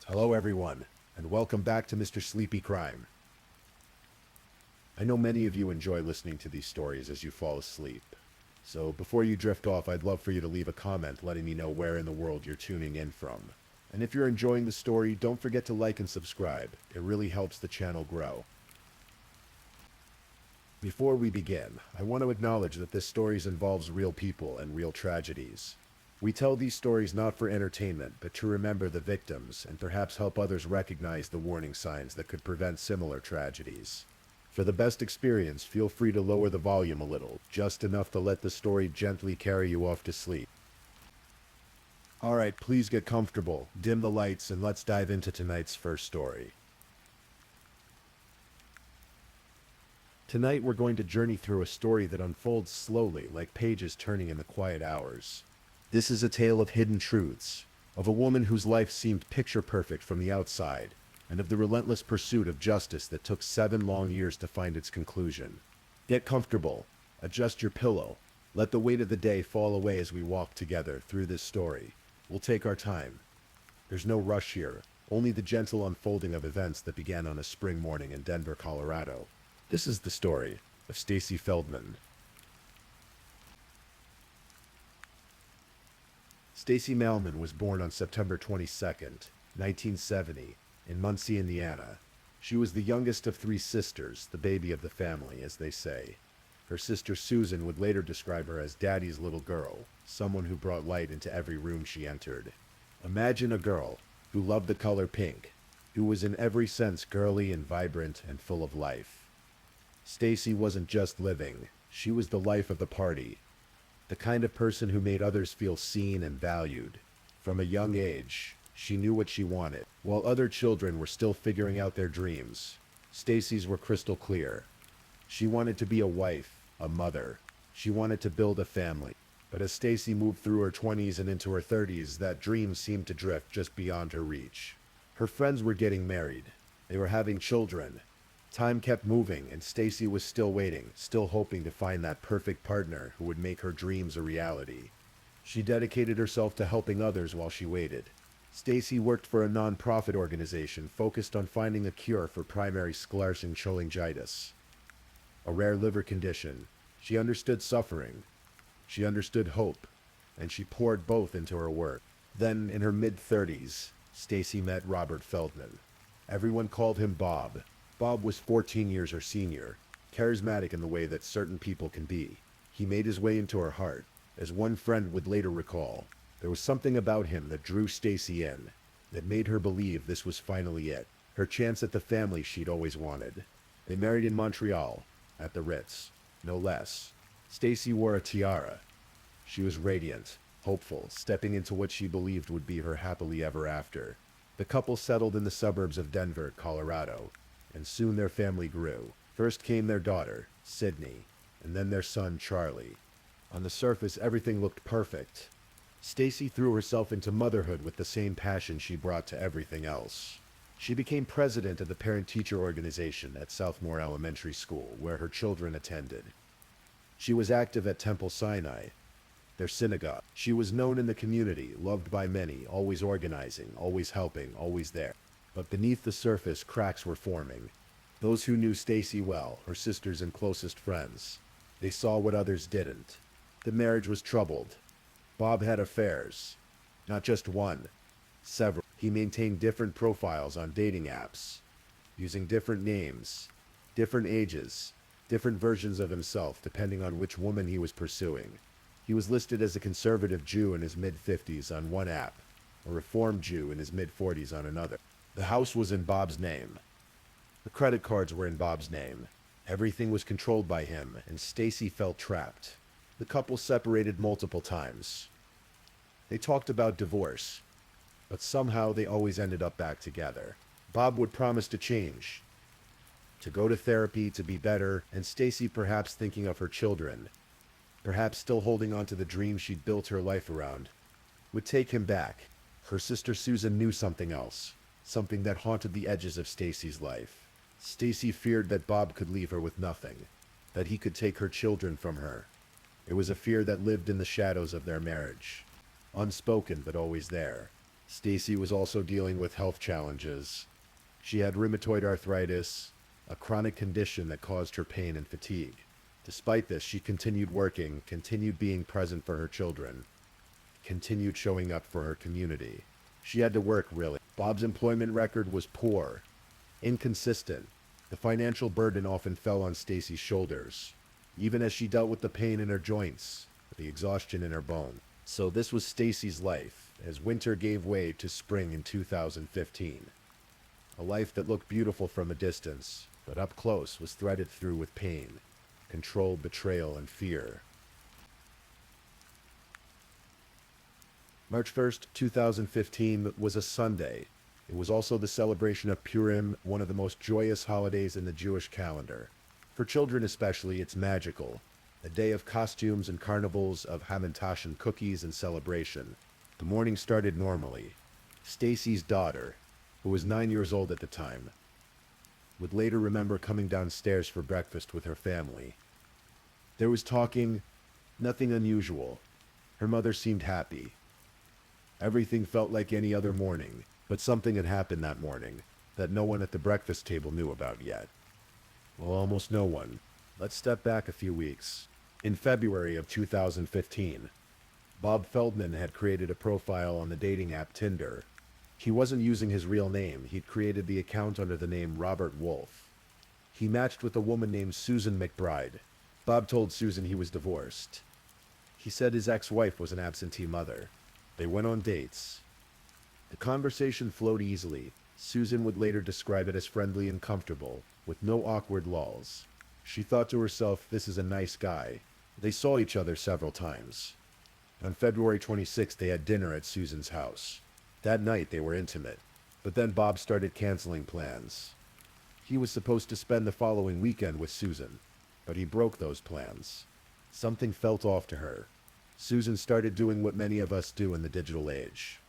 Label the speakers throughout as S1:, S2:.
S1: Hello everyone, and welcome back to Mr. Sleepy Crime. I know many of you enjoy listening to these stories as you fall asleep. So before you drift off, I'd love for you to leave a comment letting me know where in the world you're tuning in from. And if you're enjoying the story, don't forget to like and subscribe. It really helps the channel grow. Before we begin, I want to acknowledge that this story involves real people and real tragedies. We tell these stories not for entertainment, but to remember the victims and perhaps help others recognize the warning signs that could prevent similar tragedies. For the best experience, feel free to lower the volume a little, just enough to let the story gently carry you off to sleep. Alright, please get comfortable, dim the lights, and let's dive into tonight's first story. Tonight we're going to journey through a story that unfolds slowly, like pages turning in the quiet hours. This is a tale of hidden truths, of a woman whose life seemed picture-perfect from the outside, and of the relentless pursuit of justice that took 7 long years to find its conclusion. Get comfortable, adjust your pillow, let the weight of the day fall away as we walk together through this story. We'll take our time. There's no rush here, only the gentle unfolding of events that began on a spring morning in Denver, Colorado. This is the story of Stacy Feldman. Stacy Malman was born on September 22nd, 1970, in Muncie, Indiana. She was the youngest of 3 sisters, the baby of the family, as they say. Her sister Susan would later describe her as Daddy's little girl, someone who brought light into every room she entered. Imagine a girl who loved the color pink, who was in every sense girly and vibrant and full of life. Stacy wasn't just living, she was the life of the party. The kind of person who made others feel seen and valued. From a young age, she knew what she wanted. While other children were still figuring out their dreams, Stacy's were crystal clear. She wanted to be a wife, a mother. She wanted to build a family. But as Stacy moved through her 20s and into her 30s, that dream seemed to drift just beyond her reach. Her friends were getting married. They were having children. Time kept moving, and Stacy was still waiting, still hoping to find that perfect partner who would make her dreams a reality. She dedicated herself to helping others while she waited. Stacy worked for a non-profit organization focused on finding a cure for primary sclerosing cholangitis, a rare liver condition. She understood suffering. She understood hope, and she poured both into her work. Then, in her mid-30s, Stacy met Robert Feldman. Everyone called him Bob. Bob was 14 years her senior, charismatic in the way that certain people can be. He made his way into her heart. As one friend would later recall, there was something about him that drew Stacy in, that made her believe this was finally it, her chance at the family she'd always wanted. They married in Montreal, at the Ritz, no less. Stacy wore a tiara. She was radiant, hopeful, stepping into what she believed would be her happily ever after. The couple settled in the suburbs of Denver, Colorado, and soon their family grew. First came their daughter, Sydney, and then their son, Charlie. On the surface, everything looked perfect. Stacy threw herself into motherhood with the same passion she brought to everything else. She became president of the parent-teacher organization at Southmore Elementary School, where her children attended. She was active at Temple Sinai, their synagogue. She was known in the community, loved by many, always organizing, always helping, always there. But beneath the surface, cracks were forming. Those who knew Stacy well, her sisters and closest friends, they saw what others didn't. The marriage was troubled. Bob had affairs. Not just one, several. He maintained different profiles on dating apps, using different names, different ages, different versions of himself depending on which woman he was pursuing. He was listed as a conservative Jew in his mid-50s on one app, a Reformed Jew in his mid-40s on another. The house was in Bob's name. The credit cards were in Bob's name. Everything was controlled by him, and Stacy felt trapped. The couple separated multiple times. They talked about divorce, but somehow they always ended up back together. Bob would promise to change, to go to therapy, to be better, and Stacy, perhaps thinking of her children, perhaps still holding on to the dream she'd built her life around, would take him back. Her sister Susan knew something else. Something that haunted the edges of Stacy's life. Stacy feared that Bob could leave her with nothing, that he could take her children from her. It was a fear that lived in the shadows of their marriage, unspoken but always there. Stacy was also dealing with health challenges. She had rheumatoid arthritis, a chronic condition that caused her pain and fatigue. Despite this, she continued working, continued being present for her children, continued showing up for her community. She had to work, really. Bob's employment record was poor, inconsistent. The financial burden often fell on Stacy's shoulders, even as she dealt with the pain in her joints, the exhaustion in her bone. So this was Stacy's life, as winter gave way to spring in 2015. A life that looked beautiful from a distance, but up close was threaded through with pain, control, betrayal, and fear. March 1st, 2015 was a Sunday. It was also the celebration of Purim, one of the most joyous holidays in the Jewish calendar. For children especially, it's magical. A day of costumes and carnivals, of hamantash and cookies and celebration. The morning started normally. Stacy's daughter, who was 9 years old at the time, would later remember coming downstairs for breakfast with her family. There was talking, nothing unusual. Her mother seemed happy. Everything felt like any other morning, but something had happened that morning that no one at the breakfast table knew about yet. Well, almost no one. Let's step back a few weeks. In February of 2015, Bob Feldman had created a profile on the dating app Tinder. He wasn't using his real name. He'd created the account under the name Robert Wolf. He matched with a woman named Susan McBride. Bob told Susan he was divorced. He said his ex-wife was an absentee mother. They went on dates. The conversation flowed easily. Susan would later describe it as friendly and comfortable, with no awkward lulls. She thought to herself, this is a nice guy. They saw each other several times. On February 26th, they had dinner at Susan's house. That night, they were intimate. But then Bob started canceling plans. He was supposed to spend the following weekend with Susan, but he broke those plans. Something felt off to her. Susan started doing what many of us do in the digital age.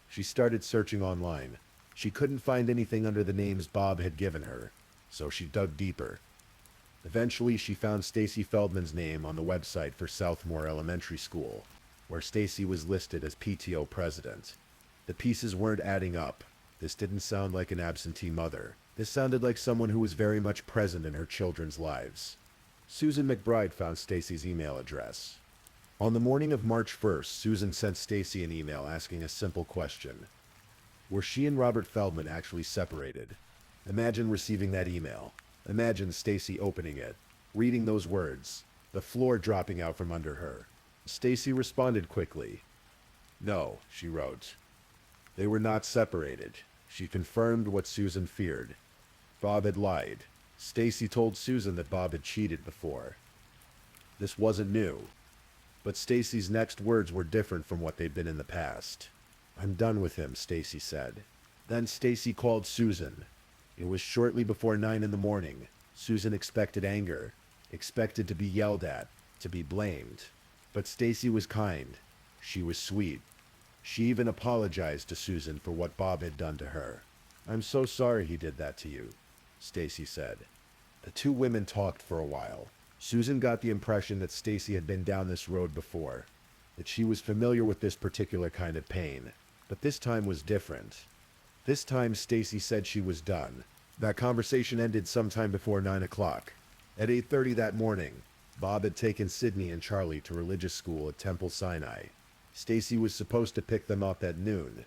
S1: She started searching online. She couldn't find anything under the names Bob had given her, so she dug deeper. Eventually, she found Stacy Feldman's name on the website for Southmore Elementary School, where Stacy was listed as PTO president. The pieces weren't adding up. This didn't sound like an absentee mother. This sounded like someone who was very much present in her children's lives. Susan McBride found Stacy's email address. On the morning of March 1st, Susan sent Stacy an email asking a simple question. Were she and Robert Feldman actually separated? Imagine receiving that email. Imagine Stacy opening it, reading those words, the floor dropping out from under her. Stacy responded quickly. No, she wrote. They were not separated. She confirmed what Susan feared. Bob had lied. Stacy told Susan that Bob had cheated before. This wasn't new. But Stacy's next words were different from what they'd been in the past. I'm done with him, Stacy said. Then Stacy called Susan. It was shortly before 9 in the morning. Susan expected anger, expected to be yelled at, to be blamed. But Stacy was kind. She was sweet. She even apologized to Susan for what Bob had done to her. I'm so sorry he did that to you, Stacy said. The two women talked for a while. Susan got the impression that Stacy had been down this road before, that she was familiar with this particular kind of pain. But this time was different. This time Stacy said she was done. That conversation ended sometime before 9 o'clock. At 8:30 that morning, Bob had taken Sydney and Charlie to religious school at Temple Sinai. Stacy was supposed to pick them up at noon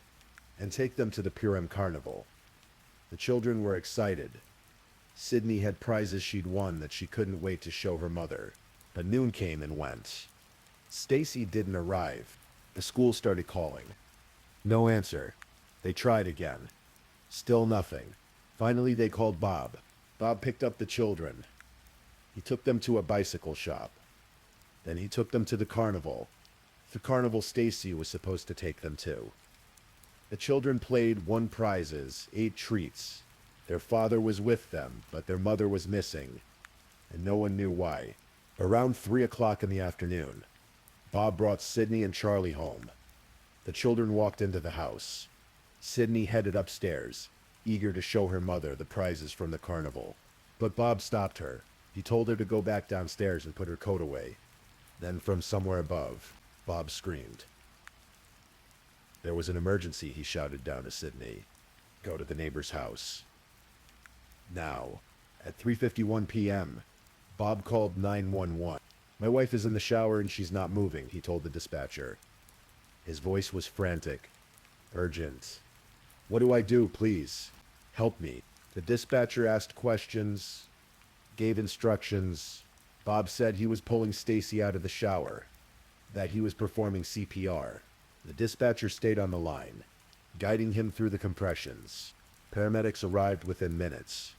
S1: and take them to the Purim Carnival. The children were excited. Sydney had prizes she'd won that she couldn't wait to show her mother. But noon came and went. Stacy didn't arrive. The school started calling. No answer. They tried again. Still nothing. Finally, they called Bob. Bob picked up the children. He took them to a bicycle shop. Then he took them to the carnival. The carnival Stacy was supposed to take them to. The children played, won prizes, ate treats. Their father was with them, but their mother was missing, and no one knew why. Around 3 o'clock in the afternoon, Bob brought Sydney and Charlie home. The children walked into the house. Sydney headed upstairs, eager to show her mother the prizes from the carnival. But Bob stopped her. He told her to go back downstairs and put her coat away. Then from somewhere above, Bob screamed. There was an emergency, he shouted down to Sydney. Go to the neighbor's house. Now, at 3:51 p.m., Bob called 911. My wife is in the shower and she's not moving, he told the dispatcher. His voice was frantic, urgent. What do I do, please? Help me. The dispatcher asked questions, gave instructions. Bob said he was pulling Stacy out of the shower, that he was performing CPR. The dispatcher stayed on the line, guiding him through the compressions. Paramedics arrived within minutes.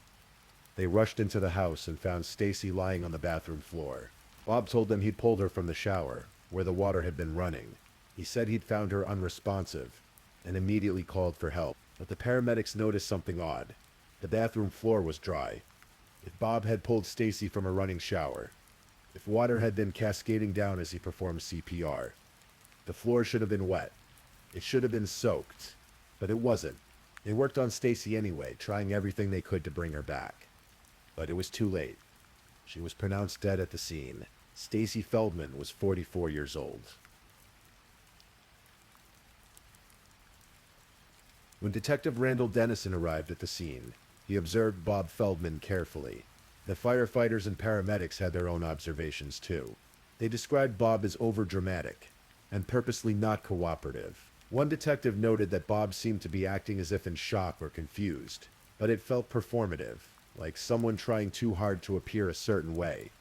S1: They rushed into the house and found Stacy lying on the bathroom floor. Bob told them he'd pulled her from the shower, where the water had been running. He said he'd found her unresponsive and immediately called for help. But the paramedics noticed something odd. The bathroom floor was dry. If Bob had pulled Stacy from a running shower, if water had been cascading down as he performed CPR, the floor should have been wet. It should have been soaked, but it wasn't. They worked on Stacy anyway, trying everything they could to bring her back. But it was too late. She was pronounced dead at the scene. Stacy Feldman was 44 years old. When Detective Randall Dennison arrived at the scene, he observed Bob Feldman carefully. The firefighters and paramedics had their own observations too. They described Bob as overdramatic and purposely not cooperative. One detective noted that Bob seemed to be acting as if in shock or confused, but it felt performative, like someone trying too hard to appear a certain way.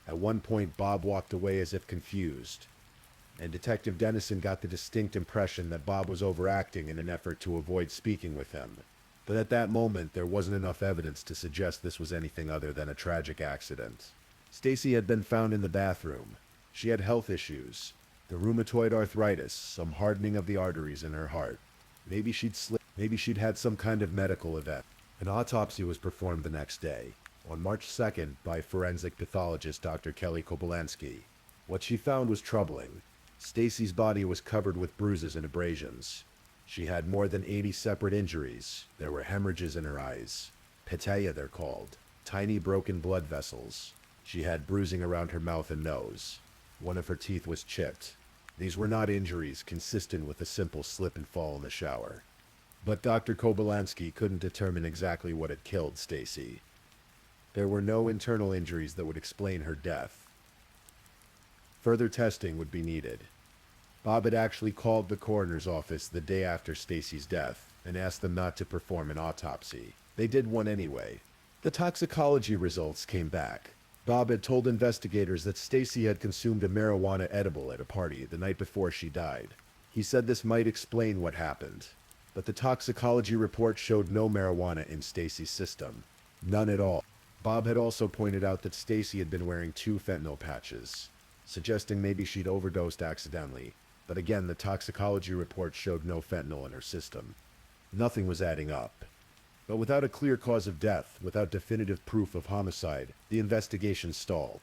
S1: At one point, Bob walked away as if confused, and Detective Dennison got the distinct impression that Bob was overacting in an effort to avoid speaking with him. But at that moment, there wasn't enough evidence to suggest this was anything other than a tragic accident. Stacy had been found in the bathroom. She had health issues, the rheumatoid arthritis, some hardening of the arteries in her heart. Maybe she'd slipped. Maybe she'd had some kind of medical event. An autopsy was performed the next day, on March 2nd, by forensic pathologist Dr. Kelly Kobolansky. What she found was troubling. Stacy's body was covered with bruises and abrasions. She had more than 80 separate injuries. There were hemorrhages in her eyes. Peteia, they're called. Tiny broken blood vessels. She had bruising around her mouth and nose. One of her teeth was chipped. These were not injuries consistent with a simple slip and fall in the shower. But Dr. Kobolansky couldn't determine exactly what had killed Stacy. There were no internal injuries that would explain her death. Further testing would be needed. Bob had actually called the coroner's office the day after Stacy's death and asked them not to perform an autopsy. They did one anyway. The toxicology results came back. Bob had told investigators that Stacy had consumed a marijuana edible at a party the night before she died. He said this might explain what happened, but the toxicology report showed no marijuana in Stacy's system. None at all. Bob had also pointed out that Stacy had been wearing 2 fentanyl patches, suggesting maybe she'd overdosed accidentally. But again, the toxicology report showed no fentanyl in her system. Nothing was adding up. But without a clear cause of death, without definitive proof of homicide, the investigation stalled.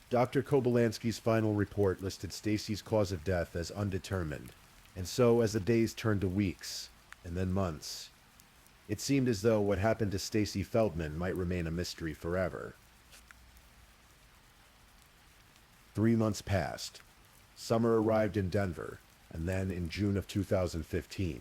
S1: Dr. Kobolansky's final report listed Stacy's cause of death as undetermined. And so, as the days turned to weeks, and then months, it seemed as though what happened to Stacy Feldman might remain a mystery forever. 3 months passed. Summer arrived in Denver, and then in June of 2015,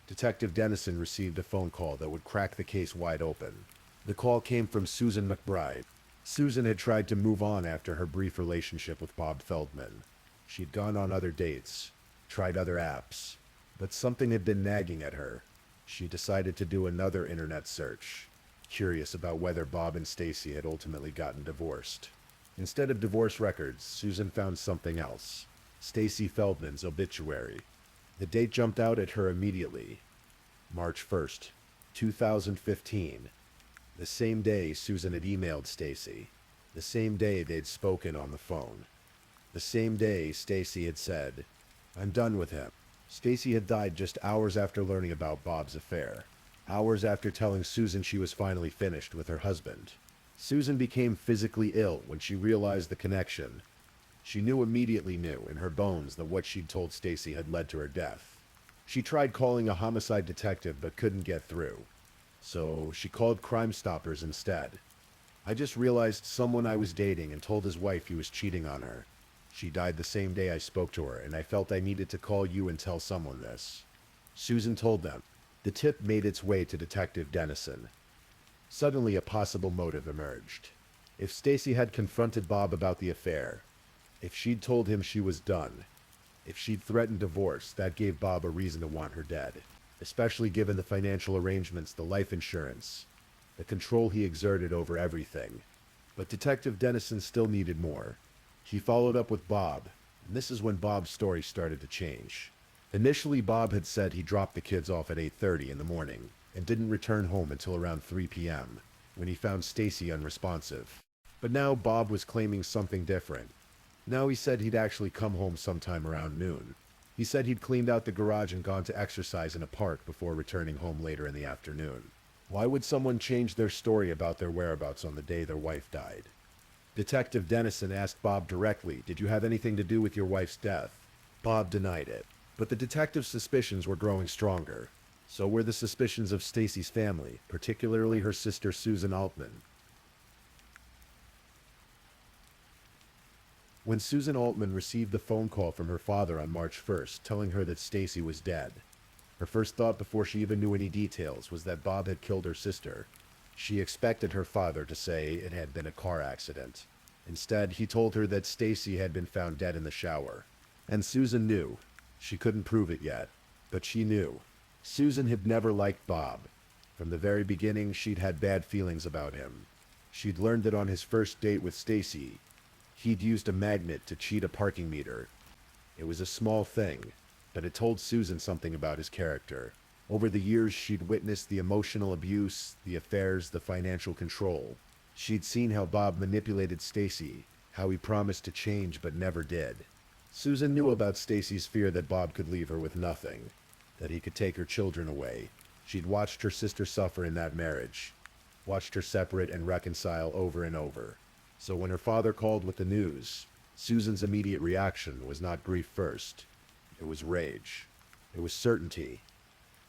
S1: Detective Dennison received a phone call that would crack the case wide open. The call came from Susan McBride. Susan had tried to move on after her brief relationship with Bob Feldman. She'd gone on other dates, tried other apps, but something had been nagging at her. She decided to do another internet search, curious about whether Bob and Stacy had ultimately gotten divorced. Instead of divorce records, Susan found something else. Stacy Feldman's obituary. The date jumped out at her immediately. March 1st, 2015. The same day Susan had emailed Stacy. The same day they'd spoken on the phone. The same day Stacy had said, "I'm done with him." Stacy had died just hours after learning about Bob's affair. Hours after telling Susan she was finally finished with her husband. Susan became physically ill when she realized the connection. She immediately knew in her bones that what she'd told Stacy had led to her death. She tried calling a homicide detective but couldn't get through. So she called Crime Stoppers instead. "I just realized someone I was dating and told his wife he was cheating on her. She died the same day I spoke to her, and I felt I needed to call you and tell someone this." Susan told them. The tip made its way to Detective Dennison. Suddenly, a possible motive emerged. If Stacy had confronted Bob about the affair, if she'd told him she was done, if she'd threatened divorce, that gave Bob a reason to want her dead, especially given the financial arrangements, the life insurance, the control he exerted over everything. But Detective Dennison still needed more. He followed up with Bob, and this is when Bob's story started to change. Initially, Bob had said he dropped the kids off at 8:30 in the morning and didn't return home until around 3 p.m., when he found Stacy unresponsive. But now Bob was claiming something different. Now he said he'd actually come home sometime around noon. He said he'd cleaned out the garage and gone to exercise in a park before returning home later in the afternoon. Why would someone change their story about their whereabouts on the day their wife died? Detective Dennison asked Bob directly, "Did you have anything to do with your wife's death?" Bob denied it, but the detective's suspicions were growing stronger. So were the suspicions of Stacy's family, particularly her sister Susan Altman. When Susan Altman received the phone call from her father on March 1st telling her that Stacy was dead, her first thought before she even knew any details was that Bob had killed her sister. She expected her father to say it had been a car accident. Instead, he told her that Stacy had been found dead in the shower. And Susan knew. She couldn't prove it yet, but she knew. Susan had never liked Bob. From the very beginning, she'd had bad feelings about him. She'd learned that on his first date with Stacy, he'd used a magnet to cheat a parking meter. It was a small thing, but it told Susan something about his character. Over the years, she'd witnessed the emotional abuse, the affairs, the financial control. She'd seen how Bob manipulated Stacy, how he promised to change but never did. Susan knew about Stacy's fear that Bob could leave her with nothing, that he could take her children away. She'd watched her sister suffer in that marriage, watched her separate and reconcile over and over. So when her father called with the news, Susan's immediate reaction was not grief first. It was rage. It was certainty.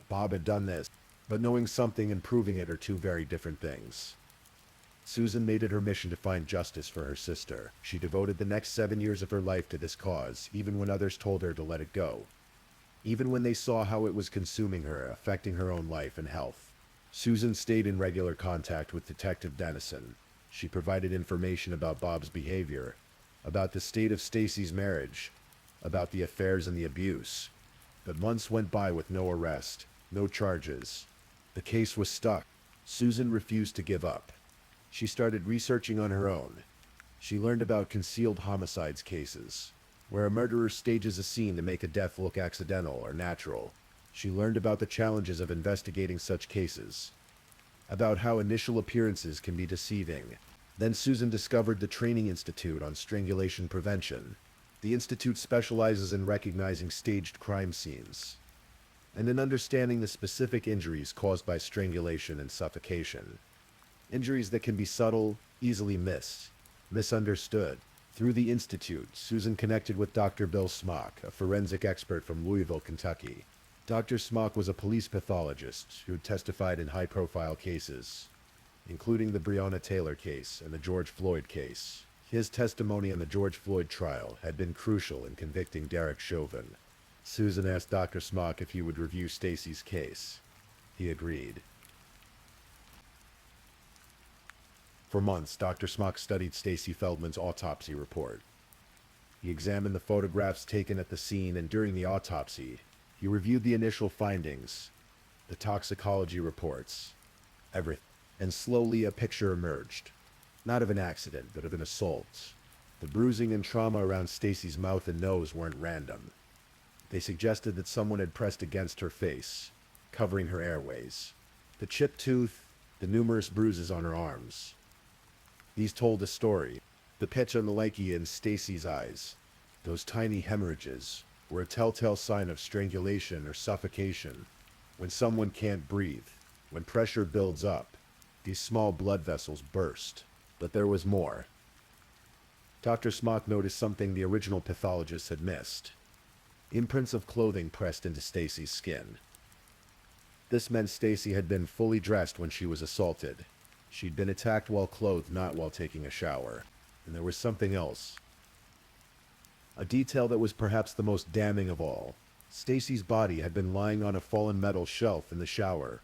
S1: Bob had done this, but knowing something and proving it are two very different things. Susan made it her mission to find justice for her sister. She devoted the next 7 years of her life to this cause, even when others told her to let it go. Even when they saw how it was consuming her, affecting her own life and health. Susan stayed in regular contact with Detective Dennison. She provided information about Bob's behavior, about the state of Stacy's marriage, about the affairs and the abuse. But months went by with no arrest, no charges. The case was stuck. Susan refused to give up. She started researching on her own. She learned about concealed homicides cases, where a murderer stages a scene to make a death look accidental or natural. She learned about the challenges of investigating such cases, about how initial appearances can be deceiving. Then Susan discovered the Training Institute on Strangulation Prevention. The institute specializes in recognizing staged crime scenes and in understanding the specific injuries caused by strangulation and suffocation. Injuries that can be subtle, easily missed, misunderstood. Through the institute, Susan connected with Dr. Bill Smock, a forensic expert from Louisville, Kentucky. Dr. Smock was a police pathologist who testified in high-profile cases, including the Breonna Taylor case and the George Floyd case. His testimony in the George Floyd trial had been crucial in convicting Derek Chauvin. Susan asked Dr. Smock if he would review Stacy's case. He agreed. For months, Dr. Smock studied Stacy Feldman's autopsy report. He examined the photographs taken at the scene, and during the autopsy, he reviewed the initial findings, the toxicology reports, everything. And slowly a picture emerged. Not of an accident, but of an assault. The bruising and trauma around Stacy's mouth and nose weren't random. They suggested that someone had pressed against her face, covering her airways. The chipped tooth, the numerous bruises on her arms. These told a story. The pitch on the likey in Stacy's eyes, those tiny hemorrhages, were a telltale sign of strangulation or suffocation. When someone can't breathe, when pressure builds up, these small blood vessels burst. But there was more. Dr. Smock noticed something the original pathologist had missed. Imprints of clothing pressed into Stacy's skin. This meant Stacy had been fully dressed when she was assaulted. She'd been attacked while clothed, not while taking a shower. And there was something else. A detail that was perhaps the most damning of all. Stacy's body had been lying on a fallen metal shelf in the shower,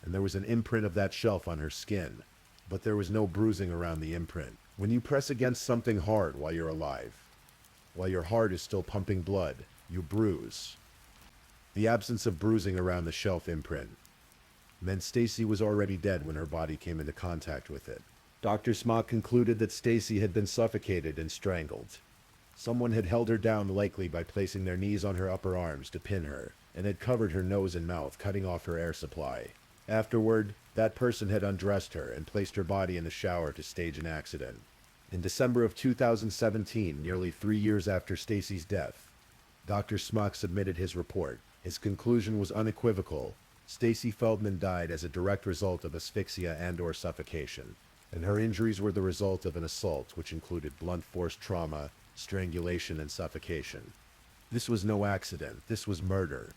S1: and there was an imprint of that shelf on her skin, but there was no bruising around the imprint. When you press against something hard while you're alive, while your heart is still pumping blood, you bruise. The absence of bruising around the shelf imprint meant Stacy was already dead when her body came into contact with it. Dr. Smock concluded that Stacy had been suffocated and strangled. Someone had held her down, likely by placing their knees on her upper arms to pin her, and had covered her nose and mouth, cutting off her air supply. Afterward, that person had undressed her and placed her body in the shower to stage an accident. In December of 2017, nearly 3 years after Stacy's death, Dr. Smock submitted his report. His conclusion was unequivocal. Stacy Feldman died as a direct result of asphyxia and/or suffocation, and her injuries were the result of an assault which included blunt force trauma, strangulation, and suffocation. This was no accident. This was murder.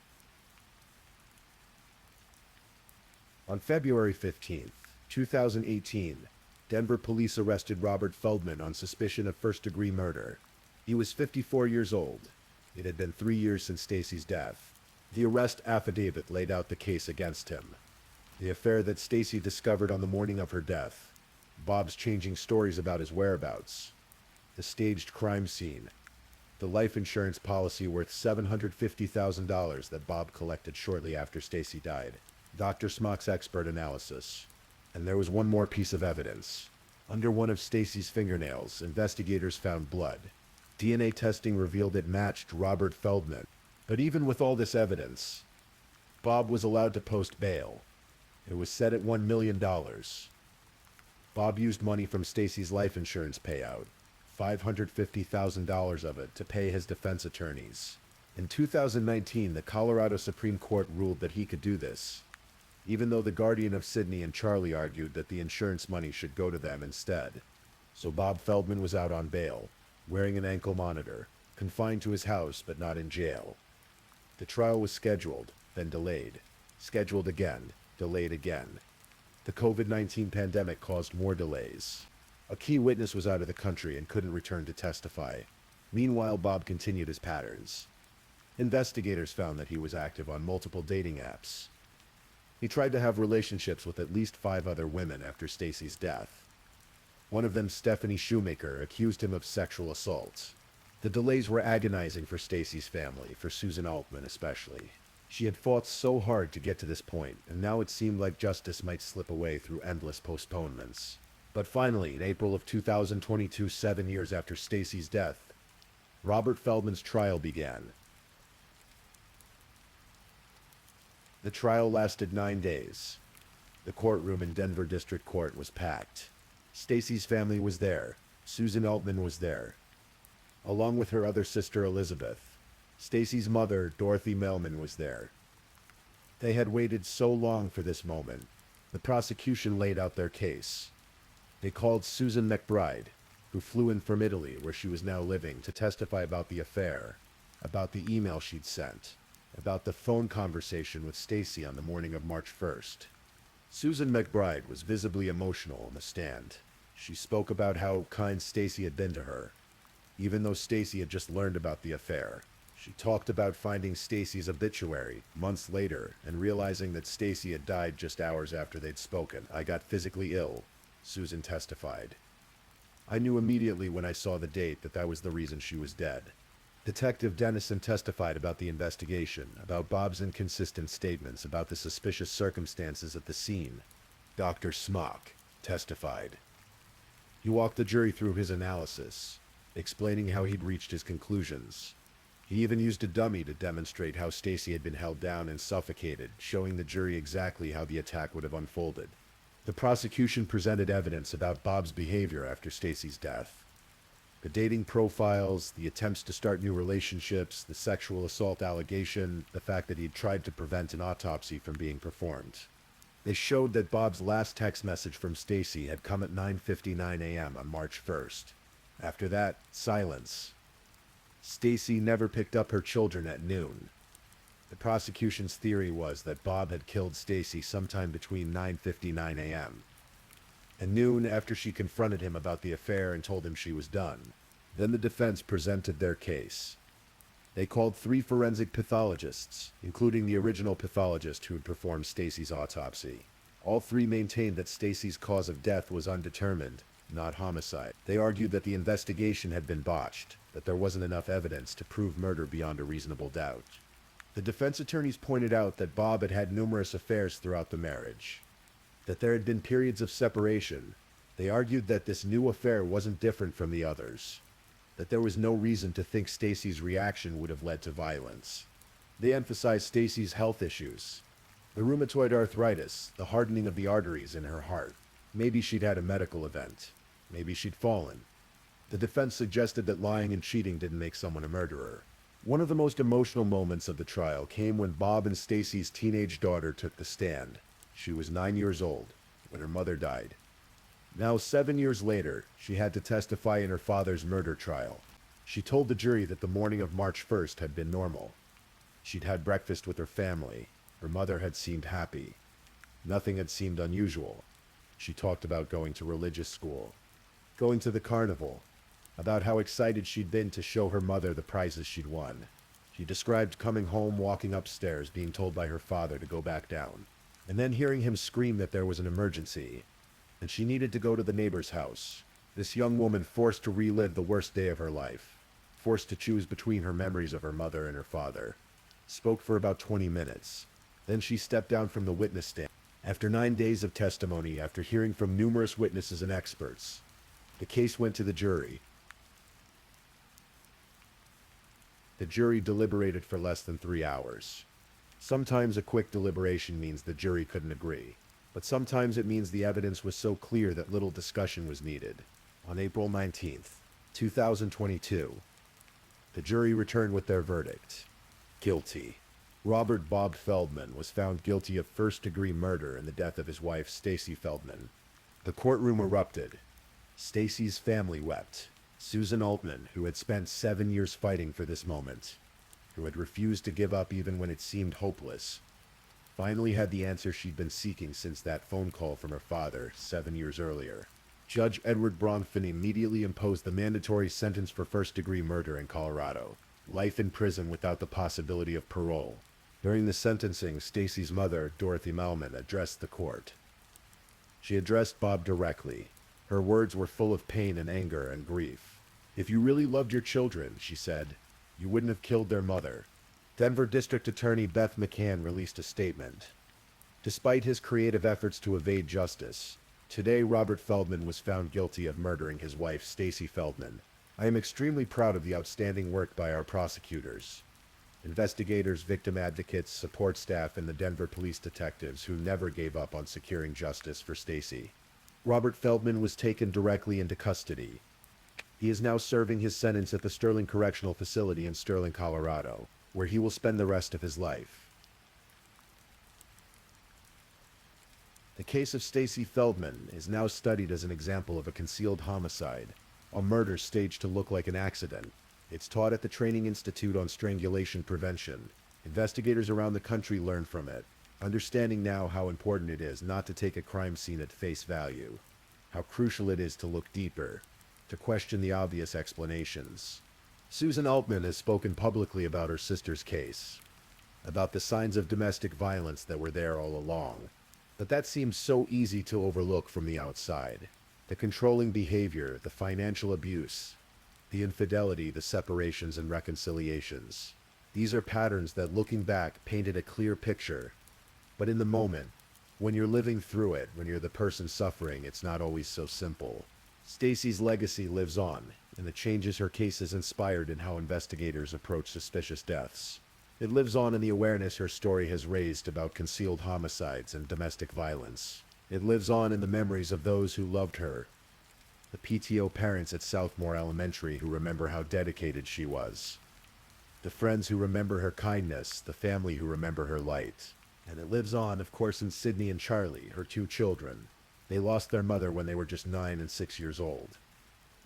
S1: On February 15, 2018, Denver police arrested Robert Feldman on suspicion of first-degree murder. He was 54 years old. It had been 3 years since Stacy's death. The arrest affidavit laid out the case against him. The affair that Stacy discovered on the morning of her death. Bob's changing stories about his whereabouts. The staged crime scene. The life insurance policy worth $750,000 that Bob collected shortly after Stacy died. Dr. Smock's expert analysis. And there was one more piece of evidence. Under one of Stacy's fingernails, investigators found blood. DNA testing revealed it matched Robert Feldman. But even with all this evidence, Bob was allowed to post bail. It was set at $1 million. Bob used money from Stacy's life insurance payout, $550,000 of it, to pay his defense attorneys. In 2019, the Colorado Supreme Court ruled that he could do this, even though the guardian of Sydney and Charlie argued that the insurance money should go to them instead. So Bob Feldman was out on bail, wearing an ankle monitor, confined to his house but not in jail. The trial was scheduled, then delayed. Scheduled again, delayed again. The COVID-19 pandemic caused more delays. A key witness was out of the country and couldn't return to testify. Meanwhile, Bob continued his patterns. Investigators found that he was active on multiple dating apps. He tried to have relationships with at least 5 other women after Stacy's death. One of them, Stephanie Shoemaker, accused him of sexual assault. The delays were agonizing for Stacy's family, for Susan Altman especially. She had fought so hard to get to this point, and now it seemed like justice might slip away through endless postponements. But finally, in April of 2022, 7 years after Stacy's death, Robert Feldman's trial began. The trial lasted 9 days. The courtroom in Denver District Court was packed. Stacy's family was there. Susan Altman was there, along with her other sister Elizabeth. Stacy's mother, Dorothy Melman, was there. They had waited so long for this moment. The prosecution laid out their case. They called Susan McBride, who flew in from Italy, where she was now living, to testify about the affair, about the email she'd sent, about the phone conversation with Stacy on the morning of March 1st. Susan McBride was visibly emotional on the stand. She spoke about how kind Stacy had been to her, even though Stacy had just learned about the affair. She talked about finding Stacy's obituary months later and realizing that Stacy had died just hours after they'd spoken. "I got physically ill," Susan testified. "I knew immediately when I saw the date that that was the reason she was dead." Detective Dennison testified about the investigation, about Bob's inconsistent statements, about the suspicious circumstances at the scene. Dr. Smock testified. He walked the jury through his analysis, explaining how he'd reached his conclusions. He even used a dummy to demonstrate how Stacy had been held down and suffocated, showing the jury exactly how the attack would have unfolded. The prosecution presented evidence about Bob's behavior after Stacy's death. The dating profiles, the attempts to start new relationships, the sexual assault allegation, the fact that he'd tried to prevent an autopsy from being performed. They showed that Bob's last text message from Stacy had come at 9:59 a.m. on March 1st. After that, silence. Stacy never picked up her children at noon. The prosecution's theory was that Bob had killed Stacy sometime between 9:59 a.m. and noon, after she confronted him about the affair and told him she was done. Then the defense presented their case. They called 3 forensic pathologists, including the original pathologist who had performed Stacy's autopsy. All 3 maintained that Stacy's cause of death was undetermined, not homicide. They argued that the investigation had been botched, that there wasn't enough evidence to prove murder beyond a reasonable doubt. The defense attorneys pointed out that Bob had had numerous affairs throughout the marriage, that there had been periods of separation. They argued that this new affair wasn't different from the others, that there was no reason to think Stacy's reaction would have led to violence. They emphasized Stacy's health issues, the rheumatoid arthritis, the hardening of the arteries in her heart. Maybe she'd had a medical event. Maybe she'd fallen. The defense suggested that lying and cheating didn't make someone a murderer. One of the most emotional moments of the trial came when Bob and Stacy's teenage daughter took the stand. She was 9 years old when her mother died. Now, 7 years later, she had to testify in her father's murder trial. She told the jury that the morning of March 1st had been normal. She'd had breakfast with her family. Her mother had seemed happy. Nothing had seemed unusual. She talked about going to religious school, going to the carnival, about how excited she'd been to show her mother the prizes she'd won. She described coming home, walking upstairs, being told by her father to go back down, and then hearing him scream that there was an emergency, and she needed to go to the neighbor's house. This young woman forced to relive the worst day of her life, forced to choose between her memories of her mother and her father, spoke for about 20 minutes. Then she stepped down from the witness stand. After 9 days of testimony, after hearing from numerous witnesses and experts, the case went to the jury. The jury deliberated for less than 3 hours. Sometimes a quick deliberation means the jury couldn't agree, but sometimes it means the evidence was so clear that little discussion was needed. On April 19th, 2022, the jury returned with their verdict. Guilty. Robert Bob Feldman was found guilty of first-degree murder in the death of his wife, Stacy Feldman. The courtroom erupted. Stacy's family wept. Susan Altman, who had spent 7 years fighting for this moment, who had refused to give up even when it seemed hopeless, finally had the answer she'd been seeking since that phone call from her father 7 years earlier. Judge Edward Bronfman immediately imposed the mandatory sentence for first-degree murder in Colorado, life in prison without the possibility of parole. During the sentencing, Stacy's mother, Dorothy Melman, addressed the court. She addressed Bob directly. Her words were full of pain and anger and grief. "If you really loved your children," she said, "you wouldn't have killed their mother." Denver District Attorney Beth McCann released a statement. Despite his creative efforts to evade justice, today Robert Feldman was found guilty of murdering his wife, Stacy Feldman. I am extremely proud of the outstanding work by our prosecutors, investigators, victim advocates, support staff, and the Denver police detectives who never gave up on securing justice for Stacy. Robert Feldman was taken directly into custody. He is now serving his sentence at the Sterling Correctional Facility in Sterling, Colorado, where he will spend the rest of his life. The case of Stacy Feldman is now studied as an example of a concealed homicide, a murder staged to look like an accident. It's taught at the Training Institute on Strangulation Prevention. Investigators around the country learn from it, understanding now how important it is not to take a crime scene at face value, how crucial it is to look deeper, to question the obvious explanations. Susan Altman has spoken publicly about her sister's case, about the signs of domestic violence that were there all along. But that seems so easy to overlook from the outside. The controlling behavior, the financial abuse, the infidelity, the separations and reconciliations. These are patterns that, looking back, painted a clear picture. But in the moment, when you're living through it, when you're the person suffering, it's not always so simple. Stacy's legacy lives on, and the changes her case has inspired in how investigators approach suspicious deaths. It lives on in the awareness her story has raised about concealed homicides and domestic violence. It lives on in the memories of those who loved her, the PTO parents at Southmore Elementary who remember how dedicated she was, the friends who remember her kindness, the family who remember her light. And it lives on, of course, in Sydney and Charlie, her 2 children. They lost their mother when they were just 9 and 6 years old.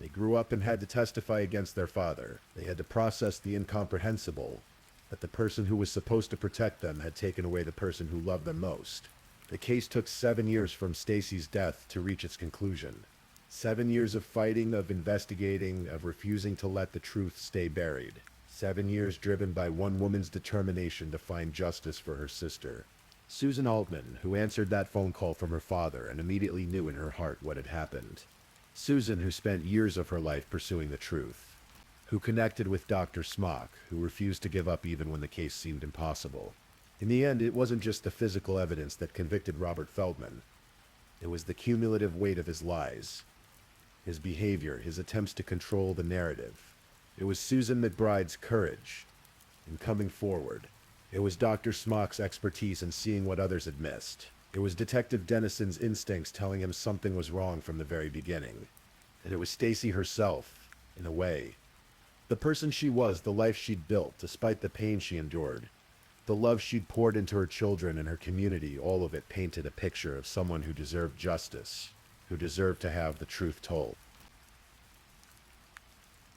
S1: They grew up and had to testify against their father. They had to process the incomprehensible, that the person who was supposed to protect them had taken away the person who loved them most. The case took 7 years from Stacy's death to reach its conclusion. 7 years of fighting, of investigating, of refusing to let the truth stay buried. 7 years driven by one woman's determination to find justice for her sister. Susan Altman, who answered that phone call from her father and immediately knew in her heart what had happened. Susan, who spent years of her life pursuing the truth. Who connected with Dr. Smock, who refused to give up even when the case seemed impossible. In the end, it wasn't just the physical evidence that convicted Robert Feldman. It was the cumulative weight of his lies, his behavior, his attempts to control the narrative. It was Susan McBride's courage in coming forward. It was Dr. Smock's expertise in seeing what others had missed. It was Detective Dennison's instincts telling him something was wrong from the very beginning. And it was Stacy herself, in a way. The person she was, the life she'd built, despite the pain she endured. The love she'd poured into her children and her community, all of it painted a picture of someone who deserved justice, who deserved to have the truth told.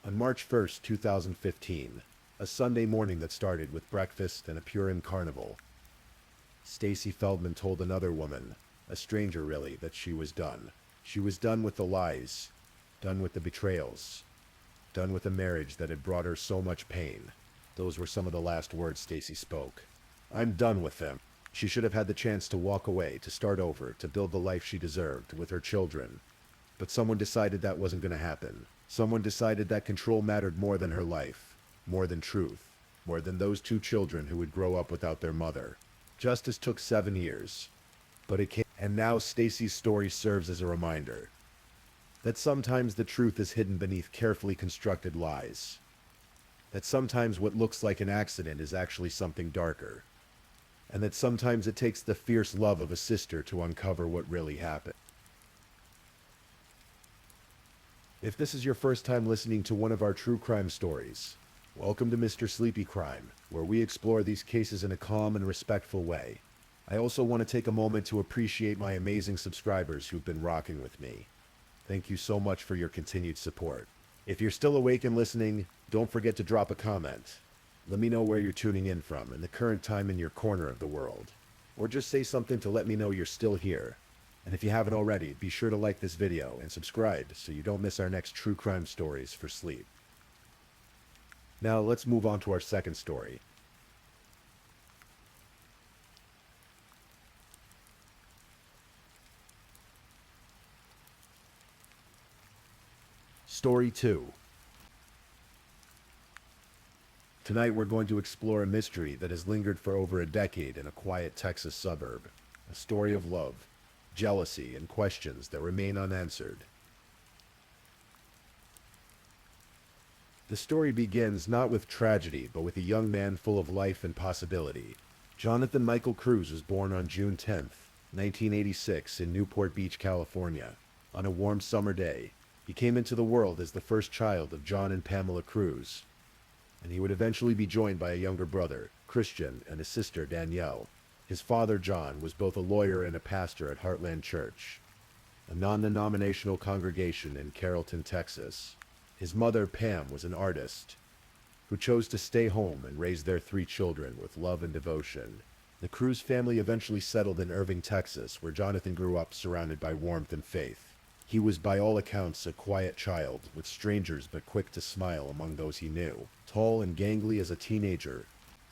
S1: On March 1st, 2015, a Sunday morning that started with breakfast and a Purim carnival, Stacy Feldman told another woman, a stranger really, that she was done. She was done with the lies, done with the betrayals, done with a marriage that had brought her so much pain. Those were some of the last words Stacy spoke. I'm done with them. She should have had the chance to walk away, to start over, to build the life she deserved with her children. But someone decided that wasn't going to happen. Someone decided that control mattered more than her life, more than truth, more than those two children who would grow up without their mother. Justice took 7 years, but it came, and now Stacy's story serves as a reminder that sometimes the truth is hidden beneath carefully constructed lies. That sometimes what looks like an accident is actually something darker. And that sometimes it takes the fierce love of a sister to uncover what really happened. If this is your first time listening to one of our true crime stories, welcome to Mr. Sleepy Crime, where we explore these cases in a calm and respectful way. I also want to take a moment to appreciate my amazing subscribers who've been rocking with me. Thank you so much for your continued support. If you're still awake and listening, don't forget to drop a comment. Let me know where you're tuning in from and the current time in your corner of the world. Or just say something to let me know you're still here. And if you haven't already, be sure to like this video and subscribe so you don't miss our next true crime stories for sleep. Now let's move on to our second story. Story 2. Tonight we're going to explore a mystery that has lingered for over a decade in a quiet Texas suburb. A story of love, jealousy, and questions that remain unanswered. The story begins not with tragedy, but with a young man full of life and possibility. Jonathan Michael Cruz was born on June 10th, 1986 in Newport Beach, California. On a warm summer day, he came into the world as the first child of John and Pamela Cruz, and he would eventually be joined by a younger brother, Christian, and a sister, Danielle. His father, John, was both a lawyer and a pastor at Heartland Church, a non-denominational congregation in Carrollton, Texas. His mother, Pam, was an artist who chose to stay home and raise their 3 children with love and devotion. The Cruz family eventually settled in Irving, Texas, where Jonathan grew up surrounded by warmth and faith. He was by all accounts a quiet child, with strangers but quick to smile among those he knew. Tall and gangly as a teenager,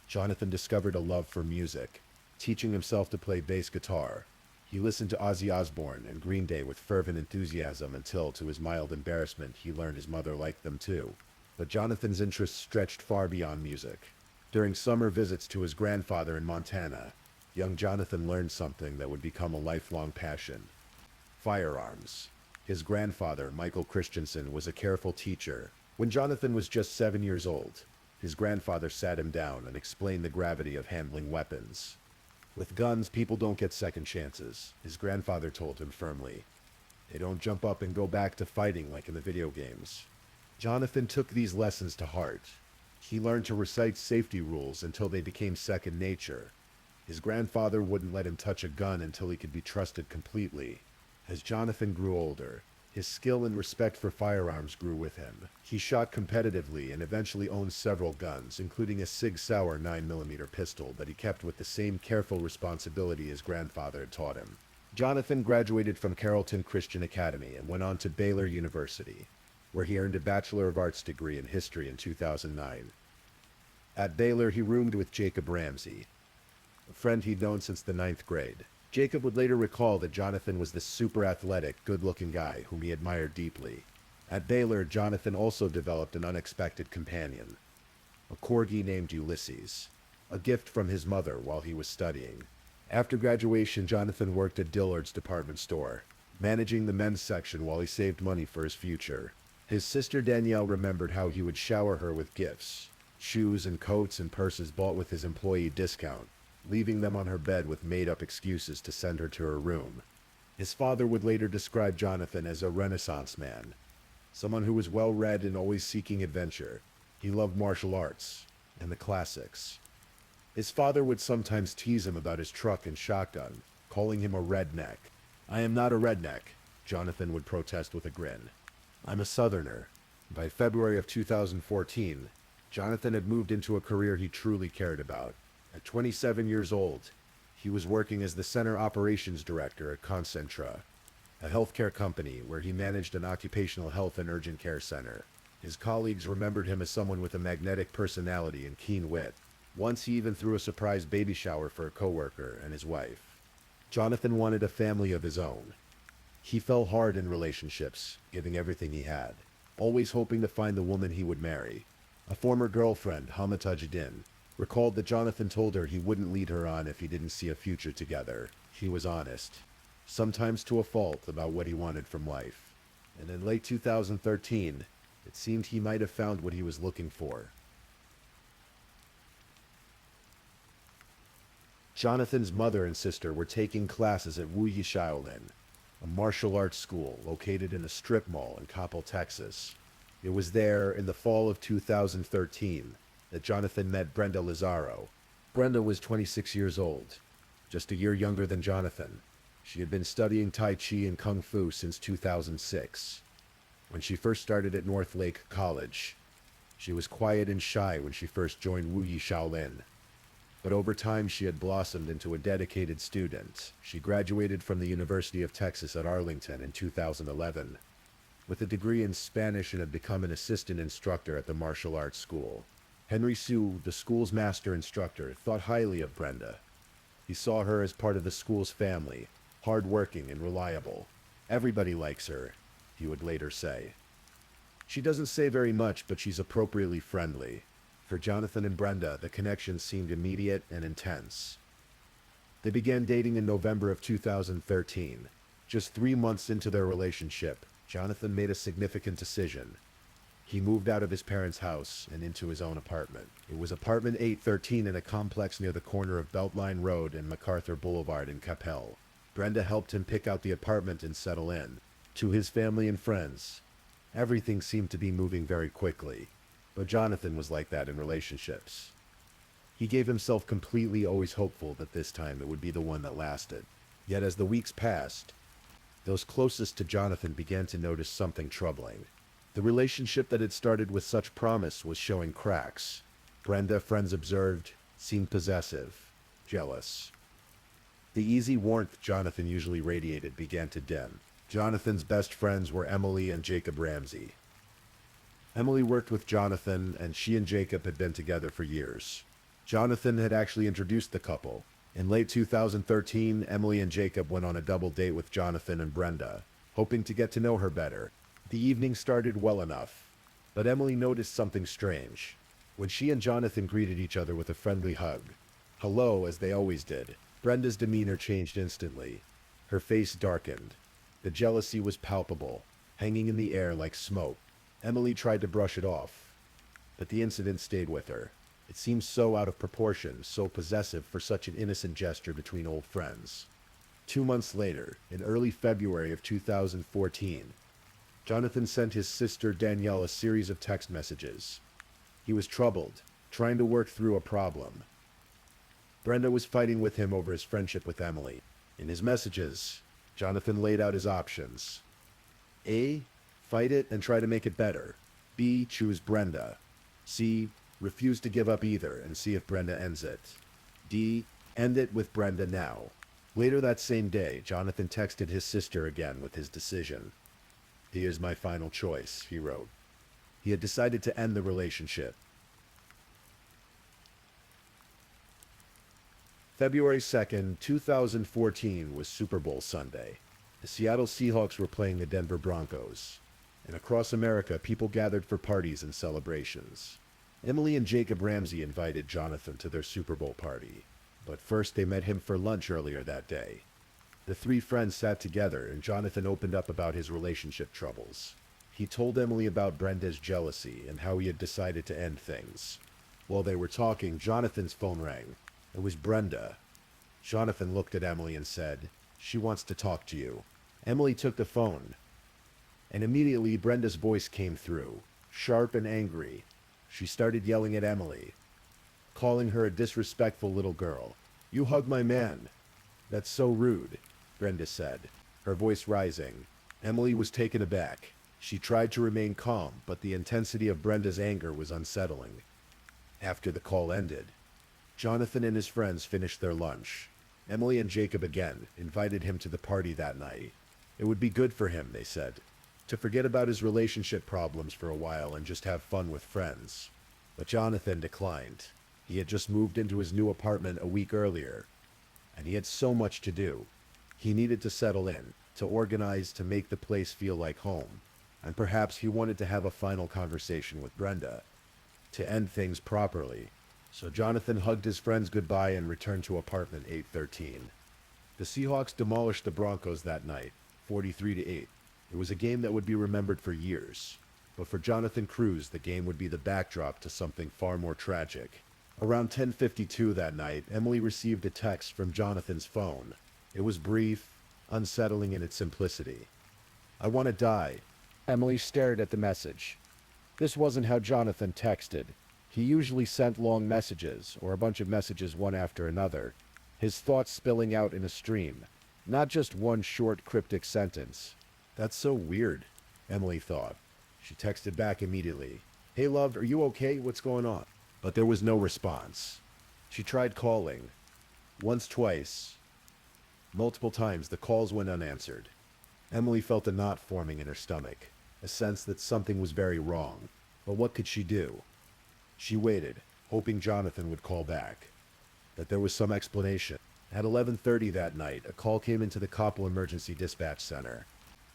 S1: Jonathan discovered a love for music, teaching himself to play bass guitar. He listened to Ozzy Osbourne and Green Day with fervent enthusiasm until, to his mild embarrassment, he learned his mother liked them too. But Jonathan's interests stretched far beyond music. During summer visits to his grandfather in Montana, young Jonathan learned something that would become a lifelong passion: firearms. His grandfather, Michael Christensen, was a careful teacher. When Jonathan was just 7 years old, his grandfather sat him down and explained the gravity of handling weapons. With guns, people don't get second chances, his grandfather told him firmly. They don't jump up and go back to fighting like in the video games. Jonathan took these lessons to heart. He learned to recite safety rules until they became second nature. His grandfather wouldn't let him touch a gun until he could be trusted completely. As Jonathan grew older, his skill and respect for firearms grew with him. He shot competitively and eventually owned several guns, including a Sig Sauer 9mm pistol that he kept with the same careful responsibility his grandfather had taught him. Jonathan graduated from Carrollton Christian Academy and went on to Baylor University, where he earned a Bachelor of Arts degree in history in 2009. At Baylor, he roomed with Jacob Ramsey, a friend he'd known since the ninth grade. Jacob would later recall that Jonathan was this super athletic, good-looking guy whom he admired deeply. At Baylor, Jonathan also developed an unexpected companion, a corgi named Ulysses, a gift from his mother while he was studying. After graduation, Jonathan worked at Dillard's department store, managing the men's section while he saved money for his future. His sister Danielle remembered how he would shower her with gifts, shoes and coats and purses bought with his employee discount, leaving them on her bed with made-up excuses to send her to her room. His father would later describe Jonathan as a Renaissance man, someone who was well-read and always seeking adventure. He loved martial arts and the classics. His father would sometimes tease him about his truck and shotgun, calling him a redneck. "I am not a redneck," Jonathan would protest with a grin. "I'm a Southerner." By February of 2014, Jonathan had moved into a career he truly cared about. At 27 years old, he was working as the Center Operations Director at Concentra, a healthcare company where he managed an occupational health and urgent care center. His colleagues remembered him as someone with a magnetic personality and keen wit. Once he even threw a surprise baby shower for a coworker and his wife. Jonathan wanted a family of his own. He fell hard in relationships, giving everything he had, always hoping to find the woman he would marry. A former girlfriend, Hamata Jadin, recalled that Jonathan told her he wouldn't lead her on if he didn't see a future together. He was honest, sometimes to a fault, about what he wanted from life. And in late 2013, it seemed he might have found what he was looking for. Jonathan's mother and sister were taking classes at Wu Yi Shaolin, a martial arts school located in a strip mall in Coppell, Texas. It was there, in the fall of 2013, that Jonathan met Brenda Lazaro. Brenda was 26 years old, just a year younger than Jonathan. She had been studying Tai Chi and Kung Fu since 2006. When she first started at North Lake College, she was quiet and shy when she first joined Wu Yi Shaolin. But over time, she had blossomed into a dedicated student. She graduated from the University of Texas at Arlington in 2011, with a degree in Spanish, and had become an assistant instructor at the martial arts school. Henry Sue, the school's master instructor, thought highly of Brenda. He saw her as part of the school's family, hardworking and reliable. "Everybody likes her," he would later say. "She doesn't say very much, but she's appropriately friendly." For Jonathan and Brenda, the connection seemed immediate and intense. They began dating in November of 2013. Just 3 months into their relationship, Jonathan made a significant decision. He moved out of his parents' house and into his own apartment. It was apartment 813 in a complex near the corner of Beltline Road and MacArthur Boulevard in Coppell. Brenda helped him pick out the apartment and settle in. To his family and friends, everything seemed to be moving very quickly. But Jonathan was like that in relationships. He gave himself completely, always hopeful that this time it would be the one that lasted. Yet as the weeks passed, those closest to Jonathan began to notice something troubling. The relationship that had started with such promise was showing cracks. Brenda, friends observed, seemed possessive, jealous. The easy warmth Jonathan usually radiated began to dim. Jonathan's best friends were Emily and Jacob Ramsey. Emily worked with Jonathan, and she and Jacob had been together for years. Jonathan had actually introduced the couple. In late 2013, Emily and Jacob went on a double date with Jonathan and Brenda, hoping to get to know her better. The evening started well enough, but Emily noticed something strange. When she and Jonathan greeted each other with a friendly hug, hello, as they always did, Brenda's demeanor changed instantly. Her face darkened. The jealousy was palpable, hanging in the air like smoke. Emily tried to brush it off, but the incident stayed with her. It seemed so out of proportion, so possessive for such an innocent gesture between old friends. 2 months later, in early February of 2014, Jonathan sent his sister Danielle a series of text messages. He was troubled, trying to work through a problem. Brenda was fighting with him over his friendship with Emily. In his messages, Jonathan laid out his options. A. Fight it and try to make it better. B. Choose Brenda. C. Refuse to give up either and see if Brenda ends it. D. End it with Brenda now. Later that same day, Jonathan texted his sister again with his decision. "He is my final choice," he wrote. He had decided to end the relationship. February 2nd, 2014 was Super Bowl Sunday. The Seattle Seahawks were playing the Denver Broncos. And across America, people gathered for parties and celebrations. Emily and Jacob Ramsey invited Jonathan to their Super Bowl party. But first they met him for lunch earlier that day. The three friends sat together and Jonathan opened up about his relationship troubles. He told Emily about Brenda's jealousy and how he had decided to end things. While they were talking, Jonathan's phone rang. It was Brenda. Jonathan looked at Emily and said, "She wants to talk to you." Emily took the phone. And immediately Brenda's voice came through, sharp and angry. She started yelling at Emily, calling her a disrespectful little girl. "You hug my man." "That's so rude," Brenda said, her voice rising. Emily was taken aback. She tried to remain calm, but the intensity of Brenda's anger was unsettling. After the call ended, Jonathan and his friends finished their lunch. Emily and Jacob again invited him to the party that night. It would be good for him, they said, to forget about his relationship problems for a while and just have fun with friends. But Jonathan declined. He had just moved into his new apartment a week earlier, and he had so much to do. He needed to settle in, to organize, to make the place feel like home. And perhaps he wanted to have a final conversation with Brenda, to end things properly. So Jonathan hugged his friends goodbye and returned to apartment 813. The Seahawks demolished the Broncos that night, 43-8. It was a game that would be remembered for years. But for Jonathan Cruz, the game would be the backdrop to something far more tragic. Around 10:52 that night, Emily received a text from Jonathan's phone. It was brief, unsettling in its simplicity. "I want to die." Emily stared at the message. This wasn't how Jonathan texted. He usually sent long messages, or a bunch of messages one after another, his thoughts spilling out in a stream, not just one short, cryptic sentence. "That's so weird," Emily thought. She texted back immediately. "Hey love, are you okay? What's going on?" But there was no response. She tried calling. Once, twice. Multiple times the calls went unanswered. Emily felt a knot forming in her stomach, a sense that something was very wrong. But what could she do? She waited, hoping Jonathan would call back, that there was some explanation. At 11:30 that night, a call came into the Coppell Emergency Dispatch Center.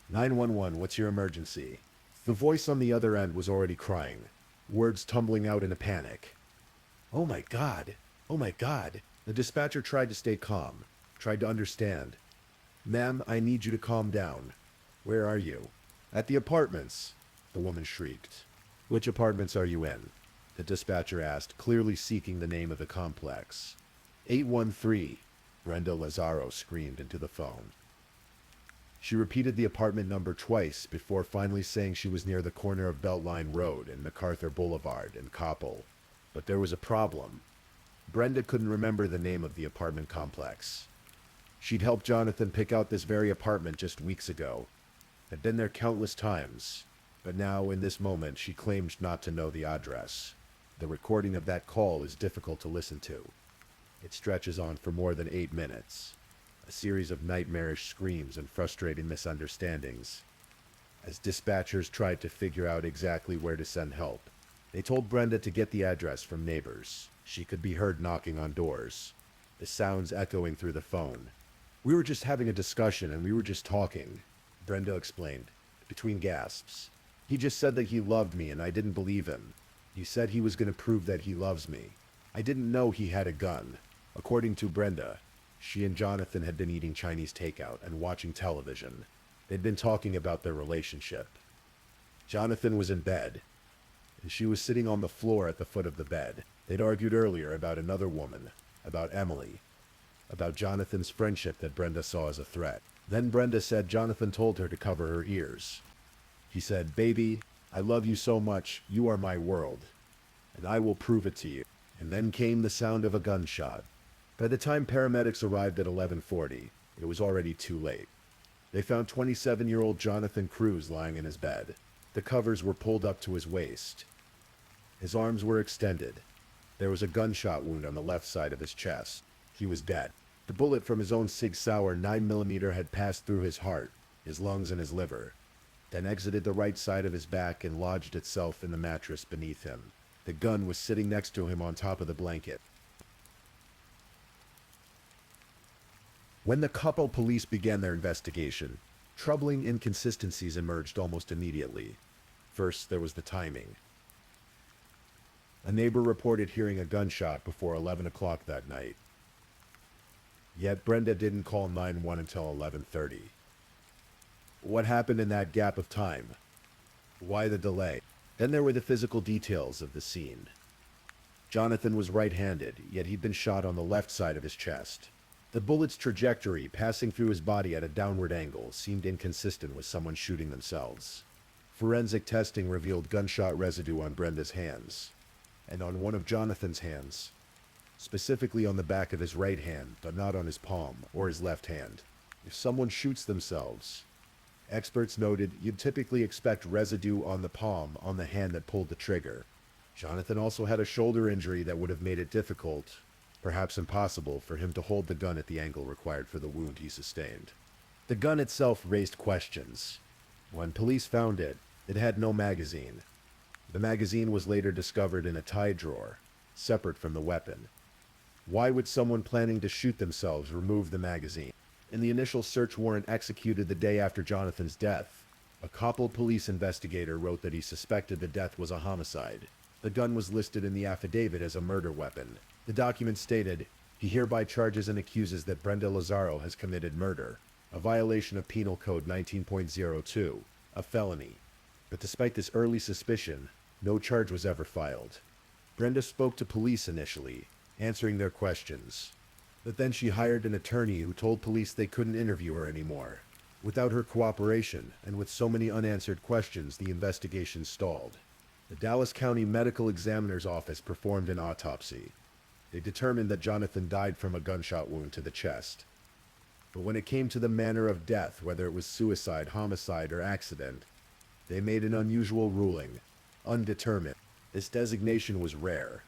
S1: 911, what's your emergency? The voice on the other end was already crying, words tumbling out in a panic. "Oh my God! Oh my God!" The dispatcher tried to stay calm, tried to understand. "Ma'am, I need you to calm down. Where are you?" "At the apartments," the woman shrieked. "Which apartments are you in?" the dispatcher asked, clearly seeking the name of the complex. 813, Brenda Lazaro screamed into the phone. She repeated the apartment number twice before finally saying she was near the corner of Beltline Road and MacArthur Boulevard in Coppell. But there was a problem. Brenda couldn't remember the name of the apartment complex. She'd helped Jonathan pick out this very apartment just weeks ago, had been there countless times, but now, in this moment, she claimed not to know the address. The recording of that call is difficult to listen to. It stretches on for more than 8 minutes, a series of nightmarish screams and frustrating misunderstandings. As dispatchers tried to figure out exactly where to send help, they told Brenda to get the address from neighbors. She could be heard knocking on doors, the sounds echoing through the phone. "We were just having a discussion and we were just talking," Brenda explained, between gasps. "He just said that he loved me and I didn't believe him. He said he was going to prove that he loves me. I didn't know he had a gun." According to Brenda, she and Jonathan had been eating Chinese takeout and watching television. They'd been talking about their relationship. Jonathan was in bed, and she was sitting on the floor at the foot of the bed. They'd argued earlier about another woman, about Emily, about Jonathan's friendship that Brenda saw as a threat. Then Brenda said Jonathan told her to cover her ears. He said, "Baby, I love you so much, you are my world, and I will prove it to you." And then came the sound of a gunshot. By the time paramedics arrived at 11:40, it was already too late. They found 27-year-old Jonathan Cruz lying in his bed. The covers were pulled up to his waist. His arms were extended. There was a gunshot wound on the left side of his chest. He was dead. The bullet from his own Sig Sauer 9mm had passed through his heart, his lungs, and his liver, then exited the right side of his back and lodged itself in the mattress beneath him. The gun was sitting next to him on top of the blanket. When the couple police began their investigation, troubling inconsistencies emerged almost immediately. First, there was the timing. A neighbor reported hearing a gunshot before 11 o'clock that night. Yet Brenda didn't call 911 until 11:30. What happened in that gap of time? Why the delay? Then there were the physical details of the scene. Jonathan was right-handed, yet he'd been shot on the left side of his chest. The bullet's trajectory, passing through his body at a downward angle, seemed inconsistent with someone shooting themselves. Forensic testing revealed gunshot residue on Brenda's hands, and on one of Jonathan's hands, specifically on the back of his right hand, but not on his palm or his left hand. If someone shoots themselves, experts noted you'd typically expect residue on the palm on the hand that pulled the trigger. Jonathan also had a shoulder injury that would have made it difficult, perhaps impossible, for him to hold the gun at the angle required for the wound he sustained. The gun itself raised questions. When police found it, it had no magazine. The magazine was later discovered in a tie drawer, separate from the weapon. Why would someone planning to shoot themselves remove the magazine? In the initial search warrant executed the day after Jonathan's death, a Coppell police investigator wrote that he suspected the death was a homicide. The gun was listed in the affidavit as a murder weapon. The document stated, "He hereby charges and accuses that Brenda Lazaro has committed murder, a violation of Penal Code 19.02, a felony." But despite this early suspicion, no charge was ever filed. Brenda spoke to police initially, answering their questions. But then she hired an attorney who told police they couldn't interview her anymore. Without her cooperation, and with so many unanswered questions, the investigation stalled. The Dallas County Medical Examiner's Office performed an autopsy. They determined that Jonathan died from a gunshot wound to the chest. But when it came to the manner of death, whether it was suicide, homicide, or accident, they made an unusual ruling: undetermined. This designation was rare.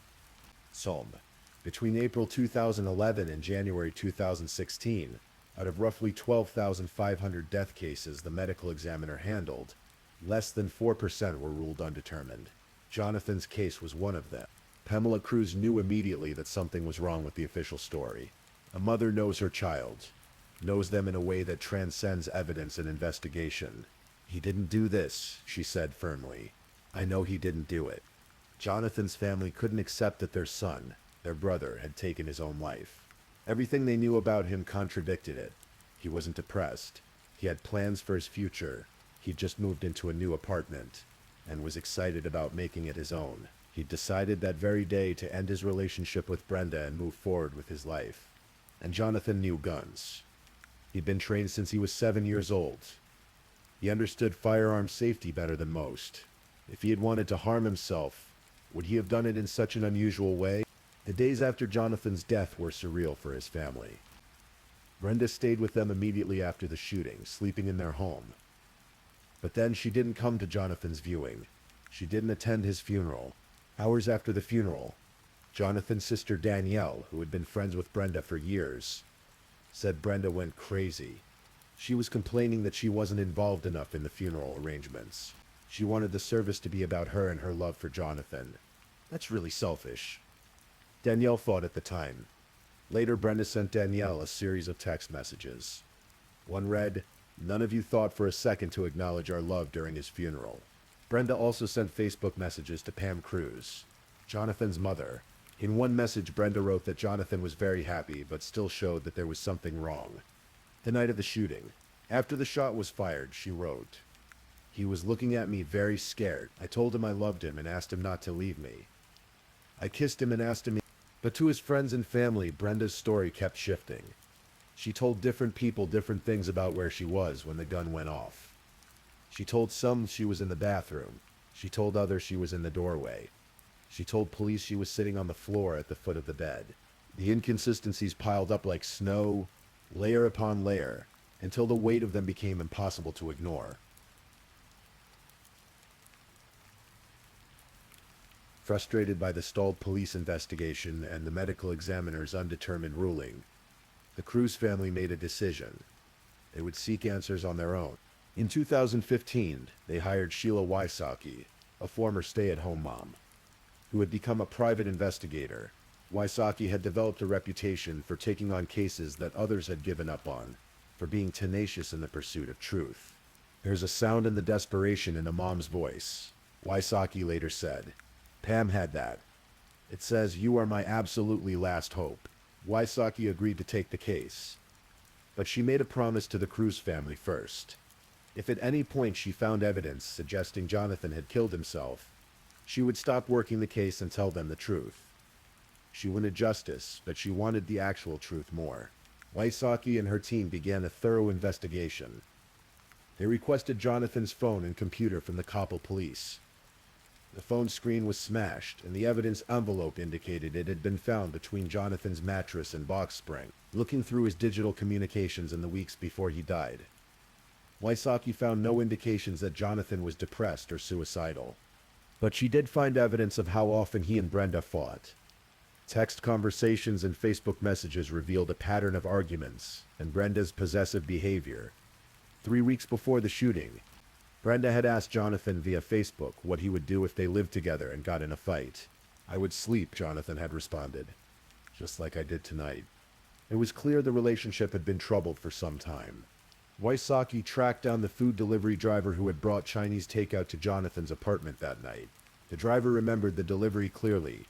S1: Between April 2011 and January 2016, out of roughly 12,500 death cases the medical examiner handled, less than 4% were ruled undetermined. Jonathan's case was one of them. Pamela Cruz knew immediately that something was wrong with the official story. A mother knows her child, knows them in a way that transcends evidence and investigation. "He didn't do this," she said firmly. "I know he didn't do it." Jonathan's family couldn't accept that their son, their brother, had taken his own life. Everything they knew about him contradicted it. He wasn't depressed. He had plans for his future. He'd just moved into a new apartment and was excited about making it his own. He'd decided that very day to end his relationship with Brenda and move forward with his life. And Jonathan knew guns. He'd been trained since he was 7 years old. He understood firearm safety better than most. If he had wanted to harm himself, would he have done it in such an unusual way? The days after Jonathan's death were surreal for his family. Brenda stayed with them immediately after the shooting, sleeping in their home. But then she didn't come to Jonathan's viewing. She didn't attend his funeral. Hours after the funeral, Jonathan's sister Danielle, who had been friends with Brenda for years, said Brenda went crazy. She was complaining that she wasn't involved enough in the funeral arrangements. She wanted the service to be about her and her love for Jonathan. That's really selfish. Danielle thought at the time. Later, Brenda sent Danielle a series of text messages. One read, "None of you thought for a second to acknowledge our love during his funeral." Brenda also sent Facebook messages to Pam Cruz, Jonathan's mother. In one message, Brenda wrote that Jonathan was very happy, but still showed that there was something wrong. The night of the shooting, after the shot was fired, she wrote, "He was looking at me very scared. I told him I loved him and asked him not to leave me. I kissed him and asked him." But to his friends and family, Brenda's story kept shifting. She told different people different things about where she was when the gun went off. She told some she was in the bathroom. She told others she was in the doorway. She told police she was sitting on the floor at the foot of the bed. The inconsistencies piled up like snow, layer upon layer, until the weight of them became impossible to ignore. Frustrated by the stalled police investigation and the medical examiner's undetermined ruling, the Cruz family made a decision. They would seek answers on their own. In 2015, they hired Sheila Wysocki, a former stay-at-home mom, who had become a private investigator. Wysocki had developed a reputation for taking on cases that others had given up on, for being tenacious in the pursuit of truth. There's a sound in the desperation in a mom's voice. Wysocki later said, "Pam had that. It says, 'You are my absolutely last hope.'" Wysocki agreed to take the case, but she made a promise to the Cruz family first. If at any point she found evidence suggesting Jonathan had killed himself, she would stop working the case and tell them the truth. She wanted justice, but she wanted the actual truth more. Wysocki and her team began a thorough investigation. They requested Jonathan's phone and computer from the Capel police. The phone screen was smashed, and the evidence envelope indicated it had been found between Jonathan's mattress and box spring. Looking through his digital communications in the weeks before he died, Wysocki found no indications that Jonathan was depressed or suicidal. But she did find evidence of how often he and Brenda fought. Text conversations and Facebook messages revealed a pattern of arguments and Brenda's possessive behavior. 3 weeks before the shooting, Brenda had asked Jonathan via Facebook what he would do if they lived together and got in a fight. "I would sleep," Jonathan had responded, "just like I did tonight." It was clear the relationship had been troubled for some time. Wysocki tracked down the food delivery driver who had brought Chinese takeout to Jonathan's apartment that night. The driver remembered the delivery clearly.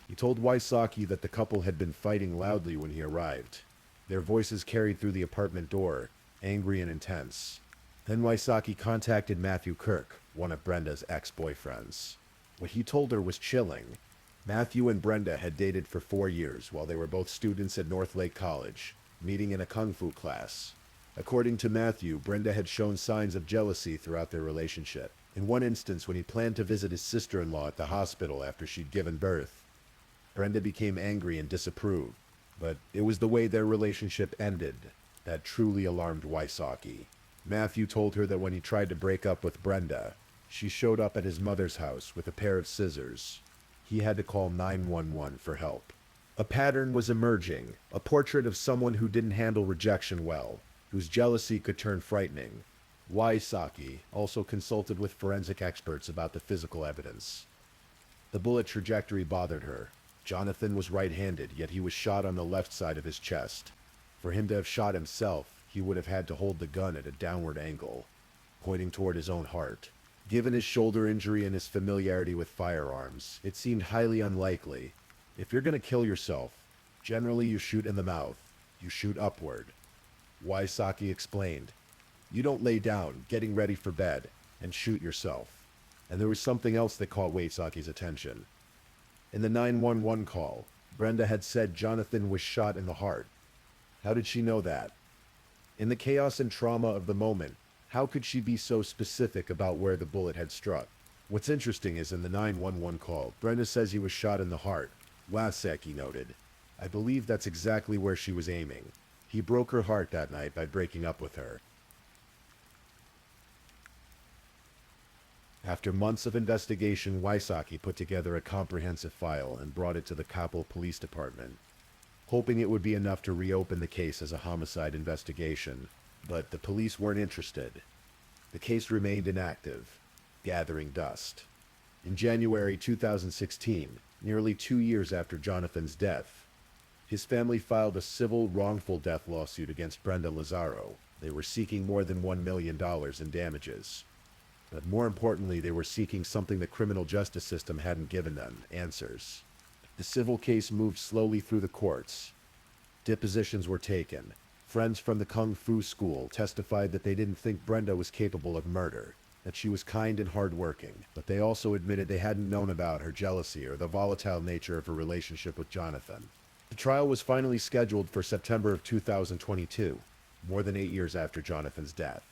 S1: He told Wysocki that the couple had been fighting loudly when he arrived. Their voices carried through the apartment door, angry and intense. Then Wysocki contacted Matthew Kirk, one of Brenda's ex-boyfriends. What he told her was chilling. Matthew and Brenda had dated for 4 years while they were both students at Northlake College, meeting in a kung fu class. According to Matthew, Brenda had shown signs of jealousy throughout their relationship. In one instance, when he planned to visit his sister-in-law at the hospital after she'd given birth, Brenda became angry and disapproved. But it was the way their relationship ended that truly alarmed Wysocki. Matthew told her that when he tried to break up with Brenda, she showed up at his mother's house with a pair of scissors. He had to call 911 for help. A pattern was emerging, a portrait of someone who didn't handle rejection well, whose jealousy could turn frightening. Wysocki also consulted with forensic experts about the physical evidence. The bullet trajectory bothered her. Jonathan was right-handed, yet he was shot on the left side of his chest. For him to have shot himself, he would have had to hold the gun at a downward angle, pointing toward his own heart. Given his shoulder injury and his familiarity with firearms, it seemed highly unlikely. If you're going to kill yourself, generally you shoot in the mouth. You shoot upward. Wysocki explained. You don't lay down, getting ready for bed, and shoot yourself. And there was something else that caught Wysocki's attention. In the 911 call, Brenda had said Jonathan was shot in the heart. How did she know that? In the chaos and trauma of the moment, how could she be so specific about where the bullet had struck? What's interesting is in the 911 call, Brenda says he was shot in the heart. Wysocki noted, "I believe that's exactly where she was aiming. He broke her heart that night by breaking up with her." After months of investigation, Wysocki put together a comprehensive file and brought it to the Capel Police Department, hoping it would be enough to reopen the case as a homicide investigation. But the police weren't interested. The case remained inactive, gathering dust. In January 2016, nearly 2 years after Jonathan's death, his family filed a civil wrongful death lawsuit against Brenda Lazaro. They were seeking more than $1 million in damages. But more importantly, they were seeking something the criminal justice system hadn't given them, answers. The civil case moved slowly through the courts. Depositions were taken. Friends from the Kung Fu school testified that they didn't think Brenda was capable of murder, that she was kind and hardworking, but they also admitted they hadn't known about her jealousy or the volatile nature of her relationship with Jonathan. The trial was finally scheduled for September of 2022, more than 8 years after Jonathan's death.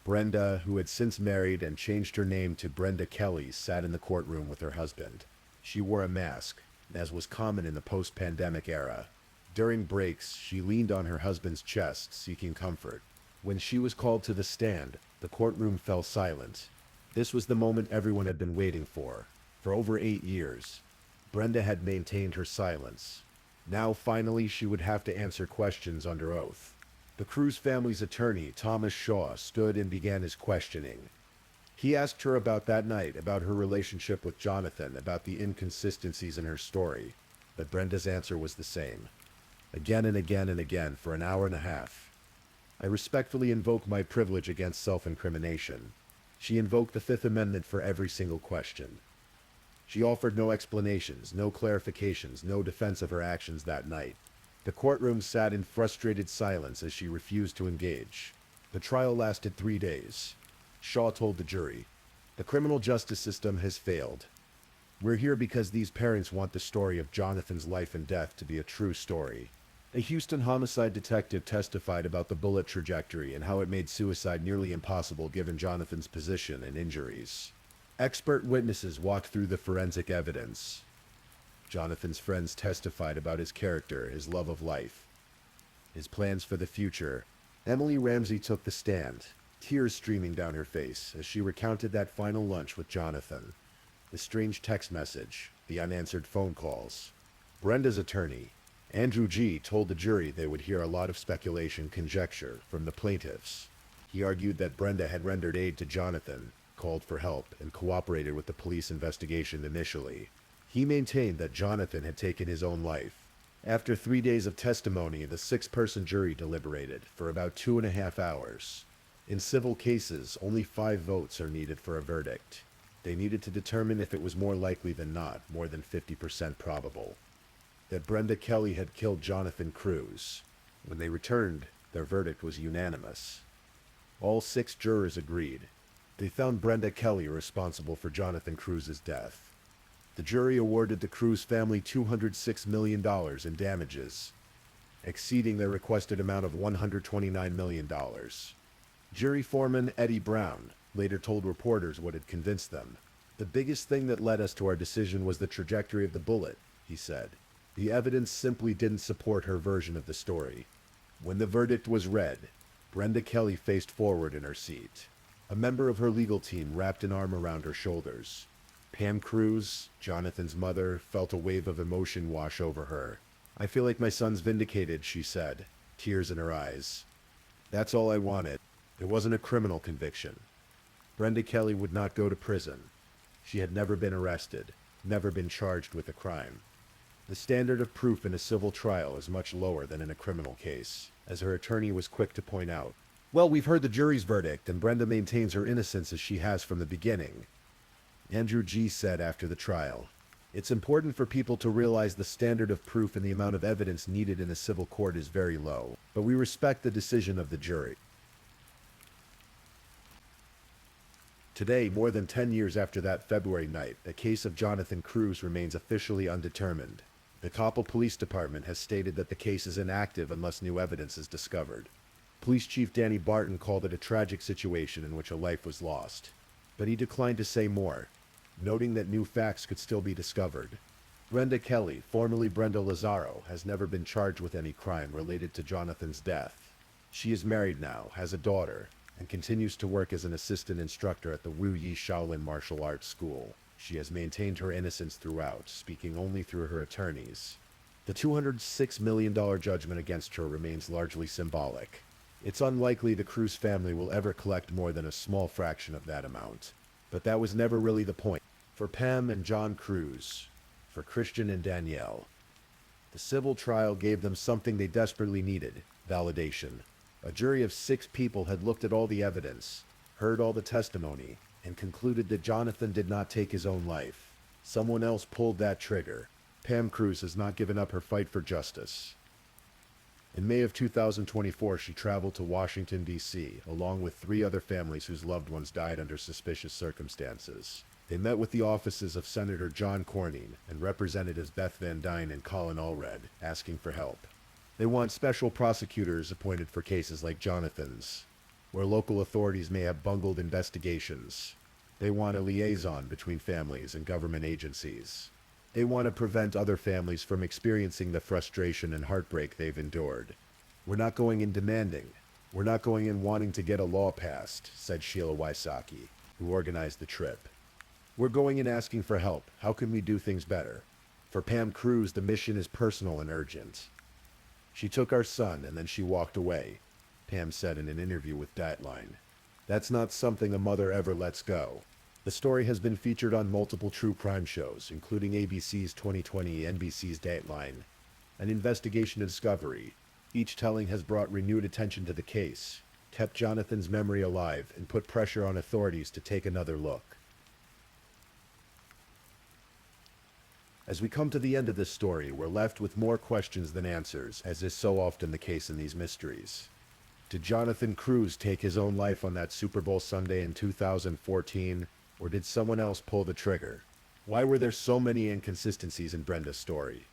S1: Brenda, who had since married and changed her name to Brenda Kelly, sat in the courtroom with her husband. She wore a mask, as was common in the post-pandemic era. During breaks, she leaned on her husband's chest, seeking comfort. When she was called to the stand, the courtroom fell silent. This was the moment everyone had been waiting for. For over 8 years, Brenda had maintained her silence. Now, finally, she would have to answer questions under oath. The Cruz family's attorney, Thomas Shaw, stood and began his questioning. He asked her about that night, about her relationship with Jonathan, about the inconsistencies in her story. but Brenda's answer was the same. Again and again and again for an hour and a half. I respectfully invoke my privilege against self-incrimination. She invoked the Fifth Amendment for every single question. She offered no explanations, no clarifications, no defense of her actions that night. The courtroom sat in frustrated silence as she refused to engage. The trial lasted 3 days. Shaw told the jury, "The criminal justice system has failed. We're here because these parents want the story of Jonathan's life and death to be a true story." A Houston homicide detective testified about the bullet trajectory and how it made suicide nearly impossible given Jonathan's position and injuries. Expert witnesses walked through the forensic evidence. Jonathan's friends testified about his character, his love of life, his plans for the future. Emily Ramsey took the stand, tears streaming down her face as she recounted that final lunch with Jonathan, the strange text message, the unanswered phone calls. Brenda's attorney, Andrew G., told the jury they would hear a lot of speculation, conjecture from the plaintiffs. He argued that Brenda had rendered aid to Jonathan, called for help, and cooperated with the police investigation initially. He maintained that Jonathan had taken his own life. After 3 days of testimony, the 6-person jury deliberated for about 2.5 hours. In civil cases, only 5 votes are needed for a verdict. They needed to determine if it was more likely than not, more than 50% probable, that Brenda Kelly had killed Jonathan Cruz. When they returned, their verdict was unanimous. All 6 jurors agreed. They found Brenda Kelly responsible for Jonathan Cruz's death. The jury awarded the Cruz family $206 million in damages, exceeding their requested amount of $129 million. Jury foreman Eddie Brown later told reporters what had convinced them. "The biggest thing that led us to our decision was the trajectory of the bullet," he said. "The evidence simply didn't support her version of the story." When the verdict was read, Brenda Kelly faced forward in her seat. A member of her legal team wrapped an arm around her shoulders. Pam Cruz, Jonathan's mother, felt a wave of emotion wash over her. "I feel like my son's vindicated," she said, tears in her eyes. "That's all I wanted. It wasn't a criminal conviction." Brenda Kelly would not go to prison. She had never been arrested, never been charged with a crime. The standard of proof in a civil trial is much lower than in a criminal case, as her attorney was quick to point out. "Well, we've heard the jury's verdict, and Brenda maintains her innocence as she has from the beginning," Andrew G. said after the trial. "It's important for people to realize the standard of proof and the amount of evidence needed in a civil court is very low, but we respect the decision of the jury." Today, more than 10 years after that February night, the case of Jonathan Cruz remains officially undetermined. The Coppell Police Department has stated that the case is inactive unless new evidence is discovered. Police Chief Danny Barton called it a tragic situation in which a life was lost, but he declined to say more, noting that new facts could still be discovered. Brenda Kelly, formerly Brenda Lazaro, has never been charged with any crime related to Jonathan's death. She is married now, has a daughter, and continues to work as an assistant instructor at the Wu Yi Shaolin Martial Arts School. She has maintained her innocence throughout, speaking only through her attorneys. The $206 million judgment against her remains largely symbolic. It's unlikely the Cruz family will ever collect more than a small fraction of that amount. But that was never really the point. For Pam and John Cruz, for Christian and Danielle, the civil trial gave them something they desperately needed: validation. A jury of 6 people had looked at all the evidence, heard all the testimony, and concluded that Jonathan did not take his own life. Someone else pulled that trigger. Pam Cruz has not given up her fight for justice. In May of 2024, she traveled to Washington, D.C., along with 3 other families whose loved ones died under suspicious circumstances. They met with the offices of Senator John Cornyn and Representatives Beth Van Dyne and Colin Allred, asking for help. They want special prosecutors appointed for cases like Jonathan's, where local authorities may have bungled investigations. They want a liaison between families and government agencies. They want to prevent other families from experiencing the frustration and heartbreak they've endured. "We're not going in demanding. We're not going in wanting to get a law passed," said Sheila Wysocki, who organized the trip. "We're going in asking for help. How can we do things better?" For Pam Cruz, the mission is personal and urgent. "She took our son and then she walked away," Pam said in an interview with Dateline. "That's not something a mother ever lets go. The story has been featured on multiple true crime shows, including ABC's 2020, NBC's Dateline, and Investigation Discovery. Each telling has brought renewed attention to the case, kept Jonathan's memory alive, and put pressure on authorities to take another look. As we come to the end of this story, we're left with more questions than answers, as is so often the case in these mysteries. Did Jonathan Cruz take his own life on that Super Bowl Sunday in 2014, or did someone else pull the trigger? Why were there so many inconsistencies in Brenda's story?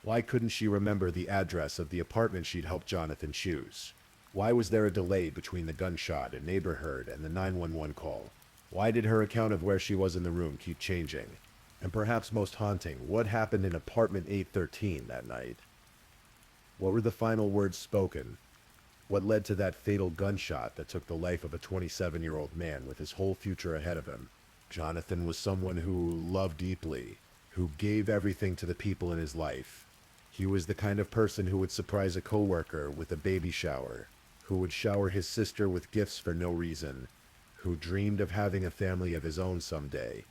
S1: Why couldn't she remember the address of the apartment she'd helped Jonathan choose? Why was there a delay between the gunshot a neighbor heard and the 911 call? Why did her account of where she was in the room keep changing? And perhaps most haunting, what happened in apartment 813 that night? What were the final words spoken? What led to that fatal gunshot that took the life of a 27-year-old man with his whole future ahead of him? Jonathan was someone who loved deeply, who gave everything to the people in his life. He was the kind of person who would surprise a coworker with a baby shower, who would shower his sister with gifts for no reason, who dreamed of having a family of his own someday.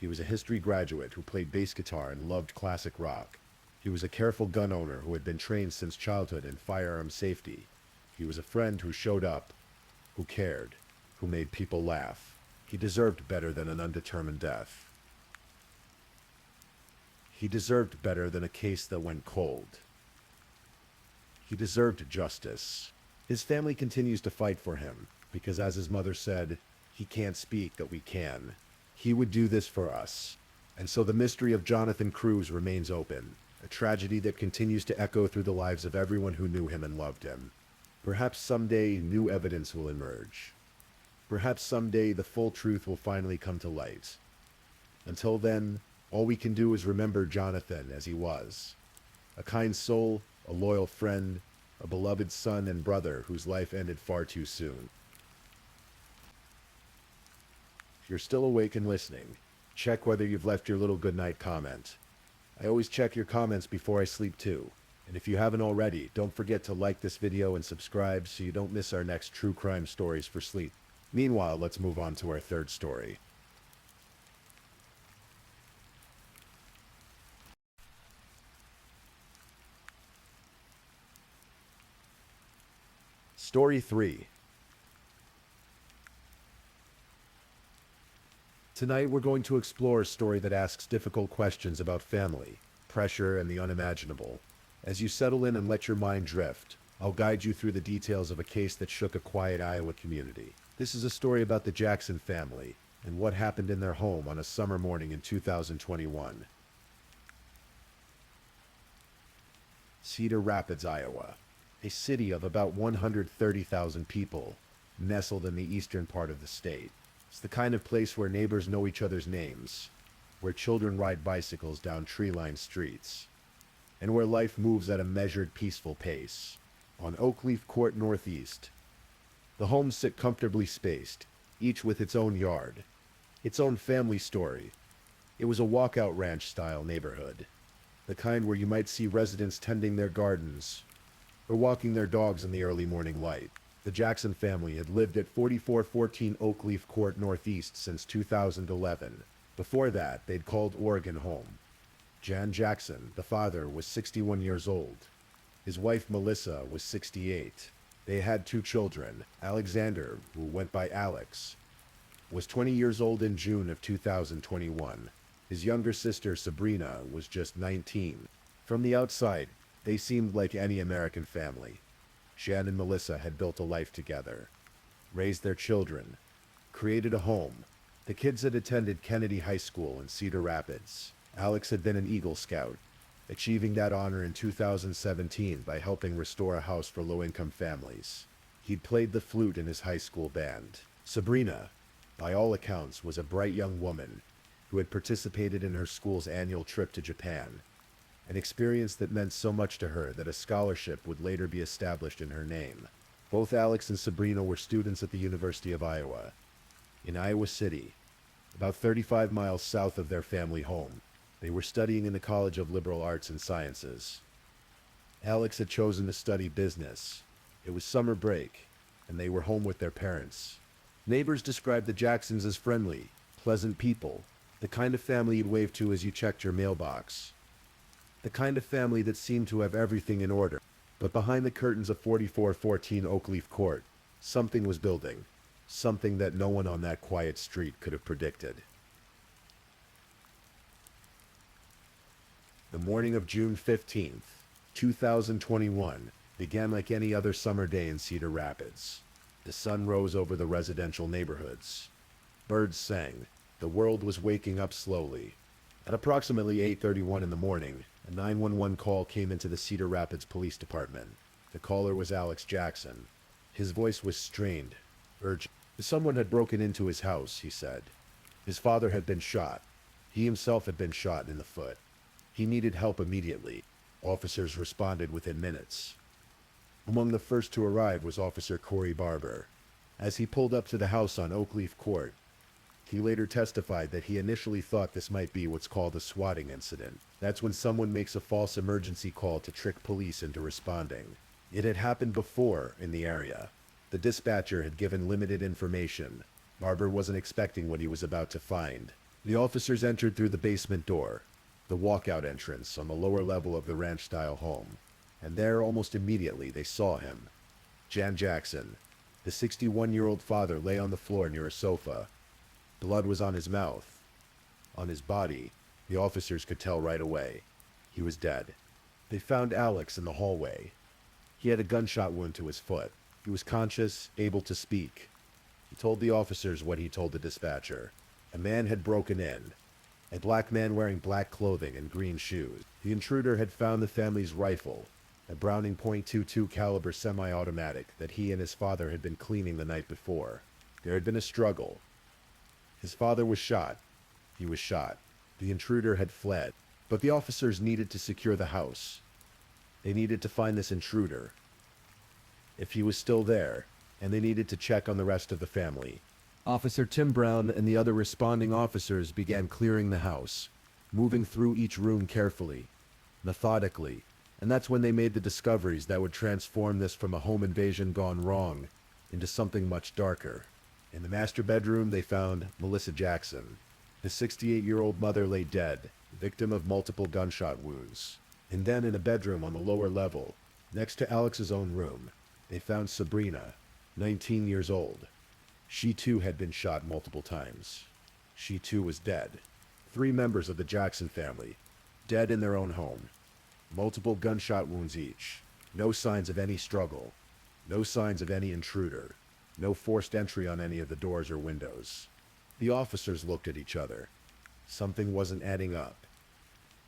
S1: He was a history graduate who played bass guitar and loved classic rock. He was a careful gun owner who had been trained since childhood in firearm safety. He was a friend who showed up, who cared, who made people laugh. He deserved better than an undetermined death. He deserved better than a case that went cold. He deserved justice. His family continues to fight for him, because as his mother said, he can't speak, but we can. He would do this for us. And so the mystery of Jonathan Cruz remains open, a tragedy that continues to echo through the lives of everyone who knew him and loved him. Perhaps someday new evidence will emerge. Perhaps someday the full truth will finally come to light. Until then, all we can do is remember Jonathan as he was. A kind soul, a loyal friend, a beloved son and brother whose life ended far too soon. If you're still awake and listening, check whether you've left your little goodnight comment. I always check your comments before I sleep too. And if you haven't already, don't forget to like this video and subscribe so you don't miss our next true crime stories for sleep. Meanwhile, let's move on to our third story. Story 3. Tonight we're going to explore a story that asks difficult questions about family, pressure, and the unimaginable. As you settle in and let your mind drift, I'll guide you through the details of a case that shook a quiet Iowa community. This is a story about the Jackson family and what happened in their home on a summer morning in 2021. Cedar Rapids, Iowa, a city of about 130,000 people, nestled in the eastern part of the state. It's the kind of place where neighbors know each other's names, where children ride bicycles down tree-lined streets, and where life moves at a measured, peaceful pace. On Oakleaf Court Northeast, the homes sit comfortably spaced, each with its own yard, its own family story. It was a walkout ranch-style neighborhood, the kind where you might see residents tending their gardens or walking their dogs in the early morning light. The Jackson family had lived at 4414 Oakleaf Court Northeast since 2011. Before that, they'd called Oregon home. Jan Jackson, the father, was 61 years old. His wife, Melissa, was 68. They had 2 children. Alexander, who went by Alex, was 20 years old in June of 2021. His younger sister, Sabrina, was just 19. From the outside, they seemed like any American family. Jan and Melissa had built a life together, raised their children, created a home. The kids had attended Kennedy High School in Cedar Rapids. Alex had been an Eagle Scout, achieving that honor in 2017 by helping restore a house for low-income families. He'd played the flute in his high school band. Sabrina, by all accounts, was a bright young woman who had participated in her school's annual trip to Japan, an experience that meant so much to her that a scholarship would later be established in her name. Both Alex and Sabrina were students at the University of Iowa, in Iowa City, about 35 miles south of their family home. They were studying in the College of Liberal Arts and Sciences. Alex had chosen to study business. It was summer break, and they were home with their parents. Neighbors described the Jacksons as friendly, Pleasant people. The kind of family you'd wave to as you checked your mailbox. The kind of family that seemed to have everything in order. But behind the curtains of 4414 Oakleaf Court, something was building. Something that no one on that quiet street could have predicted. The morning of June 15th, 2021, began like any other summer day in Cedar Rapids. The sun rose over the residential neighborhoods. Birds sang. The world was waking up slowly. At approximately 8:31 in the morning, a 911 call came into the Cedar Rapids Police Department. The caller was Alex Jackson. His voice was strained, urgent. Someone had broken into his house, he said. His father had been shot. He himself had been shot in the foot. He needed help immediately. Officers responded within minutes. Among the first to arrive was Officer Corey Barber. As he pulled up to the house on Oakleaf Court, he later testified that he initially thought this might be what's called a swatting incident. That's when someone makes a false emergency call to trick police into responding. It had happened before in the area. The dispatcher had given limited information. Barber wasn't expecting what he was about to find. The officers entered through the basement door, the walkout entrance on the lower level of the ranch-style home. And there, almost immediately, they saw him. Jan Jackson. The 61-year-old father lay on the floor near a sofa. Blood was on his mouth. On his body, the officers could tell right away. He was dead. They found Alex in the hallway. He had a gunshot wound to his foot. He was conscious, able to speak. He told the officers what he told the dispatcher. A man had broken in. A black man wearing black clothing and green shoes. The intruder had found the family's rifle, a Browning .22 caliber semi-automatic that he and his father had been cleaning the night before. There had been a struggle. His father was shot. He was shot. The intruder had fled. But the officers needed to secure the house. They needed to find this intruder, if he was still there, and they needed to check on the rest of the family. Officer Tim Brown and the other responding officers began clearing the house, moving through each room carefully, methodically, and that's when they made the discoveries that would transform this from a home invasion gone wrong into something much darker. In the master bedroom, they found Melissa Jackson. His 68-year-old mother lay dead, victim of multiple gunshot wounds. And then in a bedroom on the lower level, next to Alex's own room, they found Sabrina, 19 years old. She too had been shot multiple times. She too was dead. 3 members of the Jackson family, dead in their own home. Multiple gunshot wounds each. No signs of any struggle. No signs of any intruder. No forced entry on any of the doors or windows. The officers looked at each other. Something wasn't adding up.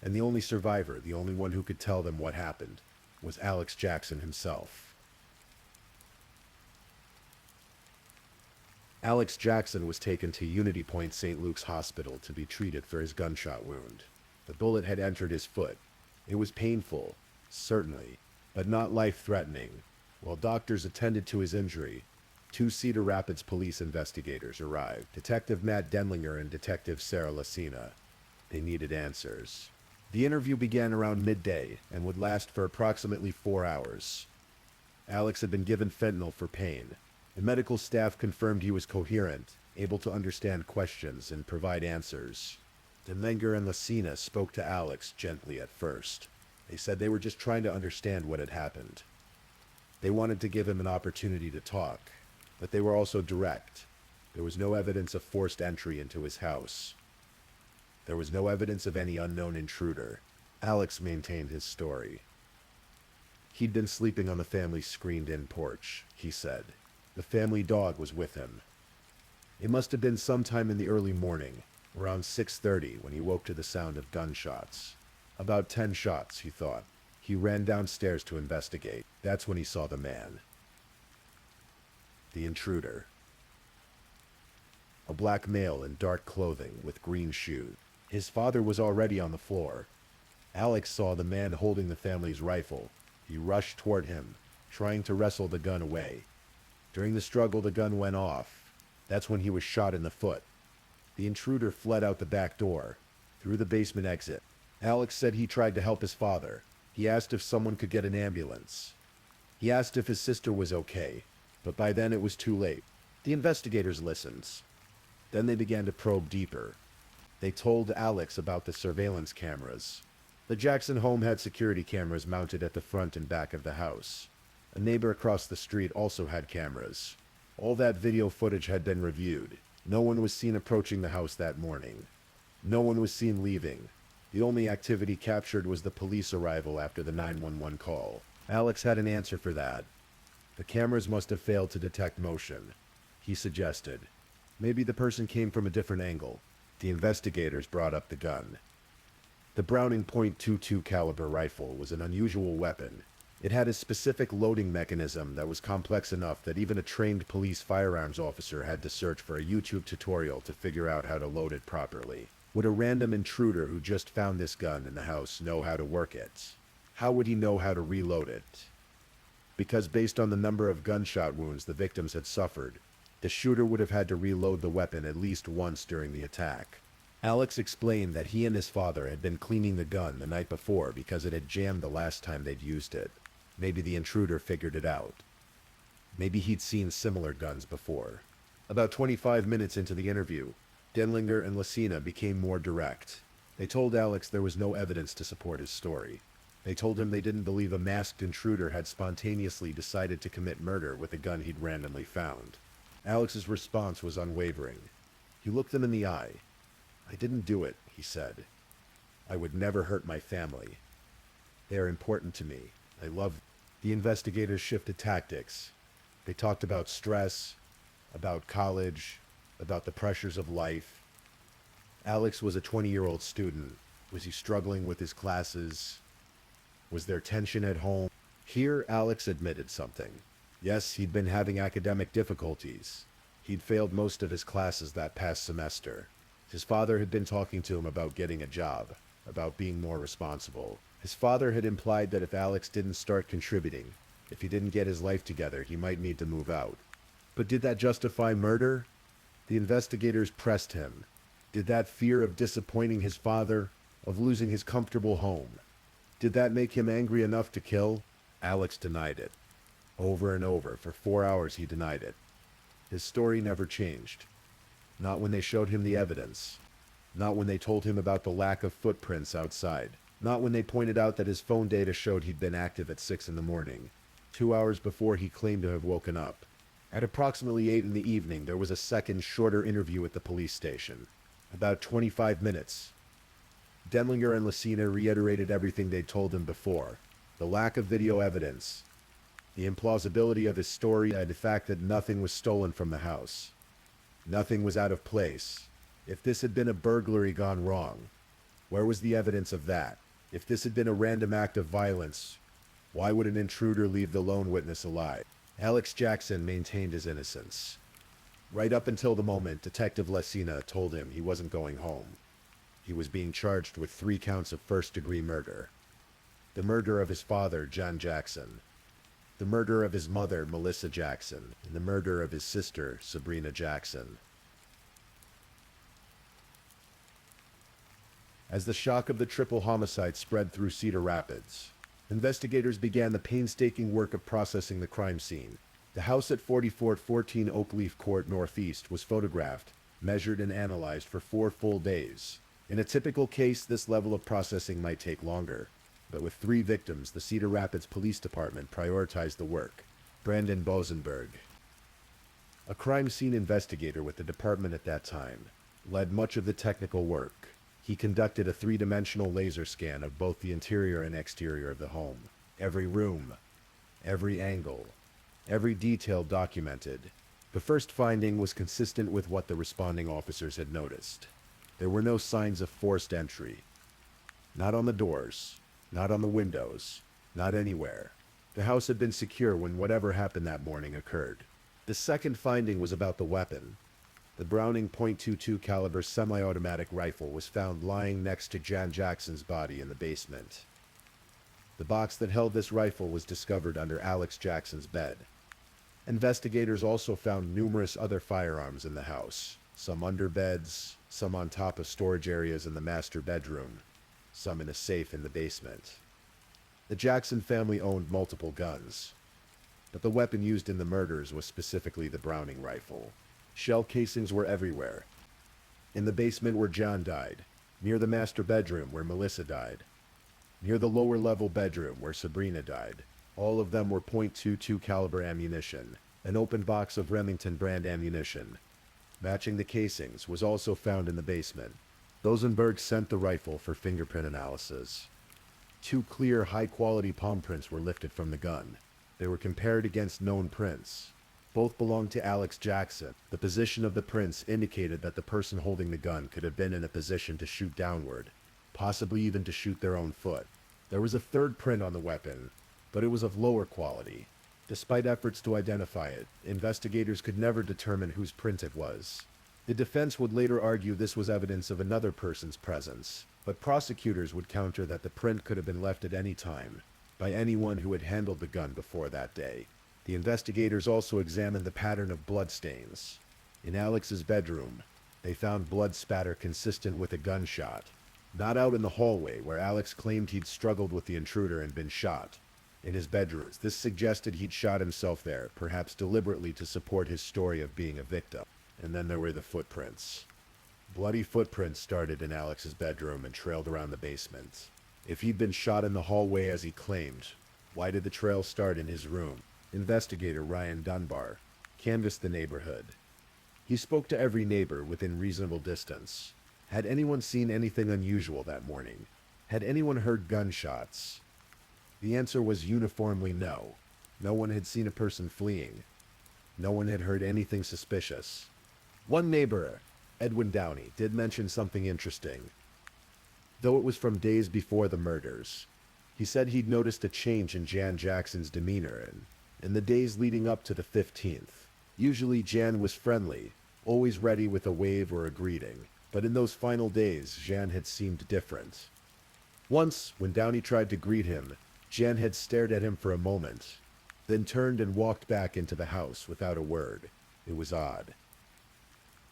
S1: And the only survivor, the only one who could tell them what happened, was Alex Jackson himself. Alex Jackson was taken to Unity Point St. Luke's Hospital to be treated for his gunshot wound. The bullet had entered his foot. It was painful, certainly, but not life-threatening. While doctors attended to his injury, 2 Cedar Rapids police investigators arrived, Detective Matt Denlinger and Detective Sarah Lacina. They needed answers. The interview began around midday and would last for approximately 4 hours. Alex had been given fentanyl for pain. The medical staff confirmed he was coherent, able to understand questions and provide answers. Denlinger and Lacina spoke to Alex gently at first. They said they were just trying to understand what had happened. They wanted to give him an opportunity to talk, but they were also direct. There was no evidence of forced entry into his house. There was no evidence of any unknown intruder. Alex maintained his story. He'd been sleeping on the family's screened-in porch, he said. The family dog was with him. It must have been sometime in the early morning, around 6:30, when he woke to the sound of gunshots. About 10 shots, he thought. He ran downstairs to investigate. That's when he saw the man. The intruder. A black male in dark clothing with green shoes. His father was already on the floor. Alex saw the man holding the family's rifle. He rushed toward him, trying to wrestle the gun away. During the struggle, the gun went off. That's when he was shot in the foot. The intruder fled out the back door, through the basement exit. Alex said he tried to help his father. He asked if someone could get an ambulance. He asked if his sister was okay, but by then it was too late. The investigators listened. Then they began to probe deeper. They told Alex about the surveillance cameras. The Jackson home had security cameras mounted at the front and back of the house. A neighbor across the street also had cameras. All that video footage had been reviewed. No one was seen approaching the house that morning. No one was seen leaving. The only activity captured was the police arrival after the 911 call. Alex had an answer for that. The cameras must have failed to detect motion. He suggested. Maybe the person came from a different angle. The investigators brought up the gun. The Browning .22 caliber rifle was an unusual weapon. It had a specific loading mechanism that was complex enough that even a trained police firearms officer had to search for a YouTube tutorial to figure out how to load it properly. Would a random intruder who just found this gun in the house know how to work it? How would he know how to reload it? Because based on the number of gunshot wounds the victims had suffered, the shooter would have had to reload the weapon at least once during the attack. Alex explained that he and his father had been cleaning the gun the night before because it had jammed the last time they'd used it. Maybe the intruder figured it out. Maybe he'd seen similar guns before. About 25 minutes into the interview, Denlinger and Lacina became more direct. They told Alex there was no evidence to support his story. They told him they didn't believe a masked intruder had spontaneously decided to commit murder with a gun he'd randomly found. Alex's response was unwavering. He looked them in the eye. "I didn't do it," he said. "I would never hurt my family. They are important to me. I love..." The investigators shifted tactics. They talked about stress, about college, about the pressures of life. Alex was a 20-year-old student. Was he struggling with his classes? Was there tension at home? Here, Alex admitted something. Yes, he'd been having academic difficulties. He'd failed most of his classes that past semester. His father had been talking to him about getting a job, about being more responsible. His father had implied that if Alex didn't start contributing, if he didn't get his life together, he might need to move out. But did that justify murder? The investigators pressed him. Did that fear of disappointing his father, of losing his comfortable home, did that make him angry enough to kill? Alex denied it. Over and over, for 4 hours he denied it. His story never changed. Not when they showed him the evidence. Not when they told him about the lack of footprints outside. Not when they pointed out that his phone data showed he'd been active at 6 in the morning, 2 hours before he claimed to have woken up. At approximately 8 in the evening, there was a second, shorter interview at the police station. About 25 minutes. Denlinger and Lacina reiterated everything they'd told him before. The lack of video evidence, the implausibility of his story, and the fact that nothing was stolen from the house. Nothing was out of place. If this had been a burglary gone wrong, where was the evidence of that? If this had been a random act of violence, why would an intruder leave the lone witness alive? Alex Jackson maintained his innocence. Right up until the moment Detective Lacina told him he wasn't going home. He was being charged with 3 counts of first-degree murder. The murder of his father, John Jackson. The murder of his mother, Melissa Jackson. And the murder of his sister, Sabrina Jackson. As the shock of the triple homicide spread through Cedar Rapids, investigators began the painstaking work of processing the crime scene. The house at 4414 Oakleaf Court Northeast was photographed, measured, and analyzed for 4 full days. In a typical case, this level of processing might take longer, but with 3 victims, the Cedar Rapids Police Department prioritized the work. Brandon Bosenberg, a crime scene investigator with the department at that time, led much of the technical work. He conducted a 3-dimensional laser scan of both the interior and exterior of the home. Every room, every angle, every detail documented. The first finding was consistent with what the responding officers had noticed. There were no signs of forced entry. Not on the doors, not on the windows, not anywhere. The house had been secure when whatever happened that morning occurred. The second finding was about the weapon. The Browning .22 caliber semi-automatic rifle was found lying next to Jan Jackson's body in the basement. The box that held this rifle was discovered under Alex Jackson's bed. Investigators also found numerous other firearms in the house, some under beds, some on top of storage areas in the master bedroom, some in a safe in the basement. The Jackson family owned multiple guns, but the weapon used in the murders was specifically the Browning rifle. Shell casings were everywhere. In the basement where John died, near the master bedroom where Melissa died, near the lower level bedroom where Sabrina died. All of them were .22 caliber ammunition. An open box of Remington brand ammunition, matching the casings, was also found in the basement. Rosenberg sent the rifle for fingerprint analysis. 2 clear, high-quality palm prints were lifted from the gun. They were compared against known prints. Both belonged to Alex Jackson. The position of the prints indicated that the person holding the gun could have been in a position to shoot downward, possibly even to shoot their own foot. There was a third print on the weapon, but it was of lower quality. Despite efforts to identify it, investigators could never determine whose print it was. The defense would later argue this was evidence of another person's presence, but prosecutors would counter that the print could have been left at any time, by anyone who had handled the gun before that day. The investigators also examined the pattern of bloodstains. In Alex's bedroom, they found blood spatter consistent with a gunshot. Not out in the hallway where Alex claimed he'd struggled with the intruder and been shot. In his bedroom, this suggested he'd shot himself there, perhaps deliberately to support his story of being a victim. And then there were the footprints. Bloody footprints started in Alex's bedroom and trailed around the basement. If he'd been shot in the hallway as he claimed, why did the trail start in his room? Investigator Ryan Dunbar canvassed the neighborhood. He spoke to every neighbor within reasonable distance. Had anyone seen anything unusual that morning? Had anyone heard gunshots? The answer was uniformly no. No one had seen a person fleeing. No one had heard anything suspicious. One neighbor, Edwin Downey, did mention something interesting, though it was from days before the murders. He said he'd noticed a change in Jan Jackson's demeanor in the days leading up to the 15th. Usually Jan was friendly, always ready with a wave or a greeting, but in those final days, Jan had seemed different. Once, when Downey tried to greet him, Jan had stared at him for a moment, then turned and walked back into the house without a word. It was odd.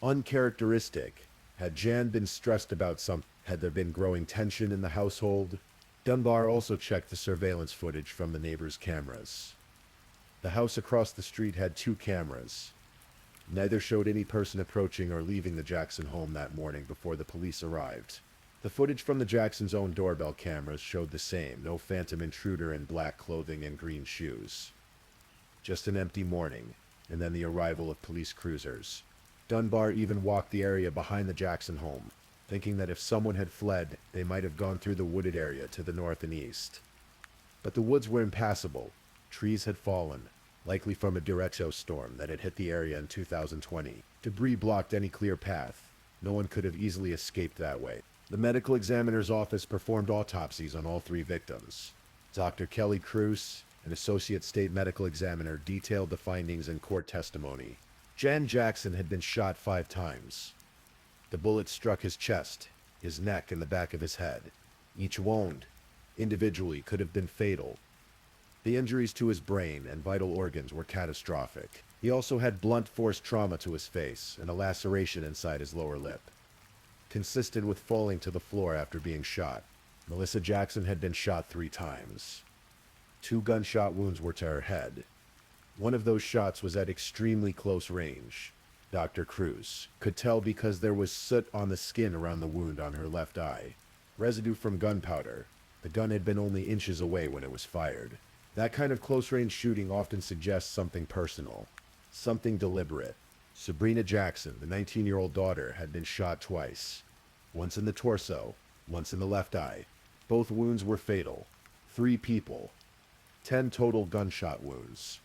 S1: Uncharacteristic. Had Jan been stressed about something? Had there been growing tension in the household? Dunbar also checked the surveillance footage from the neighbors' cameras. The house across the street had 2 cameras. Neither showed any person approaching or leaving the Jackson home that morning before the police arrived. The footage from the Jacksons' own doorbell cameras showed the same, no phantom intruder in black clothing and green shoes. Just an empty morning, and then the arrival of police cruisers. Dunbar even walked the area behind the Jackson home, thinking that if someone had fled, they might have gone through the wooded area to the north and east. But the woods were impassable. Trees had fallen, likely from a derecho storm that had hit the area in 2020. Debris blocked any clear path. No one could have easily escaped that way. The medical examiner's office performed autopsies on all 3 victims. Dr. Kelly Cruz, an associate state medical examiner, detailed the findings in court testimony. Jan Jackson had been shot 5 times. The bullet struck his chest, his neck, and the back of his head. Each wound, individually, could have been fatal. The injuries to his brain and vital organs were catastrophic. He also had blunt force trauma to his face and a laceration inside his lower lip, consistent with falling to the floor after being shot. Melissa Jackson had been shot 3 times. 2 gunshot wounds were to her head. One of those shots was at extremely close range. Dr. Cruz could tell because there was soot on the skin around the wound on her left eye. Residue from gunpowder. The gun had been only inches away when it was fired. That kind of close-range shooting often suggests something personal, something deliberate. Sabrina Jackson, the 19-year-old daughter, had been shot twice. Once in the torso, once in the left eye. Both wounds were fatal. 3 people. 10 total gunshot wounds.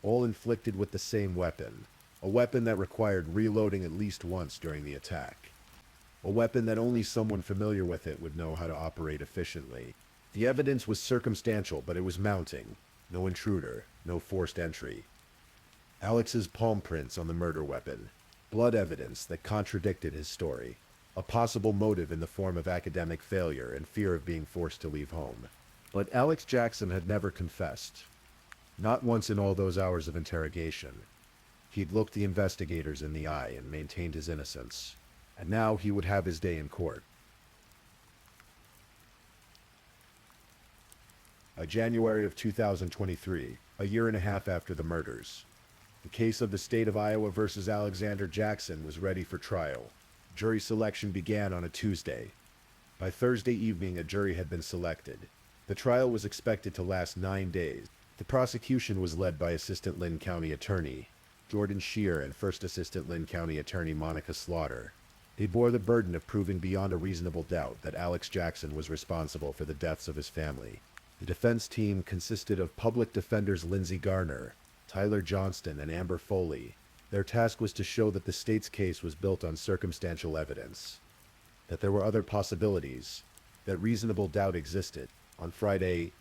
S1: All inflicted with the same weapon. A weapon that required reloading at least once during the attack. A weapon that only someone familiar with it would know how to operate efficiently. The evidence was circumstantial, but it was mounting. No intruder, no forced entry. Alex's palm prints on the murder weapon. Blood evidence that contradicted his story. A possible motive in the form of academic failure and fear of being forced to leave home. But Alex Jackson had never confessed. Not once in all those hours of interrogation. He'd looked the investigators in the eye and maintained his innocence. And now he would have his day in court. January of 2023, a year and a half after the murders. The case of the state of Iowa versus Alexander Jackson was ready for trial. Jury selection began on a Tuesday. By Thursday evening, a jury had been selected. The trial was expected to last 9 days. The prosecution was led by Assistant Lynn County Attorney Jordan Shear and First Assistant Lynn County Attorney Monica Slaughter. They bore the burden of proving beyond a reasonable doubt that Alex Jackson was responsible for the deaths of his family. The defense team consisted of public defenders Lindsey Garner, Tyler Johnston, and Amber Foley. Their task was to show that the state's case was built on circumstantial evidence, that there were other possibilities, that reasonable doubt existed. On Friday,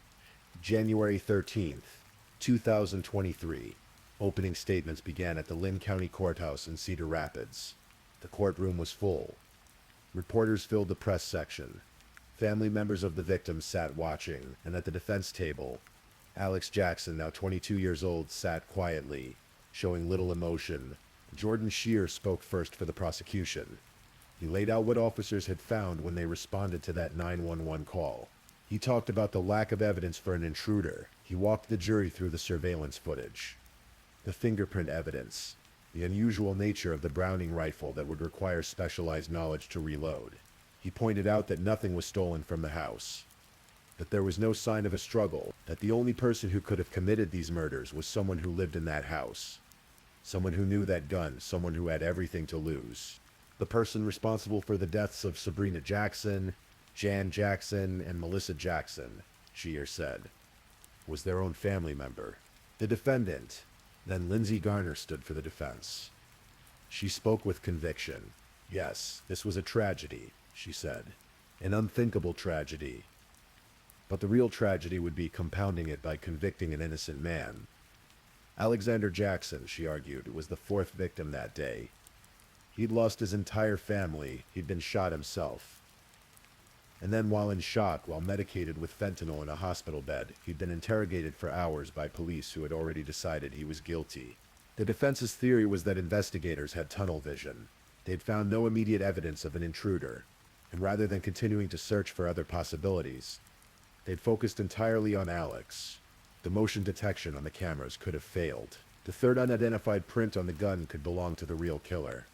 S1: January 13th, 2023, opening statements began at the Lynn County Courthouse in Cedar Rapids. The courtroom was full. Reporters filled the press section. Family members of the victims sat watching, and at the defense table, Alex Jackson, now 22 years old, sat quietly, showing little emotion. Jordan Shear spoke first for the prosecution. He laid out what officers had found when they responded to that 911 call. He talked about the lack of evidence for an intruder. He walked the jury through the surveillance footage, the fingerprint evidence, the unusual nature of the Browning rifle that would require specialized knowledge to reload. He pointed out that nothing was stolen from the house, that there was no sign of a struggle, that the only person who could have committed these murders was someone who lived in that house, someone who knew that gun, someone who had everything to lose. The person responsible for the deaths of Sabrina Jackson, Jan Jackson, and Melissa Jackson, Shear said, was their own family member. The defendant, then Lindsey Garner, stood for the defense. She spoke with conviction. Yes, this was a tragedy, she said, an unthinkable tragedy. But the real tragedy would be compounding it by convicting an innocent man. Alexander Jackson, she argued, was the fourth victim that day. He'd lost his entire family. He'd been shot himself. And then while in shock, while medicated with fentanyl in a hospital bed, he'd been interrogated for hours by police who had already decided he was guilty. The defense's theory was that investigators had tunnel vision. They'd found no immediate evidence of an intruder, and rather than continuing to search for other possibilities, they'd focused entirely on Alex. The motion detection on the cameras could have failed. The third unidentified print on the gun could belong to the real killer.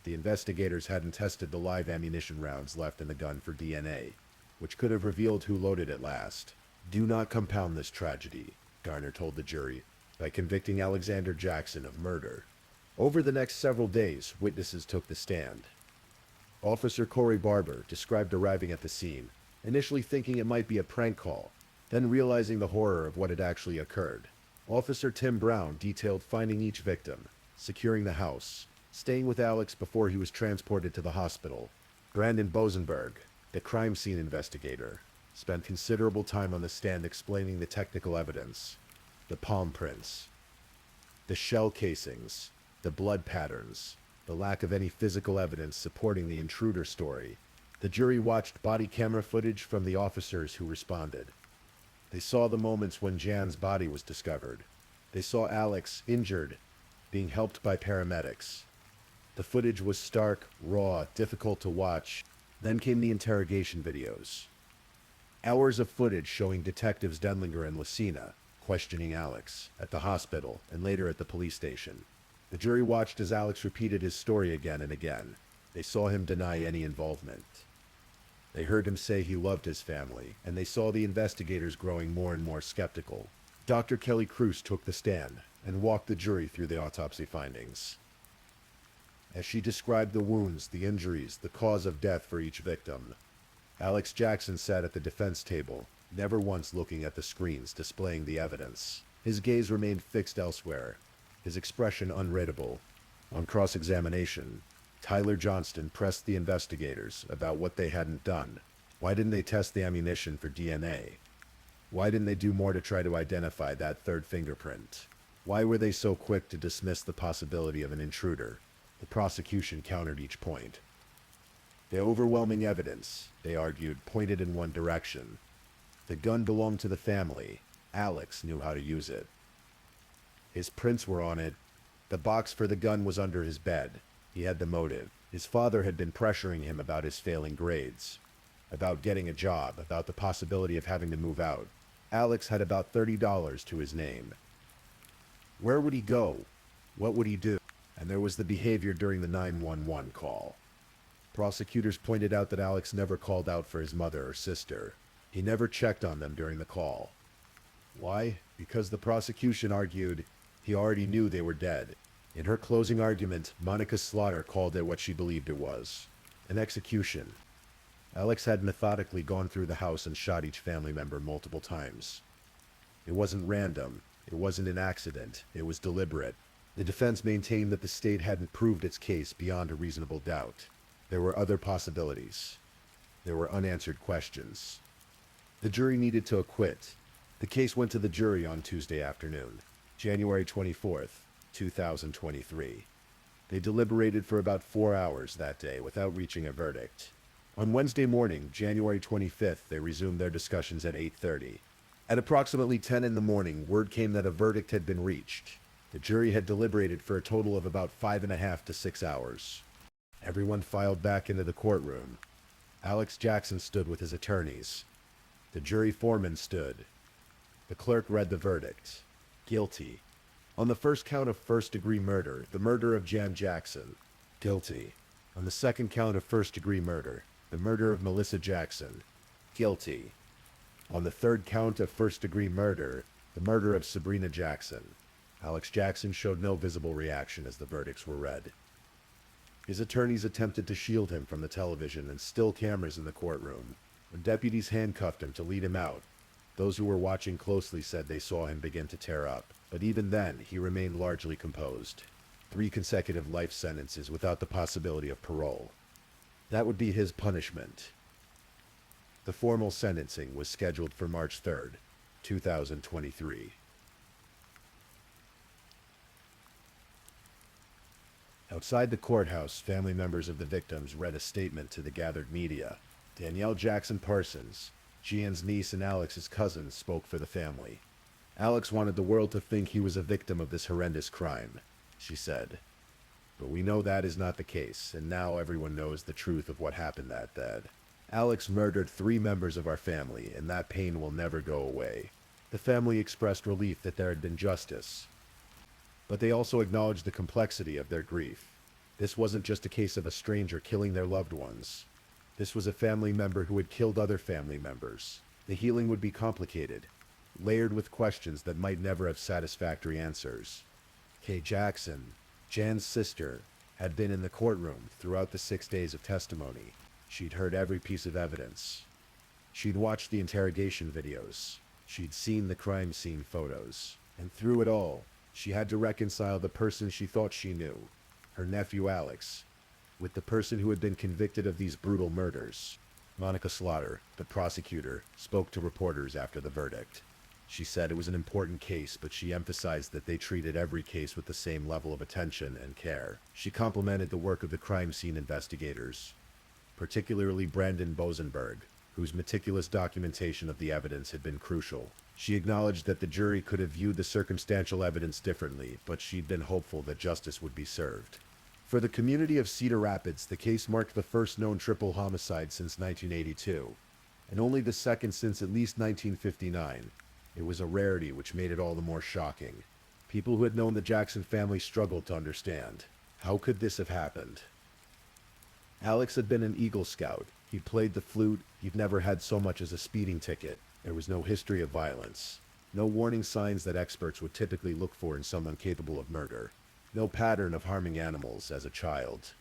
S1: The investigators hadn't tested the live ammunition rounds left in the gun for DNA, which could have revealed who loaded it last. Do not compound this tragedy, Garner told the jury, by convicting Alexander Jackson of murder. Over the next several days, witnesses took the stand. Officer Corey Barber described arriving at the scene, initially thinking it might be a prank call, then realizing the horror of what had actually occurred. Officer Tim Brown detailed finding each victim, securing the house, staying with Alex before he was transported to the hospital. Brandon Bosenberg, the crime scene investigator, spent considerable time on the stand explaining the technical evidence, the palm prints, the shell casings, the blood patterns, the lack of any physical evidence supporting the intruder story. The jury watched body camera footage from the officers who responded. They saw the moments when Jan's body was discovered. They saw Alex, injured, being helped by paramedics. The footage was stark, raw, difficult to watch. Then came the interrogation videos. Hours of footage showing detectives Denlinger and Lucina questioning Alex at the hospital and later at the police station. The jury watched as Alex repeated his story again and again. They saw him deny any involvement. They heard him say he loved his family, and they saw the investigators growing more and more skeptical. Dr. Kelly Cruz took the stand and walked the jury through the autopsy findings. As she described the wounds, the injuries, the cause of death for each victim, Alex Jackson sat at the defense table, never once looking at the screens displaying the evidence. His gaze remained fixed elsewhere, his expression unreadable. On cross-examination, Tyler Johnston pressed the investigators about what they hadn't done. Why didn't they test the ammunition for DNA? Why didn't they do more to try to identify that third fingerprint? Why were they so quick to dismiss the possibility of an intruder? The prosecution countered each point. The overwhelming evidence, they argued, pointed in one direction. The gun belonged to the family. Alex knew how to use it. His prints were on it. The box for the gun was under his bed. He had the motive. His father had been pressuring him about his failing grades, about getting a job, about the possibility of having to move out. Alex had about $30 to his name. Where would he go? What would he do? And there was the behavior during the 911 call. Prosecutors pointed out that Alex never called out for his mother or sister. He never checked on them during the call. Why? Because the prosecution argued he already knew they were dead. In her closing argument, Monica Slaughter called it what she believed it was: an execution. Alex had methodically gone through the house and shot each family member multiple times. It wasn't random. It wasn't an accident. It was deliberate. The defense maintained that the state hadn't proved its case beyond a reasonable doubt. There were other possibilities. There were unanswered questions. The jury needed to acquit. The case went to the jury on Tuesday afternoon, January 24th, 2023. They deliberated for about 4 hours that day without reaching a verdict. On Wednesday morning, January 25th, they resumed their discussions at 8:30. At approximately 10 in the morning, word came that a verdict had been reached. The jury had deliberated for a total of about 5.5 to 6 hours. Everyone filed back into the courtroom. Alex Jackson stood with his attorneys. The jury foreman stood. The clerk read the verdict. Guilty. On the first count of first-degree murder, the murder of Jan Jackson. Guilty. On the second count of first-degree murder, the murder of Melissa Jackson. Guilty. On the third count of first-degree murder, the murder of Sabrina Jackson. Alex Jackson showed no visible reaction as the verdicts were read. His attorneys attempted to shield him from the television and still cameras in the courtroom. When deputies handcuffed him to lead him out, those who were watching closely said they saw him begin to tear up. But even then, he remained largely composed. 3 consecutive life sentences without the possibility of parole. That would be his punishment. The formal sentencing was scheduled for March 3rd, 2023. Outside the courthouse, family members of the victims read a statement to the gathered media. Danielle Jackson Parsons, Gian's niece and Alex's cousin, spoke for the family. Alex wanted the world to think he was a victim of this horrendous crime, she said. But we know that is not the case, and now everyone knows the truth of what happened that day. Alex murdered 3 members of our family, and that pain will never go away. The family expressed relief that there had been justice, but they also acknowledged the complexity of their grief. This wasn't just a case of a stranger killing their loved ones. This was a family member who had killed other family members. The healing would be complicated, layered with questions that might never have satisfactory answers. Kay Jackson, Jan's sister, had been in the courtroom throughout the 6 days of testimony. She'd heard every piece of evidence. She'd watched the interrogation videos. She'd seen the crime scene photos. And through it all, she had to reconcile the person she thought she knew, her nephew Alex, with the person who had been convicted of these brutal murders. Monica Slaughter, the prosecutor, spoke to reporters after the verdict. She said it was an important case, but she emphasized that they treated every case with the same level of attention and care. She complimented the work of the crime scene investigators, particularly Brandon Bosenberg, whose meticulous documentation of the evidence had been crucial. She acknowledged that the jury could have viewed the circumstantial evidence differently, but she'd been hopeful that justice would be served. For the community of Cedar Rapids, the case marked the first known triple homicide since 1982, and only the second since at least 1959. It was a rarity, which made it all the more shocking. People who had known the Jackson family struggled to understand. How could this have happened? Alex had been an Eagle Scout. He'd played the flute. He'd never had so much as a speeding ticket. There was no history of violence. No warning signs that experts would typically look for in someone capable of murder. No pattern of harming animals as a child.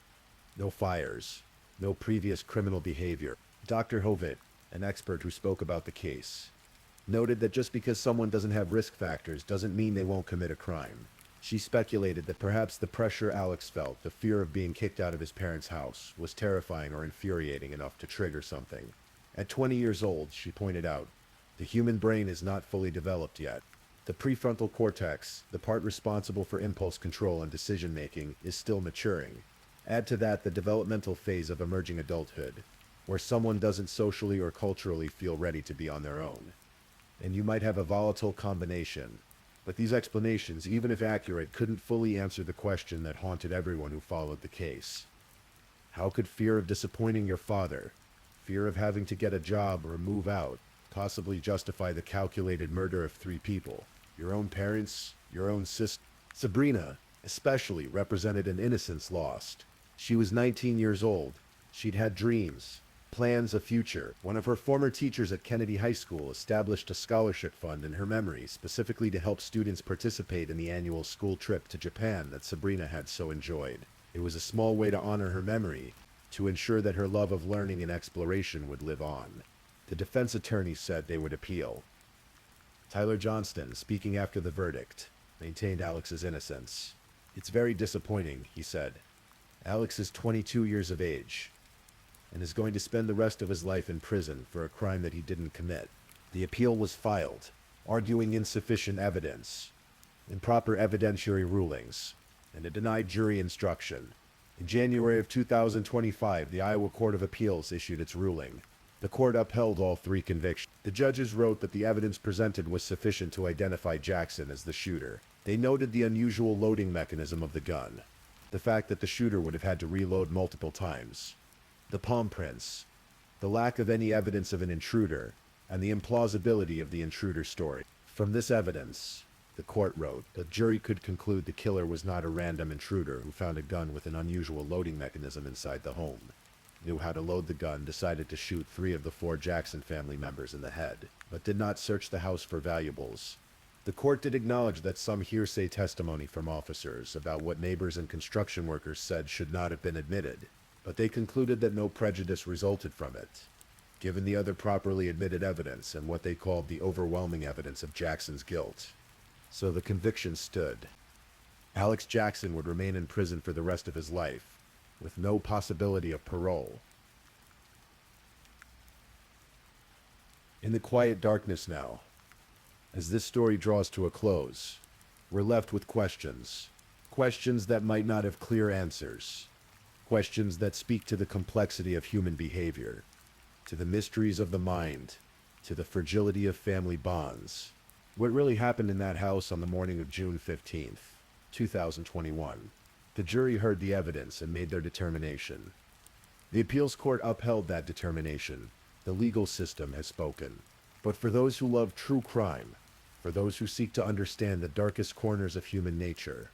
S1: No fires. No previous criminal behavior. Dr. Hovitt, an expert who spoke about the case, noted that just because someone doesn't have risk factors doesn't mean they won't commit a crime. She speculated that perhaps the pressure Alex felt, the fear of being kicked out of his parents' house, was terrifying or infuriating enough to trigger something. At 20 years old, she pointed out, the human brain is not fully developed yet. The prefrontal cortex, the part responsible for impulse control and decision-making, is still maturing. Add to that the developmental phase of emerging adulthood, where someone doesn't socially or culturally feel ready to be on their own, and you might have a volatile combination. But these explanations, even if accurate, couldn't fully answer the question that haunted everyone who followed the case. How could fear of disappointing your father, fear of having to get a job or move out, possibly justify the calculated murder of 3 people? Your own parents, your own sister. Sabrina, especially, represented an innocence lost. She was 19 years old, She'd had dreams, plans, a future. One of her former teachers at Kennedy High School established a scholarship fund in her memory specifically to help students participate in the annual school trip to Japan that Sabrina had so enjoyed. It was a small way to honor her memory, to ensure that her love of learning and exploration would live on. The defense attorneys said they would appeal. Tyler Johnston, speaking after the verdict, maintained Alex's innocence. "It's very disappointing," he said. "Alex is 22 years of age and is going to spend the rest of his life in prison for a crime that he didn't commit." The appeal was filed, arguing insufficient evidence, improper evidentiary rulings, and a denied jury instruction. In January of 2025, the Iowa Court of Appeals issued its ruling. The court upheld all 3 convictions. The judges wrote that the evidence presented was sufficient to identify Jackson as the shooter. They noted the unusual loading mechanism of the gun, the fact that the shooter would have had to reload multiple times, the palm prints, the lack of any evidence of an intruder, and the implausibility of the intruder story. From this evidence, the court wrote, the jury could conclude the killer was not a random intruder who found a gun with an unusual loading mechanism inside the home, knew how to load the gun, decided to shoot 3 of the 4 Jackson family members in the head, but did not search the house for valuables. The court did acknowledge that some hearsay testimony from officers about what neighbors and construction workers said should not have been admitted, but they concluded that no prejudice resulted from it, given the other properly admitted evidence and what they called the overwhelming evidence of Jackson's guilt. So the conviction stood. Alex Jackson would remain in prison for the rest of his life, with no possibility of parole. In the quiet darkness now, as this story draws to a close, we're left with questions. Questions that might not have clear answers. Questions that speak to the complexity of human behavior, to the mysteries of the mind, to the fragility of family bonds. What really happened in that house on the morning of June 15th, 2021? The jury heard the evidence and made their determination. The appeals court upheld that determination. The legal system has spoken. But for those who love true crime, for those who seek to understand the darkest corners of human nature,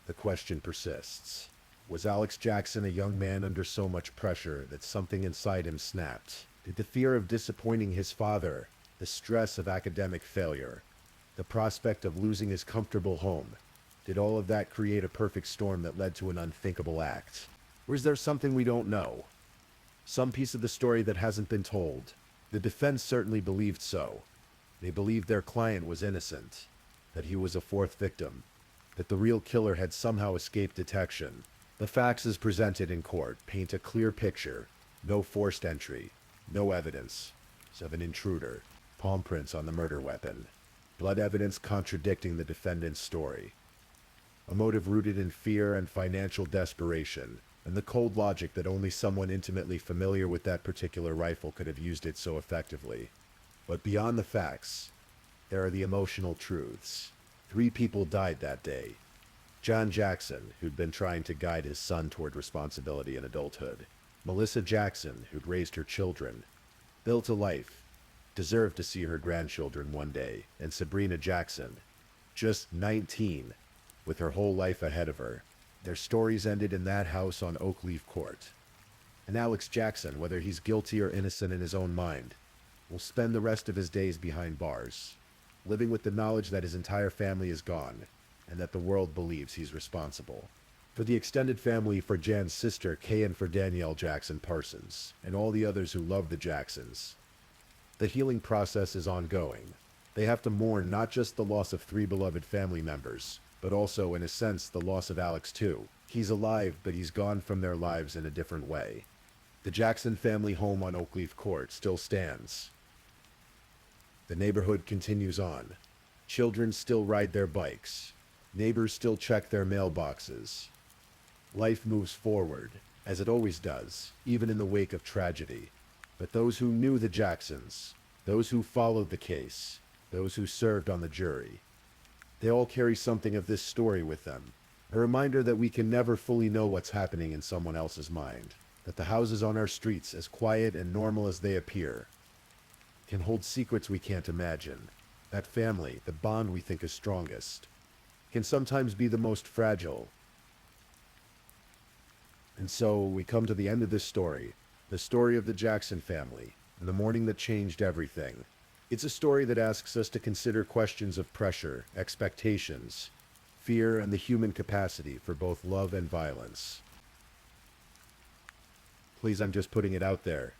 S1: the question persists. Was Alex Jackson a young man under so much pressure that something inside him snapped? Did the fear of disappointing his father, the stress of academic failure, the prospect of losing his comfortable home, did all of that create a perfect storm that led to an unthinkable act? Or is there something we don't know? Some piece of the story that hasn't been told? The defense certainly believed so. They believed their client was innocent, that he was a 4th victim, that the real killer had somehow escaped detection. The facts as presented in court paint a clear picture. No forced entry, no evidence of an intruder, palm prints on the murder weapon, blood evidence contradicting the defendant's story. A motive rooted in fear and financial desperation, and the cold logic that only someone intimately familiar with that particular rifle could have used it so effectively. But beyond the facts, there are the emotional truths. 3 people died that day. John Jackson, who'd been trying to guide his son toward responsibility in adulthood. Melissa Jackson, who'd raised her children, built a life, deserved to see her grandchildren one day. And Sabrina Jackson, just 19, with her whole life ahead of her. Their stories ended in that house on Oakleaf Court. And Alex Jackson, whether he's guilty or innocent in his own mind, will spend the rest of his days behind bars, living with the knowledge that his entire family is gone, and that the world believes he's responsible. For the extended family, for Jan's sister, Kay, and for Danielle Jackson Parsons, and all the others who love the Jacksons, the healing process is ongoing. They have to mourn not just the loss of 3 beloved family members, but also, in a sense, the loss of Alex too. He's alive, but he's gone from their lives in a different way. The Jackson family home on Oakleaf Court still stands. The neighborhood continues on. Children still ride their bikes. Neighbors still check their mailboxes. Life moves forward, as it always does, even in the wake of tragedy. But those who knew the Jacksons, those who followed the case, those who served on the jury, they all carry something of this story with them. A reminder that we can never fully know what's happening in someone else's mind. That the houses on our streets, as quiet and normal as they appear, can hold secrets we can't imagine. That family, the bond we think is strongest, can sometimes be the most fragile. And so we come to the end of this story, the story of the Jackson family, and the morning that changed everything. It's a story that asks us to consider questions of pressure, expectations, fear, and the human capacity for both love and violence. Please, I'm just putting it out there.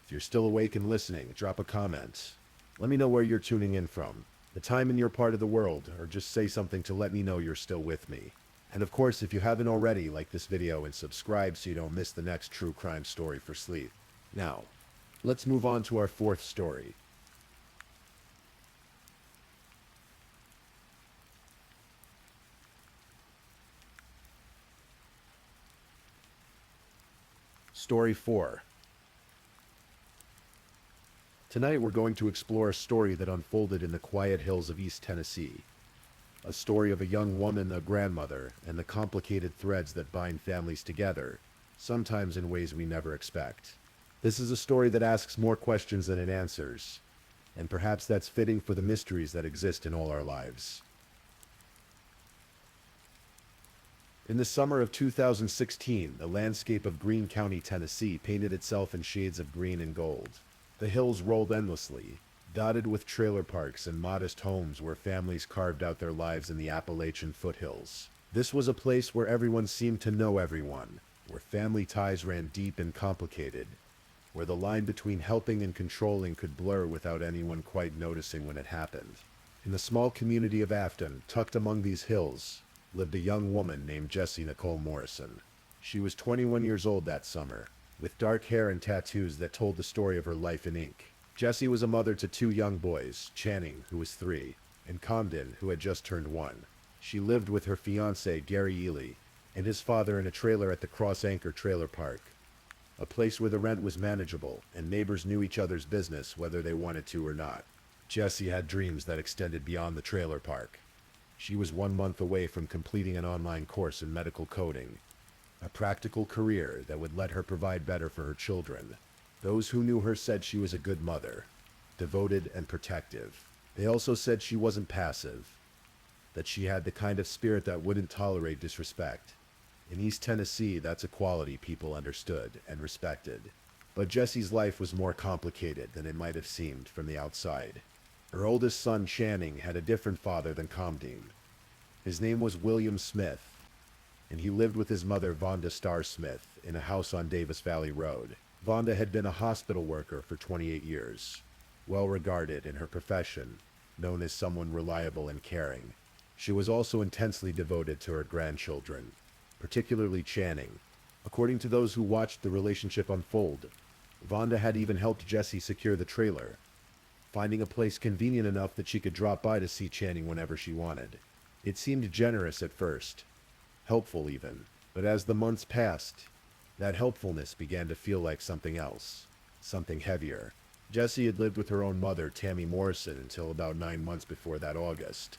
S1: If you're still awake and listening, drop a comment. Let me know where you're tuning in from, the time in your part of the world, or just say something to let me know you're still with me. And of course, if you haven't already, like this video and subscribe so you don't miss the next true crime story for sleep. Now, let's move on to our fourth story. Story 4. Tonight we're going to explore a story that unfolded in the quiet hills of East Tennessee. A story of a young woman, a grandmother, and the complicated threads that bind families together, sometimes in ways we never expect. This is a story that asks more questions than it answers, and perhaps that's fitting for the mysteries that exist in all our lives. In the summer of 2016, the landscape of Greene County, Tennessee painted itself in shades of green and gold. The hills rolled endlessly, dotted with trailer parks and modest homes where families carved out their lives in the Appalachian foothills. This was a place where everyone seemed to know everyone, where family ties ran deep and complicated, where the line between helping and controlling could blur without anyone quite noticing when it happened. In the small community of Afton, tucked among these hills, lived a young woman named Jessie Nicole Morrison. She was 21 years old that summer, with dark hair and tattoos that told the story of her life in ink. Jessie was a mother to two young boys, Channing, who was 3, and Comden, who had just turned 1. She lived with her fiancé, Gary Ely, and his father in a trailer at the Cross Anchor Trailer Park, a place where the rent was manageable and neighbors knew each other's business whether they wanted to or not. Jessie had dreams that extended beyond the trailer park. She was 1 month away from completing an online course in medical coding, a practical career that would let her provide better for her children. Those who knew her said she was a good mother, devoted and protective. They also said she wasn't passive, that she had the kind of spirit that wouldn't tolerate disrespect. In East Tennessee, that's a quality people understood and respected. But Jessie's life was more complicated than it might have seemed from the outside. Her oldest son, Channing, had a different father than Comden. His name was William Smith, and he lived with his mother, Vonda Starr Smith, in a house on Davis Valley Road. Vonda had been a hospital worker for 28 years, well regarded in her profession, known as someone reliable and caring. She was also intensely devoted to her grandchildren, particularly Channing. According to those who watched the relationship unfold, Vonda had even helped Jessie secure the trailer, finding a place convenient enough that she could drop by to see Channing whenever she wanted. It seemed generous at first, helpful even, but as the months passed, that helpfulness began to feel like something else, something heavier. Jessie had lived with her own mother, Tammy Morrison, until about 9 months before that August.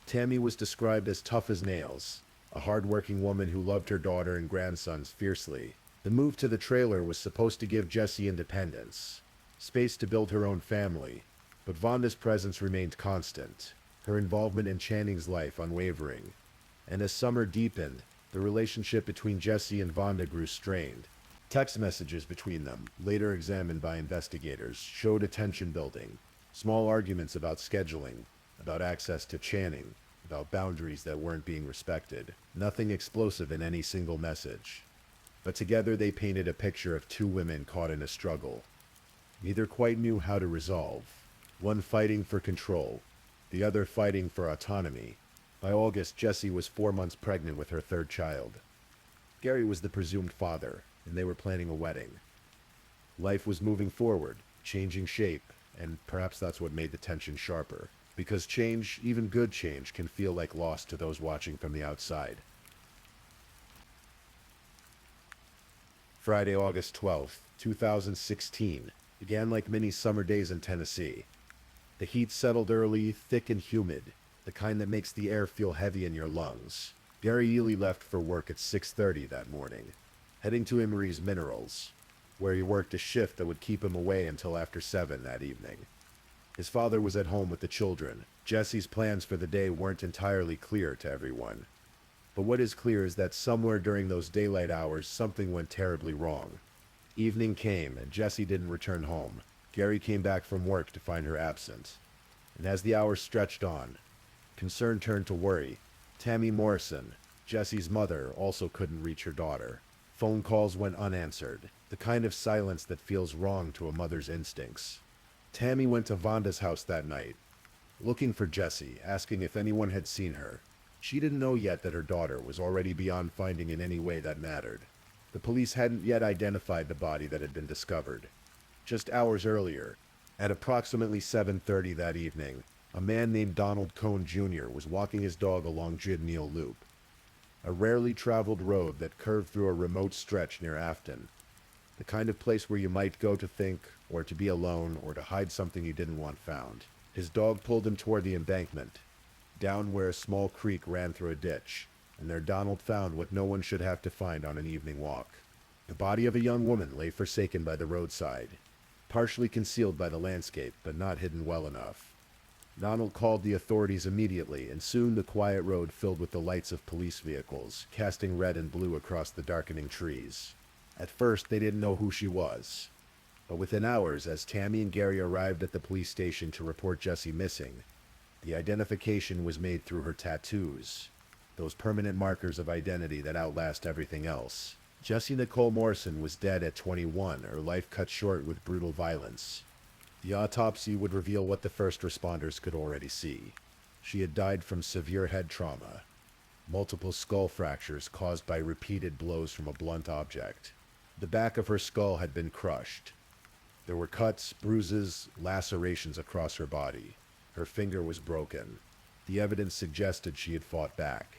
S1: Tammy was described as tough as nails, a hard-working woman who loved her daughter and grandsons fiercely. The move to the trailer was supposed to give Jessie independence, space to build her own family, but Vonda's presence remained constant, her involvement in Channing's life unwavering. And as summer deepened, the relationship between Jessie and Vonda grew strained. Text messages between them, later examined by investigators, showed a tension building. Small arguments about scheduling, about access to Channing, about boundaries that weren't being respected. Nothing explosive in any single message. But together they painted a picture of two women caught in a struggle. Neither quite knew how to resolve. One fighting for control, the other fighting for autonomy. By August, Jessie was 4 months pregnant with her third child. Gary was the presumed father, and they were planning a wedding. Life was moving forward, changing shape, and perhaps that's what made the tension sharper. Because change, even good change, can feel like loss to those watching from the outside. Friday, August 12th, 2016, began like many summer days in Tennessee. The heat settled early, thick and humid, the kind that makes the air feel heavy in your lungs. Gary Ely left for work at 6:30 that morning, heading to Emery's Minerals, where he worked a shift that would keep him away until after 7 that evening. His father was at home with the children. Jessie's plans for the day weren't entirely clear to everyone. But what is clear is that somewhere during those daylight hours, something went terribly wrong. Evening came, and Jessie didn't return home. Gary came back from work to find her absent. And as the hours stretched on, concern turned to worry. Tammy Morrison, Jessie's mother, also couldn't reach her daughter. Phone calls went unanswered, the kind of silence that feels wrong to a mother's instincts. Tammy went to Vonda's house that night, looking for Jessie, asking if anyone had seen her. She didn't know yet that her daughter was already beyond finding in any way that mattered. The police hadn't yet identified the body that had been discovered. Just hours earlier, at approximately 7:30 that evening, a man named Donald Cohn Jr. was walking his dog along Jidneal Loop, a rarely traveled road that curved through a remote stretch near Afton, the kind of place where you might go to think, or to be alone, or to hide something you didn't want found. His dog pulled him toward the embankment, down where a small creek ran through a ditch, and there Donald found what no one should have to find on an evening walk. The body of a young woman lay forsaken by the roadside, partially concealed by the landscape, but not hidden well enough. Donald called the authorities immediately, and soon the quiet road filled with the lights of police vehicles, casting red and blue across the darkening trees. At first, they didn't know who she was. But within hours, as Tammy and Gary arrived at the police station to report Jessie missing, the identification was made through her tattoos, those permanent markers of identity that outlast everything else. Jessie Nicole Morrison was dead at 21, her life cut short with brutal violence. The autopsy would reveal what the first responders could already see. She had died from severe head trauma, multiple skull fractures caused by repeated blows from a blunt object. The back of her skull had been crushed. There were cuts, bruises, lacerations across her body. Her finger was broken. The evidence suggested she had fought back,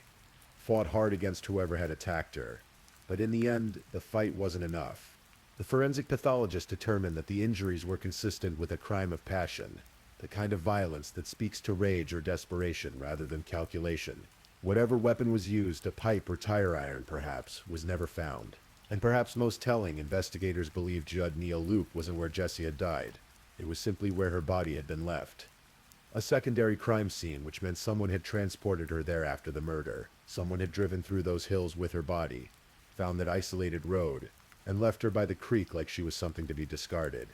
S1: fought hard against whoever had attacked her. But in the end, the fight wasn't enough. The forensic pathologist determined that the injuries were consistent with a crime of passion, the kind of violence that speaks to rage or desperation rather than calculation. Whatever weapon was used, a pipe or tire iron perhaps, was never found. And perhaps most telling, investigators believed Jidneal Loop wasn't where Jessie had died. It was simply where her body had been left. A secondary crime scene, which meant someone had transported her there after the murder. Someone had driven through those hills with her body, found that isolated road, and left her by the creek like she was something to be discarded.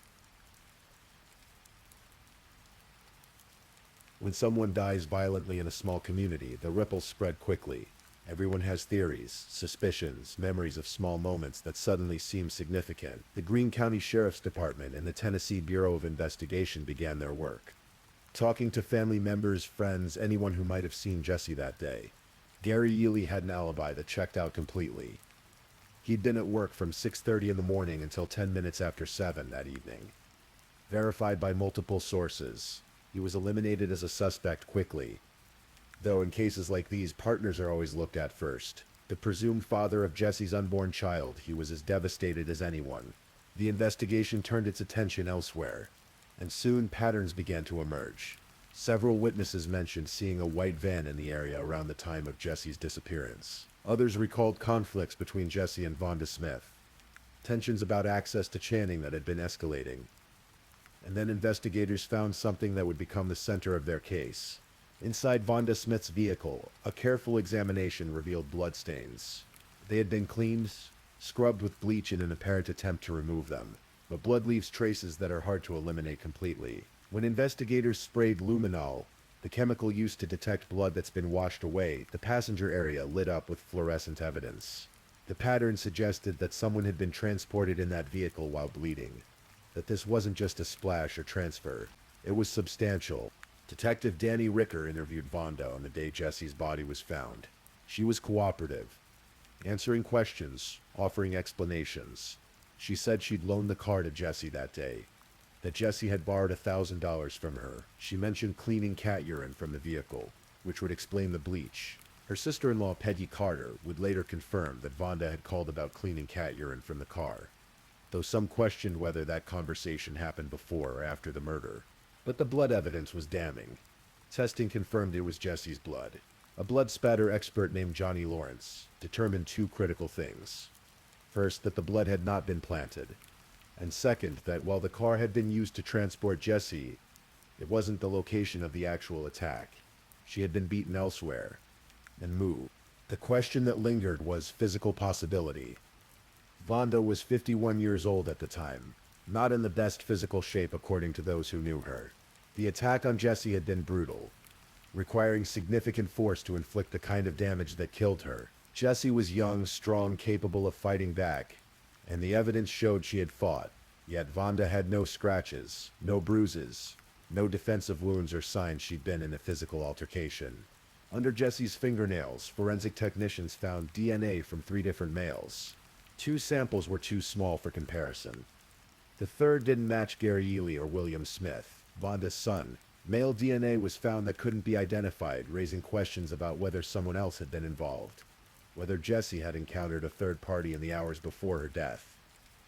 S1: When someone dies violently in a small community, the ripples spread quickly. Everyone has theories, suspicions, memories of small moments that suddenly seem significant. The Greene County Sheriff's Department and the Tennessee Bureau of Investigation began their work, talking to family members, friends, anyone who might have seen Jessie that day. Gary Ely had an alibi that checked out completely. He'd been at work from 6:30 in the morning until 10 minutes after 7 that evening. Verified by multiple sources, he was eliminated as a suspect quickly. Though in cases like these, partners are always looked at first. The presumed father of Jessie's unborn child, he was as devastated as anyone. The investigation turned its attention elsewhere, and soon patterns began to emerge. Several witnesses mentioned seeing a white van in the area around the time of Jessie's disappearance. Others recalled conflicts between Jessie and Vonda Smith, tensions about access to Channing that had been escalating. And then investigators found something that would become the center of their case. Inside Vonda Smith's vehicle, a careful examination revealed bloodstains. They had been cleaned, scrubbed with bleach in an apparent attempt to remove them, but blood leaves traces that are hard to eliminate completely. When investigators sprayed luminol, the chemical used to detect blood that's been washed away, the passenger area lit up with fluorescent evidence. The pattern suggested that someone had been transported in that vehicle while bleeding, that this wasn't just a splash or transfer. It was substantial. Detective Danny Ricker interviewed Vonda on the day Jessie's body was found. She was cooperative, answering questions, offering explanations. She said she'd loaned the car to Jessie that day, that Jessie had borrowed $1,000 from her. She mentioned cleaning cat urine from the vehicle, which would explain the bleach. Her sister-in-law, Peggy Carter, would later confirm that Vonda had called about cleaning cat urine from the car, though some questioned whether that conversation happened before or after the murder. But the blood evidence was damning. Testing confirmed it was Jessie's blood. A blood spatter expert named Johnny Lawrence determined two critical things. First, that the blood had not been planted, and second, that while the car had been used to transport Jessie, it wasn't the location of the actual attack. She had been beaten elsewhere and moved. The question that lingered was physical possibility. Vonda was 51 years old at the time, not in the best physical shape according to those who knew her. The attack on Jesse had been brutal, requiring significant force to inflict the kind of damage that killed her. Jesse was young, strong, capable of fighting back, and the evidence showed she had fought. Yet Vonda had no scratches, no bruises, no defensive wounds or signs she'd been in a physical altercation. Under Jesse's fingernails, forensic technicians found DNA from 3 different males. 2 samples were too small for comparison. The third didn't match Gary Ely or William Smith, Vonda's son. Male DNA was found that couldn't be identified, raising questions about whether someone else had been involved, whether Jesse had encountered a third party in the hours before her death.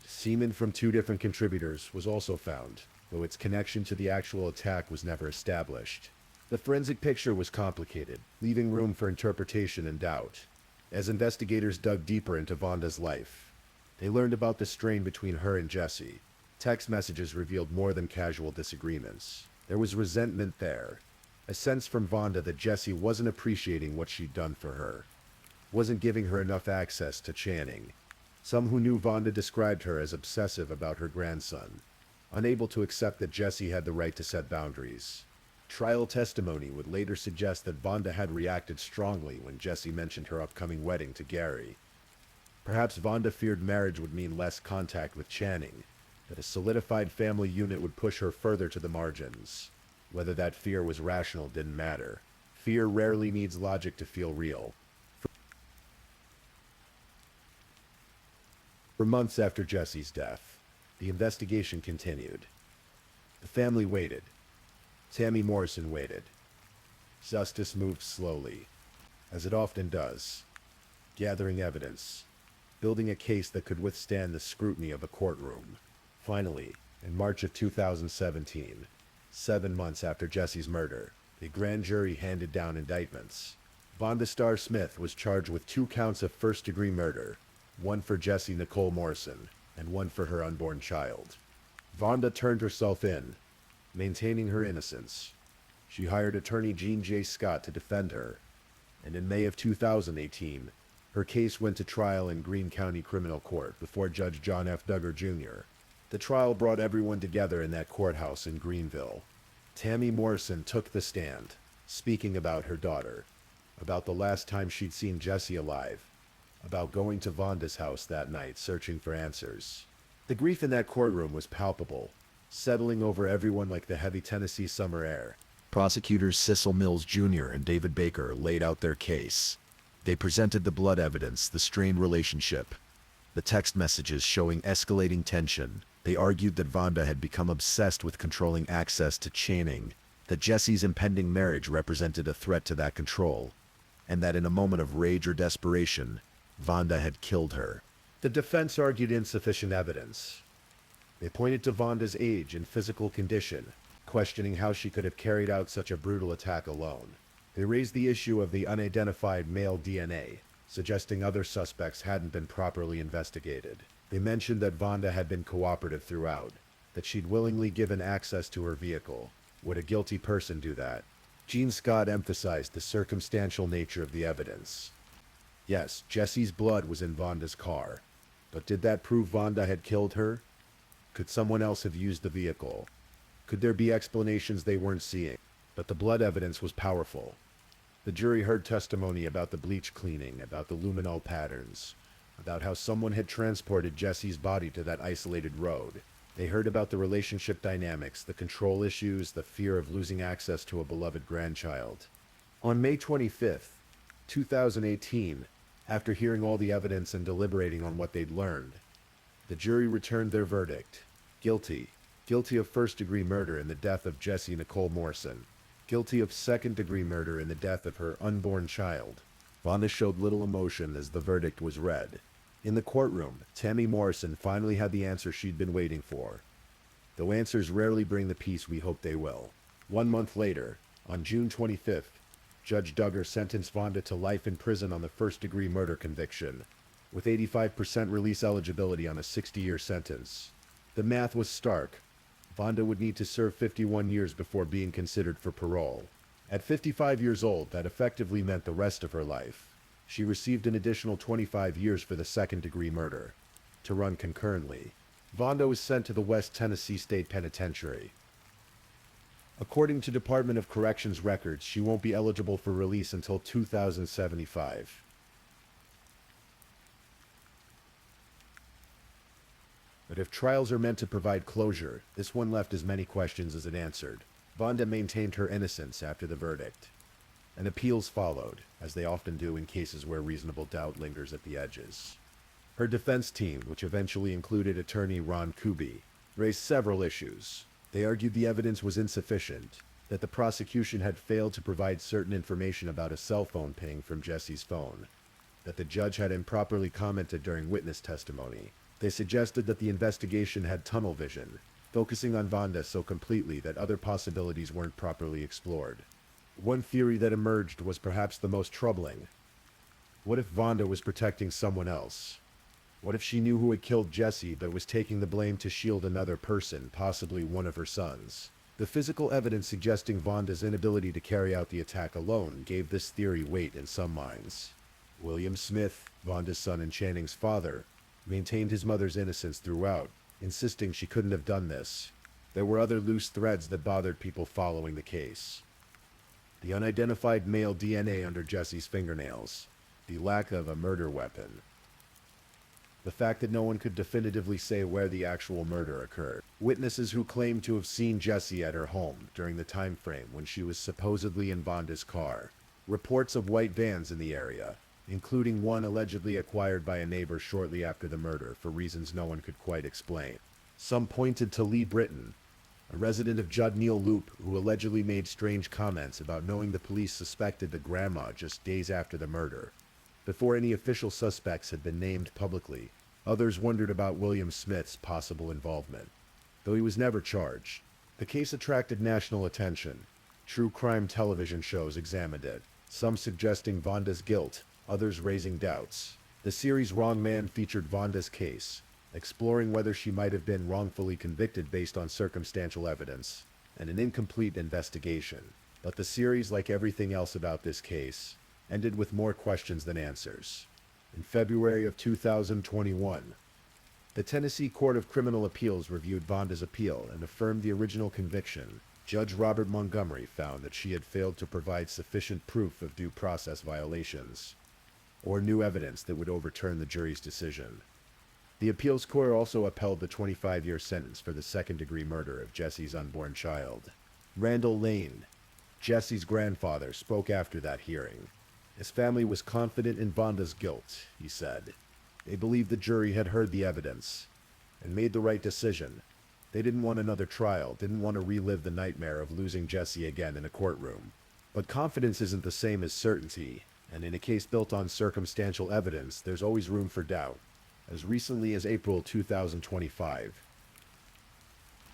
S1: Semen from 2 different contributors was also found, though its connection to the actual attack was never established. The forensic picture was complicated, leaving room for interpretation and doubt. As investigators dug deeper into Vonda's life, they learned about the strain between her and Jesse. Text messages revealed more than casual disagreements. There was resentment there, a sense from Vonda that Jesse wasn't appreciating what she'd done for her, wasn't giving her enough access to Channing. Some who knew Vonda described her as obsessive about her grandson, unable to accept that Jesse had the right to set boundaries. Trial testimony would later suggest that Vonda had reacted strongly when Jesse mentioned her upcoming wedding to Gary. Perhaps Vonda feared marriage would mean less contact with Channing, that a solidified family unit would push her further to the margins. Whether that fear was rational didn't matter. Fear rarely needs logic to feel real. For months after Jesse's death, the investigation continued. The family waited. Tammy Morrison waited. Justice moved slowly, as it often does, gathering evidence, building a case that could withstand the scrutiny of a courtroom. Finally, in March of 2017, 7 months after Jesse's murder, the grand jury handed down indictments. Vonda Starr Smith was charged with 2 counts of first-degree murder, 1 for Jessie Nicole Morrison, and 1 for her unborn child. Vonda turned herself in, maintaining her innocence. She hired attorney Gene J. Scott to defend her, and in May of 2018, her case went to trial in Greene County Criminal Court before Judge John F. Duggar, Jr. The trial brought everyone together in that courthouse in Greenville. Tammy Morrison took the stand, speaking about her daughter, about the last time she'd seen Jesse alive, about going to Vonda's house that night searching for answers. The grief in that courtroom was palpable, settling over everyone like the heavy Tennessee summer air. Prosecutors Cecil Mills Jr. and David Baker laid out their case. They presented the blood evidence, the strained relationship, the text messages showing escalating tension. They argued that Vonda had become obsessed with controlling access to Channing, that Jesse's impending marriage represented a threat to that control, and that in a moment of rage or desperation, Vonda had killed her. The defense argued insufficient evidence. They pointed to Vonda's age and physical condition, questioning how she could have carried out such a brutal attack alone. They raised the issue of the unidentified male DNA, suggesting other suspects hadn't been properly investigated. They mentioned that Vonda had been cooperative throughout, that she'd willingly given access to her vehicle. Would a guilty person do that? Gene Scott emphasized the circumstantial nature of the evidence. Yes, Jesse's blood was in Vonda's car, but did that prove Vonda had killed her? Could someone else have used the vehicle? Could there be explanations they weren't seeing? But the blood evidence was powerful. The jury heard testimony about the bleach cleaning, about the luminol patterns, about how someone had transported Jesse's body to that isolated road. They heard about the relationship dynamics, the control issues, the fear of losing access to a beloved grandchild. On May 25th, 2018, after hearing all the evidence and deliberating on what they'd learned, the jury returned their verdict. Guilty. Guilty of first-degree murder in the death of Jessie Nicole Morrison. Guilty of second-degree murder in the death of her unborn child. Vonda showed little emotion as the verdict was read. In the courtroom, Tammy Morrison finally had the answer she'd been waiting for. Though answers rarely bring the peace we hope they will. 1 month later, on June 25th, Judge Duggar sentenced Vonda to life in prison on the first-degree murder conviction, with 85% release eligibility on a 60-year sentence. The math was stark. Vonda would need to serve 51 years before being considered for parole. At 55 years old, that effectively meant the rest of her life. She received an additional 25 years for the second-degree murder, to run concurrently. Vonda was sent to the West Tennessee State Penitentiary. According to Department of Corrections records, she won't be eligible for release until 2075. But if trials are meant to provide closure, this one left as many questions as it answered. Vonda maintained her innocence after the verdict, and appeals followed, as they often do in cases where reasonable doubt lingers at the edges. Her defense team, which eventually included attorney Ron Kuby, raised several issues. They argued the evidence was insufficient, that the prosecution had failed to provide certain information about a cell phone ping from Jesse's phone, that the judge had improperly commented during witness testimony. They suggested that the investigation had tunnel vision, focusing on Vonda so completely that other possibilities weren't properly explored. One theory that emerged was perhaps the most troubling. What if Vonda was protecting someone else? What if she knew who had killed Jesse but was taking the blame to shield another person, possibly one of her sons? The physical evidence suggesting Vonda's inability to carry out the attack alone gave this theory weight in some minds. William Smith, Vonda's son and Channing's father, maintained his mother's innocence throughout, insisting she couldn't have done this. There were other loose threads that bothered people following the case. The unidentified male DNA under Jesse's fingernails, the lack of a murder weapon, the fact that no one could definitively say where the actual murder occurred. Witnesses who claimed to have seen Jesse at her home during the time frame when she was supposedly in Vonda's car. Reports of white vans in the area, including one allegedly acquired by a neighbor shortly after the murder for reasons no one could quite explain. Some pointed to Lee Britton, a resident of Judd Neal Loop who allegedly made strange comments about knowing the police suspected the grandma just days after the murder. Before any official suspects had been named publicly, others wondered about William Smith's possible involvement, though he was never charged. The case attracted national attention. True crime television shows examined it, some suggesting Vonda's guilt, others raising doubts. The series Wrong Man featured Vonda's case, exploring whether she might have been wrongfully convicted based on circumstantial evidence and an incomplete investigation. But the series, like everything else about this case, ended with more questions than answers. In February of 2021, the Tennessee Court of Criminal Appeals reviewed Vonda's appeal and affirmed the original conviction. Judge Robert Montgomery found that she had failed to provide sufficient proof of due process violations, or new evidence that would overturn the jury's decision. The appeals court also upheld the 25-year sentence for the second-degree murder of Jesse's unborn child. Randall Lane, Jesse's grandfather, spoke after that hearing. His family was confident in Vonda's guilt, he said. They believed the jury had heard the evidence and made the right decision. They didn't want another trial, didn't want to relive the nightmare of losing Jesse again in a courtroom. But confidence isn't the same as certainty, and in a case built on circumstantial evidence, there's always room for doubt. As recently as April 2025,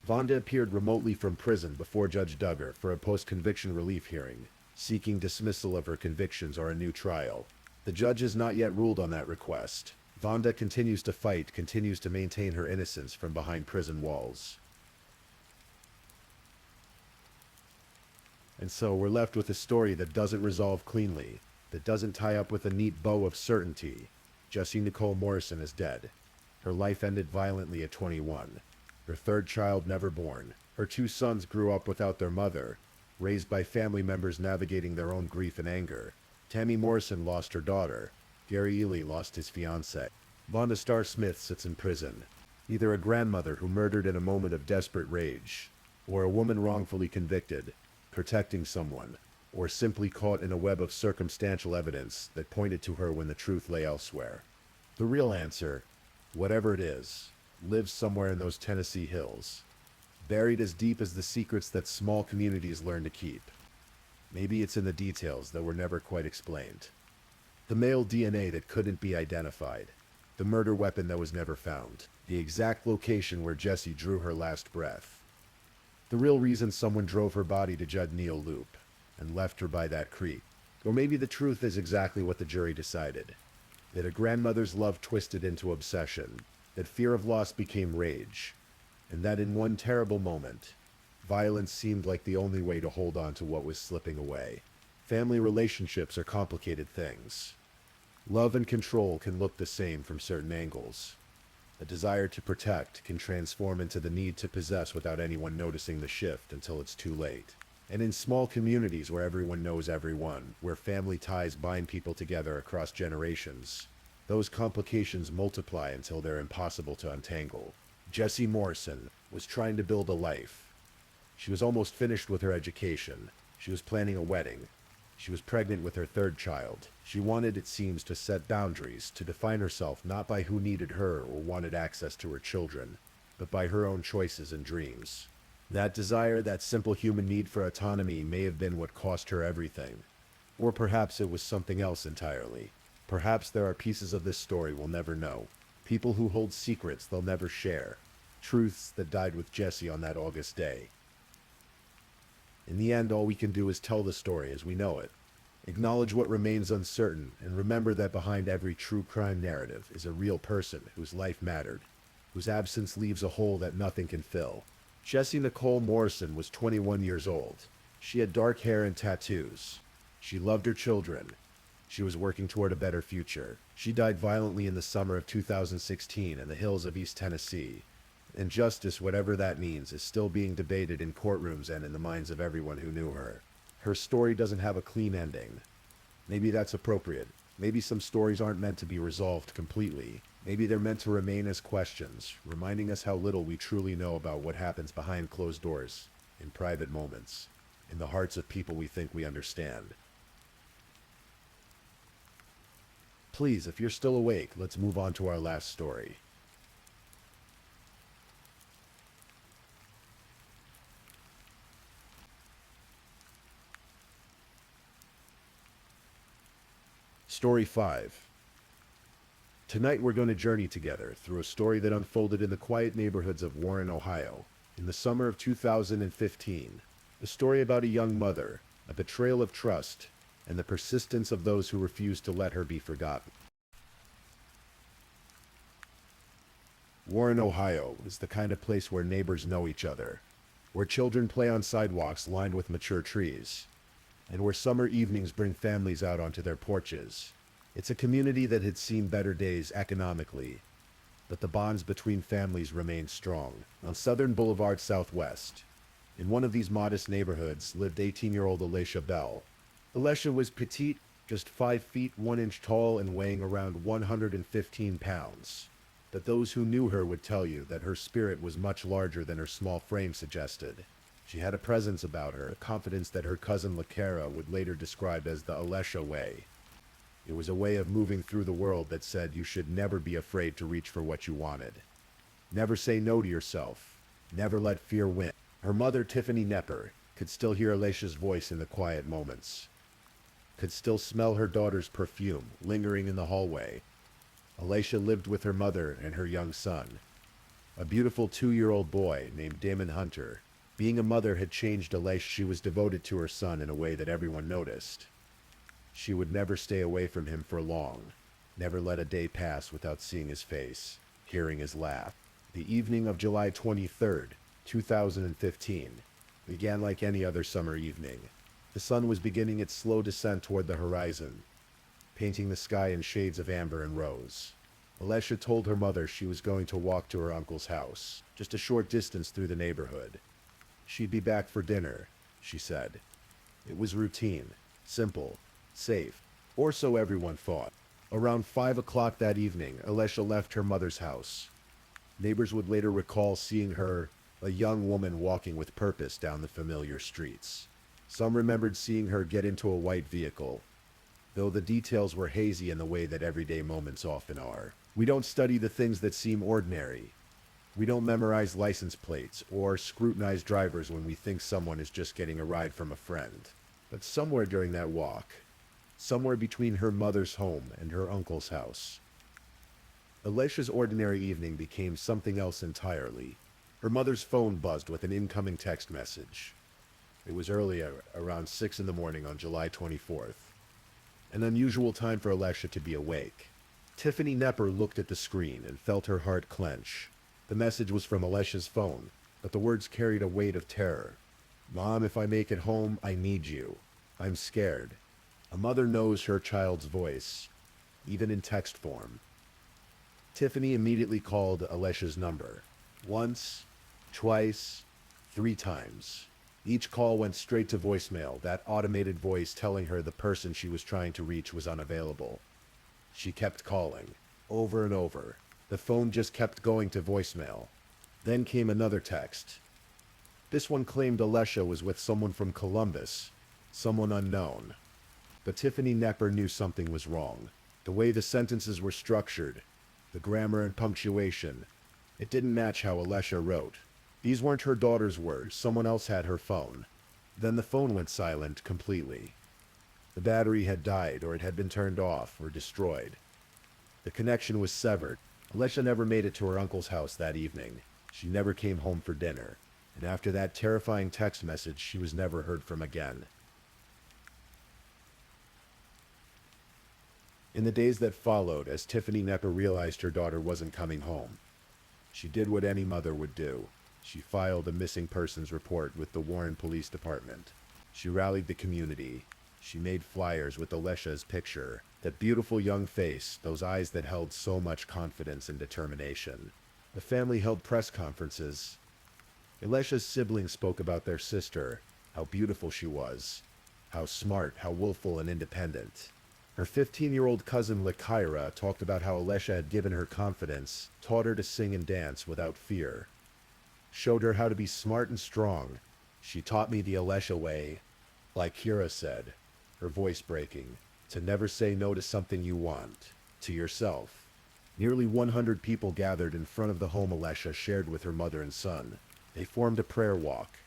S1: Vonda appeared remotely from prison before Judge Duggar for a post-conviction relief hearing, seeking dismissal of her convictions or a new trial. The judge has not yet ruled on that request. Vonda continues to fight, continues to maintain her innocence from behind prison walls. And so we're left with a story that doesn't resolve cleanly, that doesn't tie up with a neat bow of certainty. Jessie Nicole Morrison is dead. Her life ended violently at 21. Her third child never born. Her two sons grew up without their mother, raised by family members navigating their own grief and anger. Tammy Morrison lost her daughter. Gary Ely lost his fiancée. Vonda Starr Smith sits in prison, either a grandmother who murdered in a moment of desperate rage, or a woman wrongfully convicted, protecting someone, or simply caught in a web of circumstantial evidence that pointed to her when the truth lay elsewhere. The real answer, whatever it is, lives somewhere in those Tennessee hills, buried as deep as the secrets that small communities learn to keep. Maybe it's in the details that were never quite explained. The male DNA that couldn't be identified, the murder weapon that was never found, the exact location where Jessie drew her last breath. The real reason someone drove her body to Judd Neal Loop and left her by that creek. Or maybe the truth is exactly what the jury decided. That a grandmother's love twisted into obsession, that fear of loss became rage, and that in one terrible moment, violence seemed like the only way to hold on to what was slipping away. Family relationships are complicated things. Love and control can look the same from certain angles. The desire to protect can transform into the need to possess without anyone noticing the shift until it's too late. And in small communities where everyone knows everyone, where family ties bind people together across generations, those complications multiply until they're impossible to untangle. Jessie Morrison was trying to build a life. She was almost finished with her education. She was planning a wedding. She was pregnant with her third child. She wanted, it seems, to set boundaries, to define herself not by who needed her or wanted access to her children, but by her own choices and dreams. That desire, that simple human need for autonomy, may have been what cost her everything. Or perhaps it was something else entirely. Perhaps there are pieces of this story we'll never know. People who hold secrets they'll never share. Truths that died with Jessie on that August day. In the end, all we can do is tell the story as we know it. Acknowledge what remains uncertain, and remember that behind every true crime narrative is a real person whose life mattered, whose absence leaves a hole that nothing can fill. Jessie Nicole Morrison was 21 years old. She had dark hair and tattoos. She loved her children. She was working toward a better future. She died violently in the summer of 2016 in the hills of East Tennessee. And justice, whatever that means, is still being debated in courtrooms and in the minds of everyone who knew her. Her story doesn't have a clean ending. Maybe that's appropriate. Maybe some stories aren't meant to be resolved completely. Maybe they're meant to remain as questions, reminding us how little we truly know about what happens behind closed doors, in private moments, in the hearts of people we think we understand. Please, if you're still awake, let's move on to our last story. Story 5. Tonight we're going to journey together through a story that unfolded in the quiet neighborhoods of Warren, Ohio, in the summer of 2015. A story about a young mother, a betrayal of trust, and the persistence of those who refuse to let her be forgotten. Warren, Ohio is the kind of place where neighbors know each other, where children play on sidewalks lined with mature trees, and where summer evenings bring families out onto their porches. It's a community that had seen better days economically, but the bonds between families remain strong. On Southern Boulevard Southwest, in one of these modest neighborhoods, lived 18-year-old Alicia Bell. Alicia was petite, just 5 feet 1 inch tall and weighing around 115 pounds. But those who knew her would tell you that her spirit was much larger than her small frame suggested. She had a presence about her, a confidence that her cousin LaCara would later describe as the Alicia way. It was a way of moving through the world that said you should never be afraid to reach for what you wanted. Never say no to yourself. Never let fear win. Her mother, Tiffany Nepper, could still hear Alicia's voice in the quiet moments. Could still smell her daughter's perfume lingering in the hallway. Alicia lived with her mother and her young son, a beautiful 2-year-old boy named Damon Hunter. Being a mother had changed Alicia. She was devoted to her son in a way that everyone noticed. She would never stay away from him for long, never let a day pass without seeing his face, hearing his laugh. The evening of July 23rd, 2015, began like any other summer evening. The sun was beginning its slow descent toward the horizon, painting the sky in shades of amber and rose. Alicia told her mother she was going to walk to her uncle's house, just a short distance through the neighborhood. She'd be back for dinner, she said. It was routine, simple, safe, or so everyone thought. Around 5 o'clock that evening, Alicia left her mother's house. Neighbors would later recall seeing her, a young woman walking with purpose down the familiar streets. Some remembered seeing her get into a white vehicle, though the details were hazy in the way that everyday moments often are. We don't study the things that seem ordinary. We don't memorize license plates or scrutinize drivers when we think someone is just getting a ride from a friend. But somewhere during that walk, somewhere between her mother's home and her uncle's house, Alicia's ordinary evening became something else entirely. Her mother's phone buzzed with an incoming text message. It was early, around 6 in the morning on July 24th. An unusual time for Alicia to be awake. Tiffany Nepper looked at the screen and felt her heart clench. The message was from Alicia's phone, but the words carried a weight of terror. "Mom, if I make it home, I need you. I'm scared." A mother knows her child's voice. even in text form. Tiffany immediately called Alesha's number. Once, twice, 3 times. Each call went straight to voicemail, that automated voice telling her the person she was trying to reach was unavailable. She kept calling, over and over. The phone just kept going to voicemail. Then came another text. This one claimed Alesha was with someone from Columbus, someone unknown. But Tiffany Nepper knew something was wrong. The way the sentences were structured, the grammar and punctuation, it didn't match how Alesha wrote. These weren't her daughter's words, someone else had her phone. Then the phone went silent completely. The battery had died, or it had been turned off or destroyed. The connection was severed. Alesha never made it to her uncle's house that evening. She never came home for dinner. And after that terrifying text message, she was never heard from again. In the days that followed, as Tiffany Nepper realized her daughter wasn't coming home, she did what any mother would do. She filed a missing persons report with the Warren Police Department. She rallied the community. She made flyers with Alesha's picture, that beautiful young face, those eyes that held so much confidence and determination. The family held press conferences. Alesha's siblings spoke about their sister, how beautiful she was, how smart, how willful and independent. Her 15-year-old cousin Lykyra talked about how Alesha had given her confidence, taught her to sing and dance without fear, showed her how to be smart and strong. She taught me the Alesha way, Lykyra said, her voice breaking, to never say no to something you want, to yourself. Nearly 100 people gathered in front of the home Alesha shared with her mother and son. They formed a prayer walk,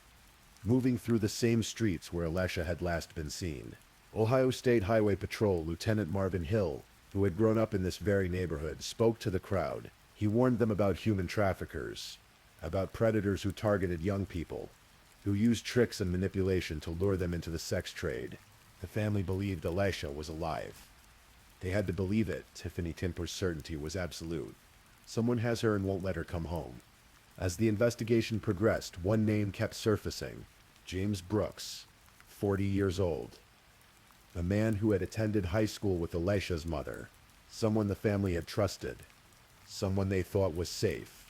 S1: moving through the same streets where Alesha had last been seen. Ohio State Highway Patrol Lieutenant Marvin Hill, who had grown up in this very neighborhood, spoke to the crowd. He warned them about human traffickers, about predators who targeted young people, who used tricks and manipulation to lure them into the sex trade. The family believed Alesha was alive. They had to believe it. Tiffany Timper's certainty was absolute. Someone has her and won't let her come home. As the investigation progressed, one name kept surfacing. James Brooks, 40 years old. The man who had attended high school with Alesha's mother. Someone the family had trusted. Someone they thought was safe.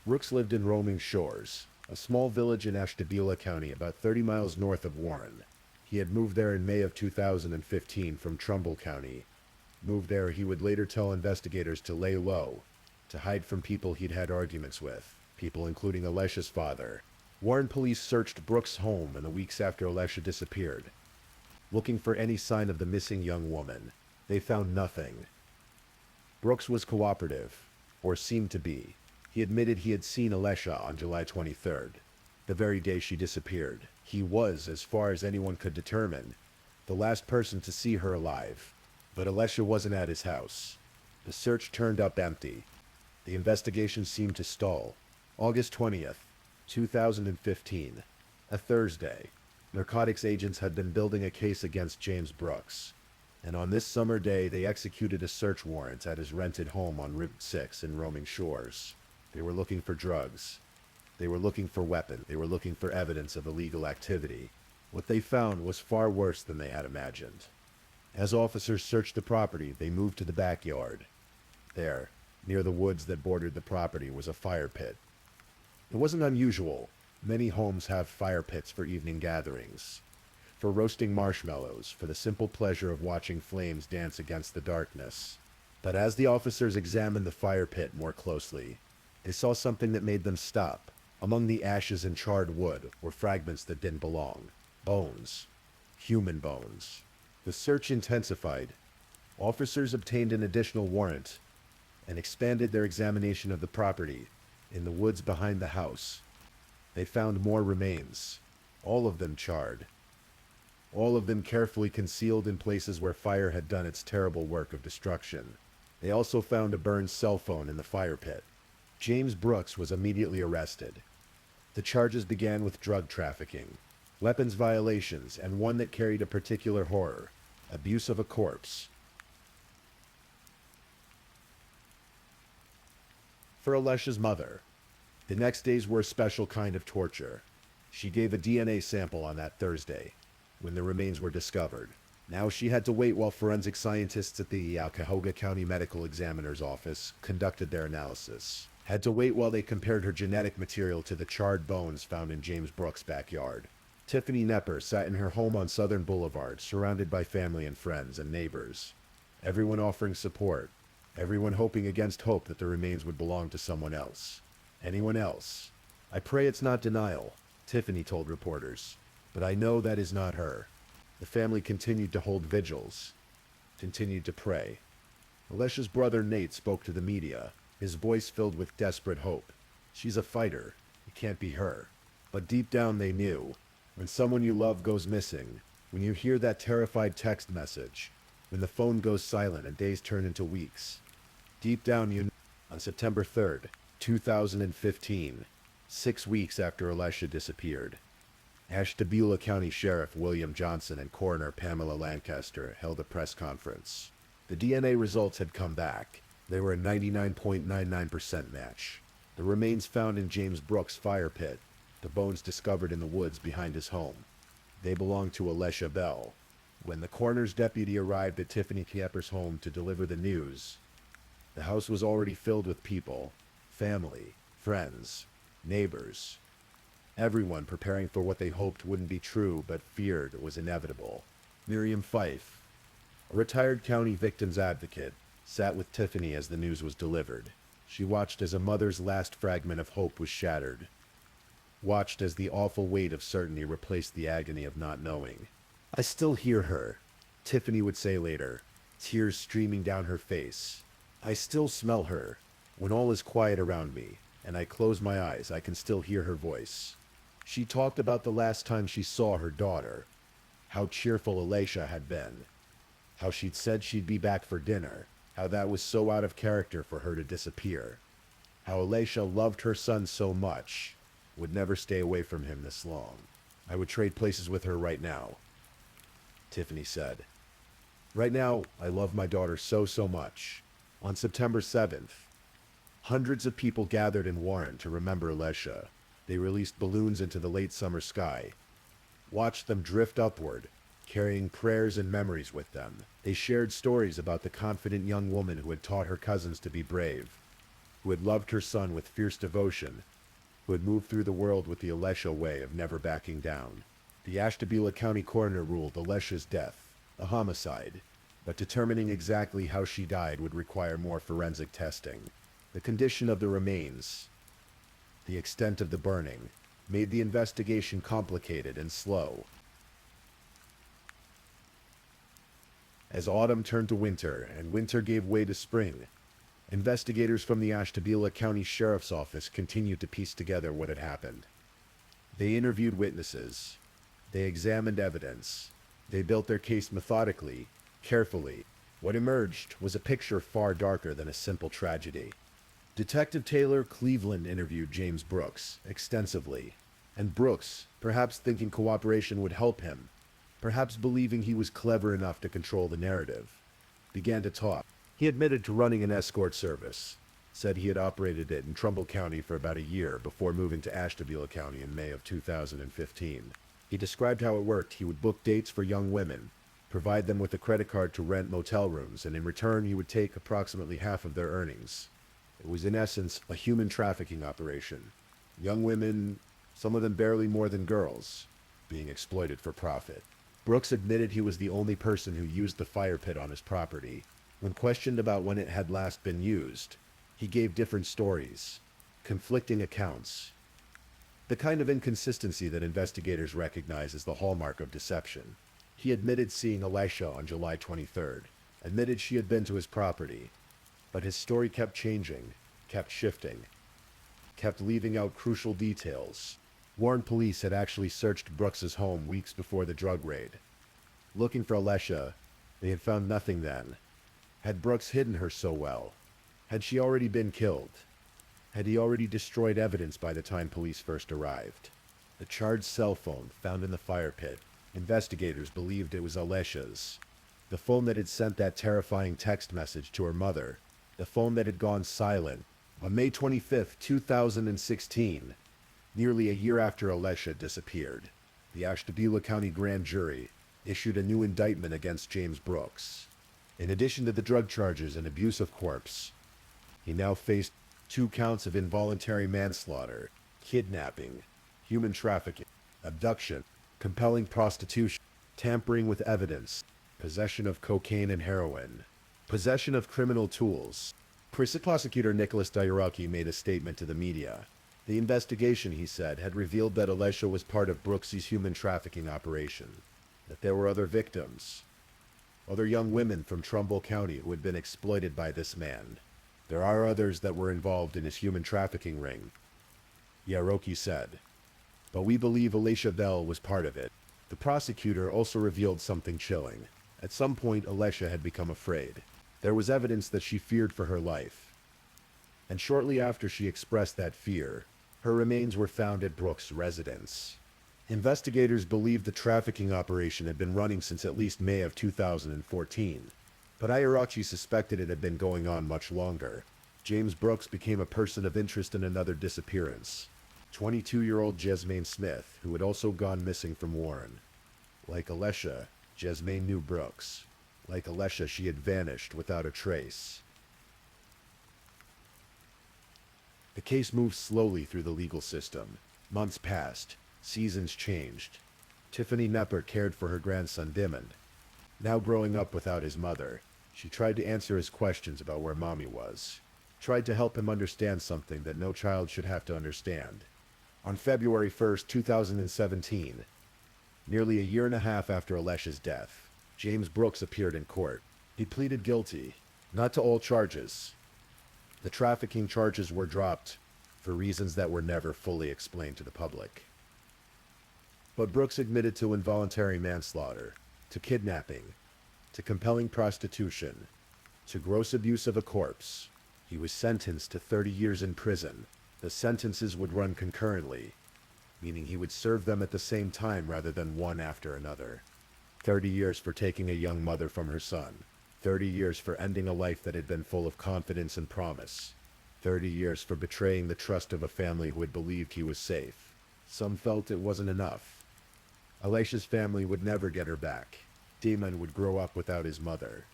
S1: Brooks lived in Roaming Shores, a small village in Ashtabula County about 30 miles north of Warren. He had moved there in May of 2015 from Trumbull County. Moved there, he would later tell investigators, to lay low, to hide from people he'd had arguments with, people including Alesha's father. Warren police searched Brooks' home in the weeks after Alesha disappeared, looking for any sign of the missing young woman. They found nothing. Brooks was cooperative, or seemed to be. He admitted he had seen Alesha on July 23rd, the very day she disappeared. He was, as far as anyone could determine, the last person to see her alive. But Alesha wasn't at his house. The search turned up empty. The investigation seemed to stall. August 20th, 2015, a Thursday. Narcotics agents had been building a case against James Brooks, and on this summer day they executed a search warrant at his rented home on Route 6 in Roaming Shores. They were looking for drugs. They were looking for weapons. They were looking for evidence of illegal activity. What they found was far worse than they had imagined. As officers searched the property, they moved to the backyard. There, near the woods that bordered the property, was a fire pit. It wasn't unusual. Many homes have fire pits for evening gatherings, for roasting marshmallows, for the simple pleasure of watching flames dance against the darkness. But as the officers examined the fire pit more closely, they saw something that made them stop. Among the ashes and charred wood were fragments that didn't belong. Bones. Human bones. The search intensified. Officers obtained an additional warrant and expanded their examination of the property in the woods behind the house. They found more remains, all of them charred, all of them carefully concealed in places where fire had done its terrible work of destruction. They also found a burned cell phone in the fire pit. James Brooks was immediately arrested. The charges began with drug trafficking, weapons violations, and one that carried a particular horror: abuse of a corpse. For Alesha's mother, the next days were a special kind of torture. She gave a DNA sample on that Thursday, when the remains were discovered. Now she had to wait while forensic scientists at the Cuyahoga County Medical Examiner's office conducted their analysis. Had to wait while they compared her genetic material to the charred bones found in James Brooks' backyard. Tiffany Nepper sat in her home on Southern Boulevard, surrounded by family and friends and neighbors. Everyone offering support. Everyone hoping against hope that the remains would belong to someone else. Anyone else. I pray it's not denial, Tiffany told reporters. But I know that is not her. The family continued to hold vigils, continued to pray. Alesha's brother Nate spoke to the media, his voice filled with desperate hope. She's a fighter. It can't be her. But deep down they knew. When someone you love goes missing, when you hear that terrified text message, when the phone goes silent and days turn into weeks, deep down you know. On September 3rd, 2015, 6 weeks after Alesha disappeared, Ashtabula County Sheriff William Johnson and Coroner Pamela Lancaster held a press conference. The DNA results had come back. They were a 99.99% match. The remains found in James Brooks' fire pit, the bones discovered in the woods behind his home. They belonged to Alesha Bell. When the coroner's deputy arrived at Tiffany Nepper's home to deliver the news, the house was already filled with people, family, friends, neighbors. Everyone preparing for what they hoped wouldn't be true but feared was inevitable. Miriam Fife, a retired county victims advocate, sat with Tiffany as the news was delivered. She watched as a mother's last fragment of hope was shattered. Watched as the awful weight of certainty replaced the agony of not knowing. I still hear her, Tiffany would say later, tears streaming down her face. I still smell her. When all is quiet around me, and I close my eyes, I can still hear her voice. She talked about the last time she saw her daughter, how cheerful Alesha had been, how she'd said she'd be back for dinner, how that was so out of character for her to disappear, how Alesha loved her son so much, would never stay away from him this long. I would trade places with her right now, Tiffany said. Right now, I love my daughter so much. On September 7th, hundreds of people gathered in Warren to remember Alesha. They released balloons into the late summer sky, watched them drift upward, carrying prayers and memories with them. They shared stories about the confident young woman who had taught her cousins to be brave, who had loved her son with fierce devotion, who had moved through the world with the Alesha way of never backing down. The Ashtabula County coroner ruled Alesha's death a homicide, but determining exactly how she died would require more forensic testing. The condition of the remains, the extent of the burning, made the investigation complicated and slow. As autumn turned to winter and winter gave way to spring, investigators from the Ashtabula County Sheriff's Office continued to piece together what had happened. They interviewed witnesses. They examined evidence. They built their case methodically, carefully. What emerged was a picture far darker than a simple tragedy. Detective Taylor Cleveland interviewed James Brooks extensively, and Brooks, perhaps thinking cooperation would help him, perhaps believing he was clever enough to control the narrative, began to talk. He admitted to running an escort service, said he had operated it in Trumbull County for about a year before moving to Ashtabula County in May of 2015. He described how it worked. He would book dates for young women, provide them with a credit card to rent motel rooms, and in return he would take approximately half of their earnings. It was in essence a human trafficking operation. Young women, some of them barely more than girls, being exploited for profit. Brooks admitted he was the only person who used the fire pit on his property. When questioned about when it had last been used, he gave different stories, conflicting accounts. The kind of inconsistency that investigators recognize as the hallmark of deception. He admitted seeing Alesha on July 23rd, admitted she had been to his property, but his story kept changing, kept shifting, kept leaving out crucial details. Warren police had actually searched Brooks's home weeks before the drug raid. Looking for Alesha, they had found nothing then. Had Brooks hidden her so well? Had she already been killed? Had he already destroyed evidence by the time police first arrived? The charred cell phone found in the fire pit, investigators believed it was Alesha's. The phone that had sent that terrifying text message to her mother. The phone that had gone silent on May 25th, 2016, nearly a year after Alesha disappeared. The Ashtabula County grand jury, issued a new indictment against James Brooks. In addition to the drug charges and abuse of corpse, he now faced 2 counts of involuntary manslaughter, kidnapping, human trafficking, abduction, compelling prostitution, tampering with evidence, possession of cocaine and heroin, possession of criminal tools. Prosecutor Nicholas Diaraki made a statement to the media. The investigation, he said, had revealed that Alesha was part of Brooks's human trafficking operation, that there were other victims, other young women from Trumbull County who had been exploited by this man. There are others that were involved in his human trafficking ring, Diaraki said. But we believe Alesha Bell was part of it. The prosecutor also revealed something chilling. At some point, Alesha had become afraid. There was evidence that she feared for her life. And shortly after she expressed that fear, her remains were found at Brooks' residence. Investigators believe the trafficking operation had been running since at least May of 2014, but Diaraki suspected it had been going on much longer. James Brooks became a person of interest in another disappearance, 22-year-old Jesmaine Smith, who had also gone missing from Warren. Like Alesha, Jesmaine knew Brooks. Like Alesha, she had vanished without a trace. The case moved slowly through the legal system. Months passed. Seasons changed. Tiffany Knepper cared for her grandson Diamond. Now growing up without his mother, she tried to answer his questions about where Mommy was. Tried to help him understand something that no child should have to understand. On February 1st, 2017, nearly a year and a half after Alesha's death, James Brooks appeared in court. He pleaded guilty, not to all charges. The trafficking charges were dropped for reasons that were never fully explained to the public. But Brooks admitted to involuntary manslaughter, to kidnapping, to compelling prostitution, to gross abuse of a corpse. He was sentenced to 30 years in prison. The sentences would run concurrently, meaning he would serve them at the same time rather than one after another. 30 years for taking a young mother from her son. 30 years for ending a life that had been full of confidence and promise. 30 years for betraying the trust of a family who had believed he was safe. Some felt it wasn't enough. Alesha's family would never get her back. Damon would grow up without his mother.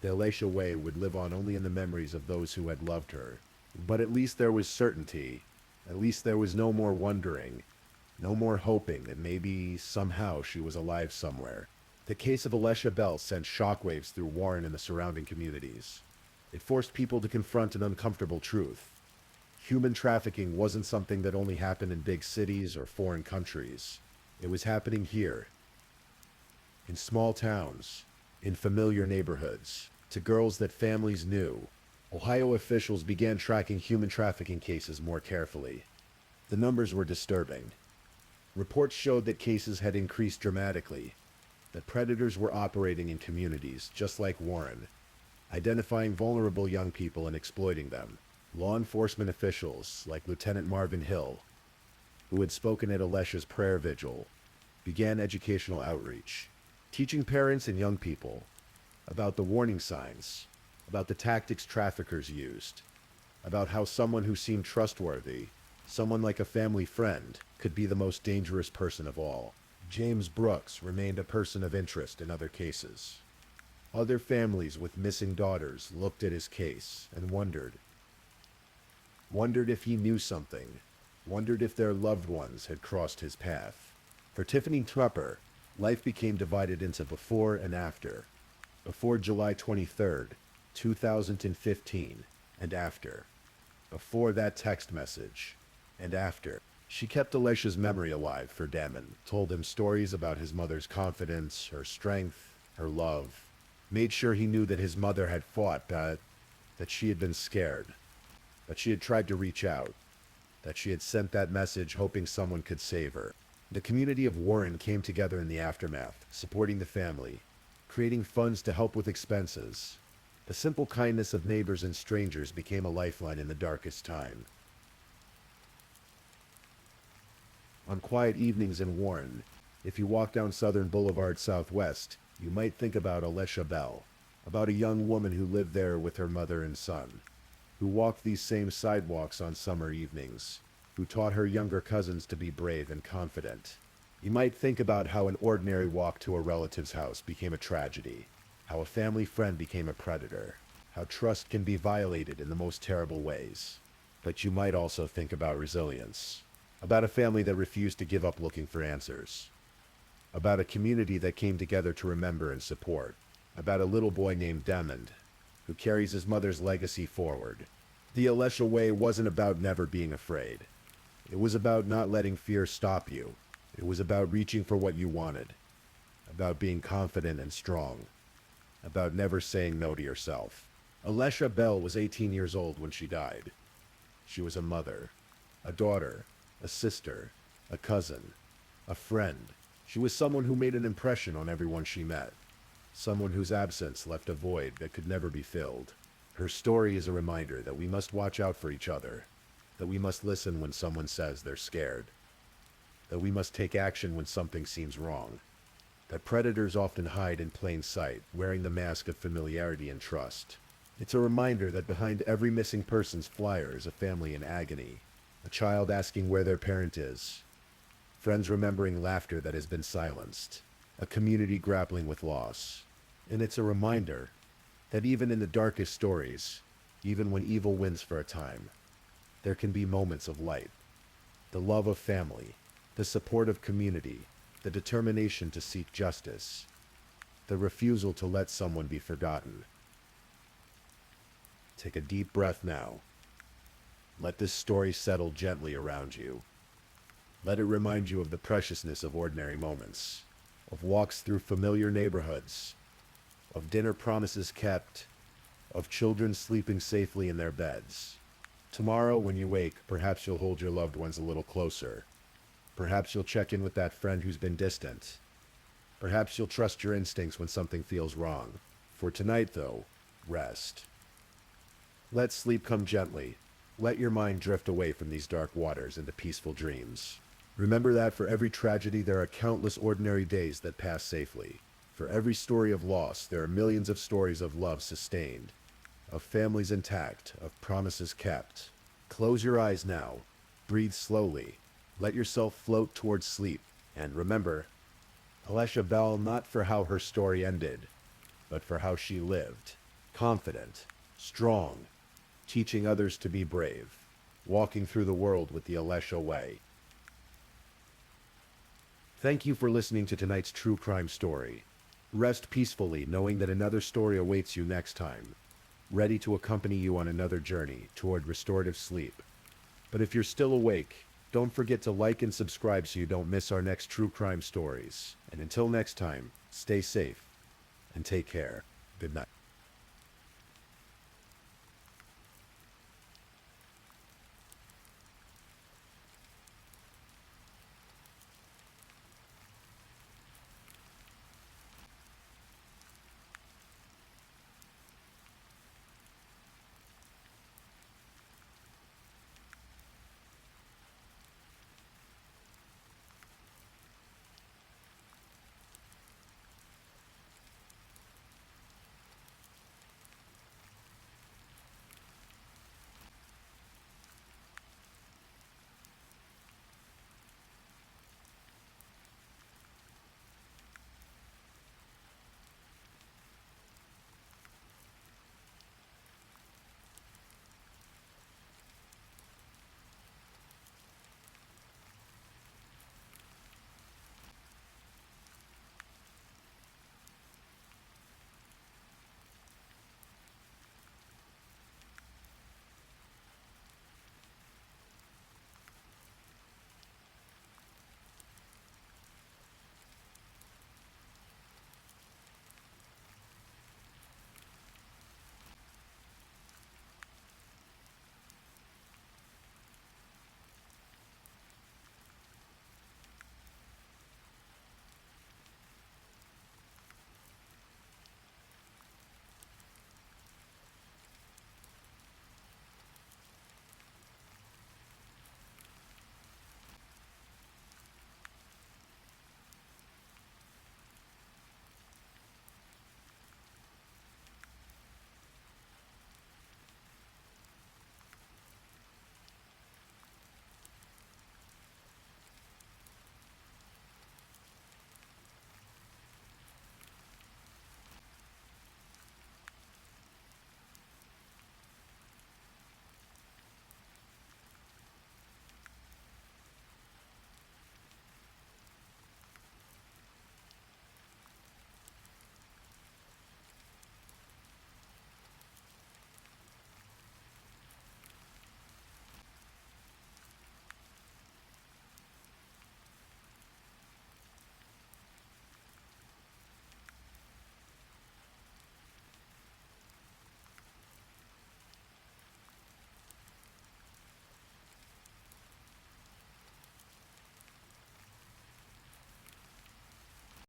S1: The Alesha way would live on only in the memories of those who had loved her. But at least there was certainty. At least there was no more wondering. No more hoping that maybe, somehow, she was alive somewhere. The case of Alesha Bell sent shockwaves through Warren and the surrounding communities. It forced people to confront an uncomfortable truth. Human trafficking wasn't something that only happened in big cities or foreign countries. It was happening here, in small towns, in familiar neighborhoods, to girls that families knew. Ohio officials began tracking human trafficking cases more carefully. The numbers were disturbing. Reports showed that cases had increased dramatically, that predators were operating in communities just like Warren, identifying vulnerable young people and exploiting them. Law enforcement officials, like Lieutenant Marvin Hill, who had spoken at Alesha's prayer vigil, began educational outreach, teaching parents and young people about the warning signs, about the tactics traffickers used, about how someone who seemed trustworthy, someone like a family friend, could be the most dangerous person of all. James Brooks remained a person of interest in other cases. Other families with missing daughters looked at his case and wondered if he knew something, wondered if their loved ones had crossed his path. For Tiffany Knepper, life became divided into before and after. Before July 23rd, 2015, and after. Before that text message, and after. She kept Alesha's memory alive for Damon, told him stories about his mother's confidence, her strength, her love. Made sure he knew that his mother had fought, that she had been scared, that she had tried to reach out, that she had sent that message hoping someone could save her. The community of Warren came together in the aftermath, supporting the family, creating funds to help with expenses. The simple kindness of neighbors and strangers became a lifeline in the darkest time. On quiet evenings in Warren, if you walk down Southern Boulevard Southwest, you might think about Alesha Bell, about a young woman who lived there with her mother and son, who walked these same sidewalks on summer evenings, who taught her younger cousins to be brave and confident. You might think about how an ordinary walk to a relative's house became a tragedy, how a family friend became a predator, how trust can be violated in the most terrible ways. But you might also think about resilience, about a family that refused to give up looking for answers, about a community that came together to remember and support, about a little boy named Demond, who carries his mother's legacy forward. The Alesha way wasn't about never being afraid. It was about not letting fear stop you. It was about reaching for what you wanted, about being confident and strong, about never saying no to yourself. Alesha Bell was 18 years old when she died. She was a mother, a daughter, a sister, a cousin, a friend. She was someone who made an impression on everyone she met, someone whose absence left a void that could never be filled. Her story is a reminder that we must watch out for each other, that we must listen when someone says they're scared, that we must take action when something seems wrong, that predators often hide in plain sight, wearing the mask of familiarity and trust. It's a reminder that behind every missing person's flyer is a family in agony, a child asking where their parent is, friends remembering laughter that has been silenced, a community grappling with loss. And it's a reminder that even in the darkest stories, even when evil wins for a time, there can be moments of light. The love of family, the support of community, the determination to seek justice, the refusal to let someone be forgotten. Take a deep breath now. Let this story settle gently around you. Let it remind you of the preciousness of ordinary moments, of walks through familiar neighborhoods, of dinner promises kept, of children sleeping safely in their beds. Tomorrow, when you wake, perhaps you'll hold your loved ones a little closer. Perhaps you'll check in with that friend who's been distant. Perhaps you'll trust your instincts when something feels wrong. For tonight, though, rest. Let sleep come gently. Let your mind drift away from these dark waters into peaceful dreams. Remember that for every tragedy, there are countless ordinary days that pass safely. For every story of loss, there are millions of stories of love sustained, of families intact, of promises kept. Close your eyes now. Breathe slowly. Let yourself float towards sleep. And remember, Alesha Bell, not for how her story ended, but for how she lived. Confident, strong, teaching others to be brave, walking through the world with the Alesha way. Thank you for listening to tonight's true crime story. Rest peacefully knowing that another story awaits you next time, ready to accompany you on another journey toward restorative sleep. But if you're still awake, don't forget to like and subscribe so you don't miss our next true crime stories. And until next time, stay safe and take care. Good night.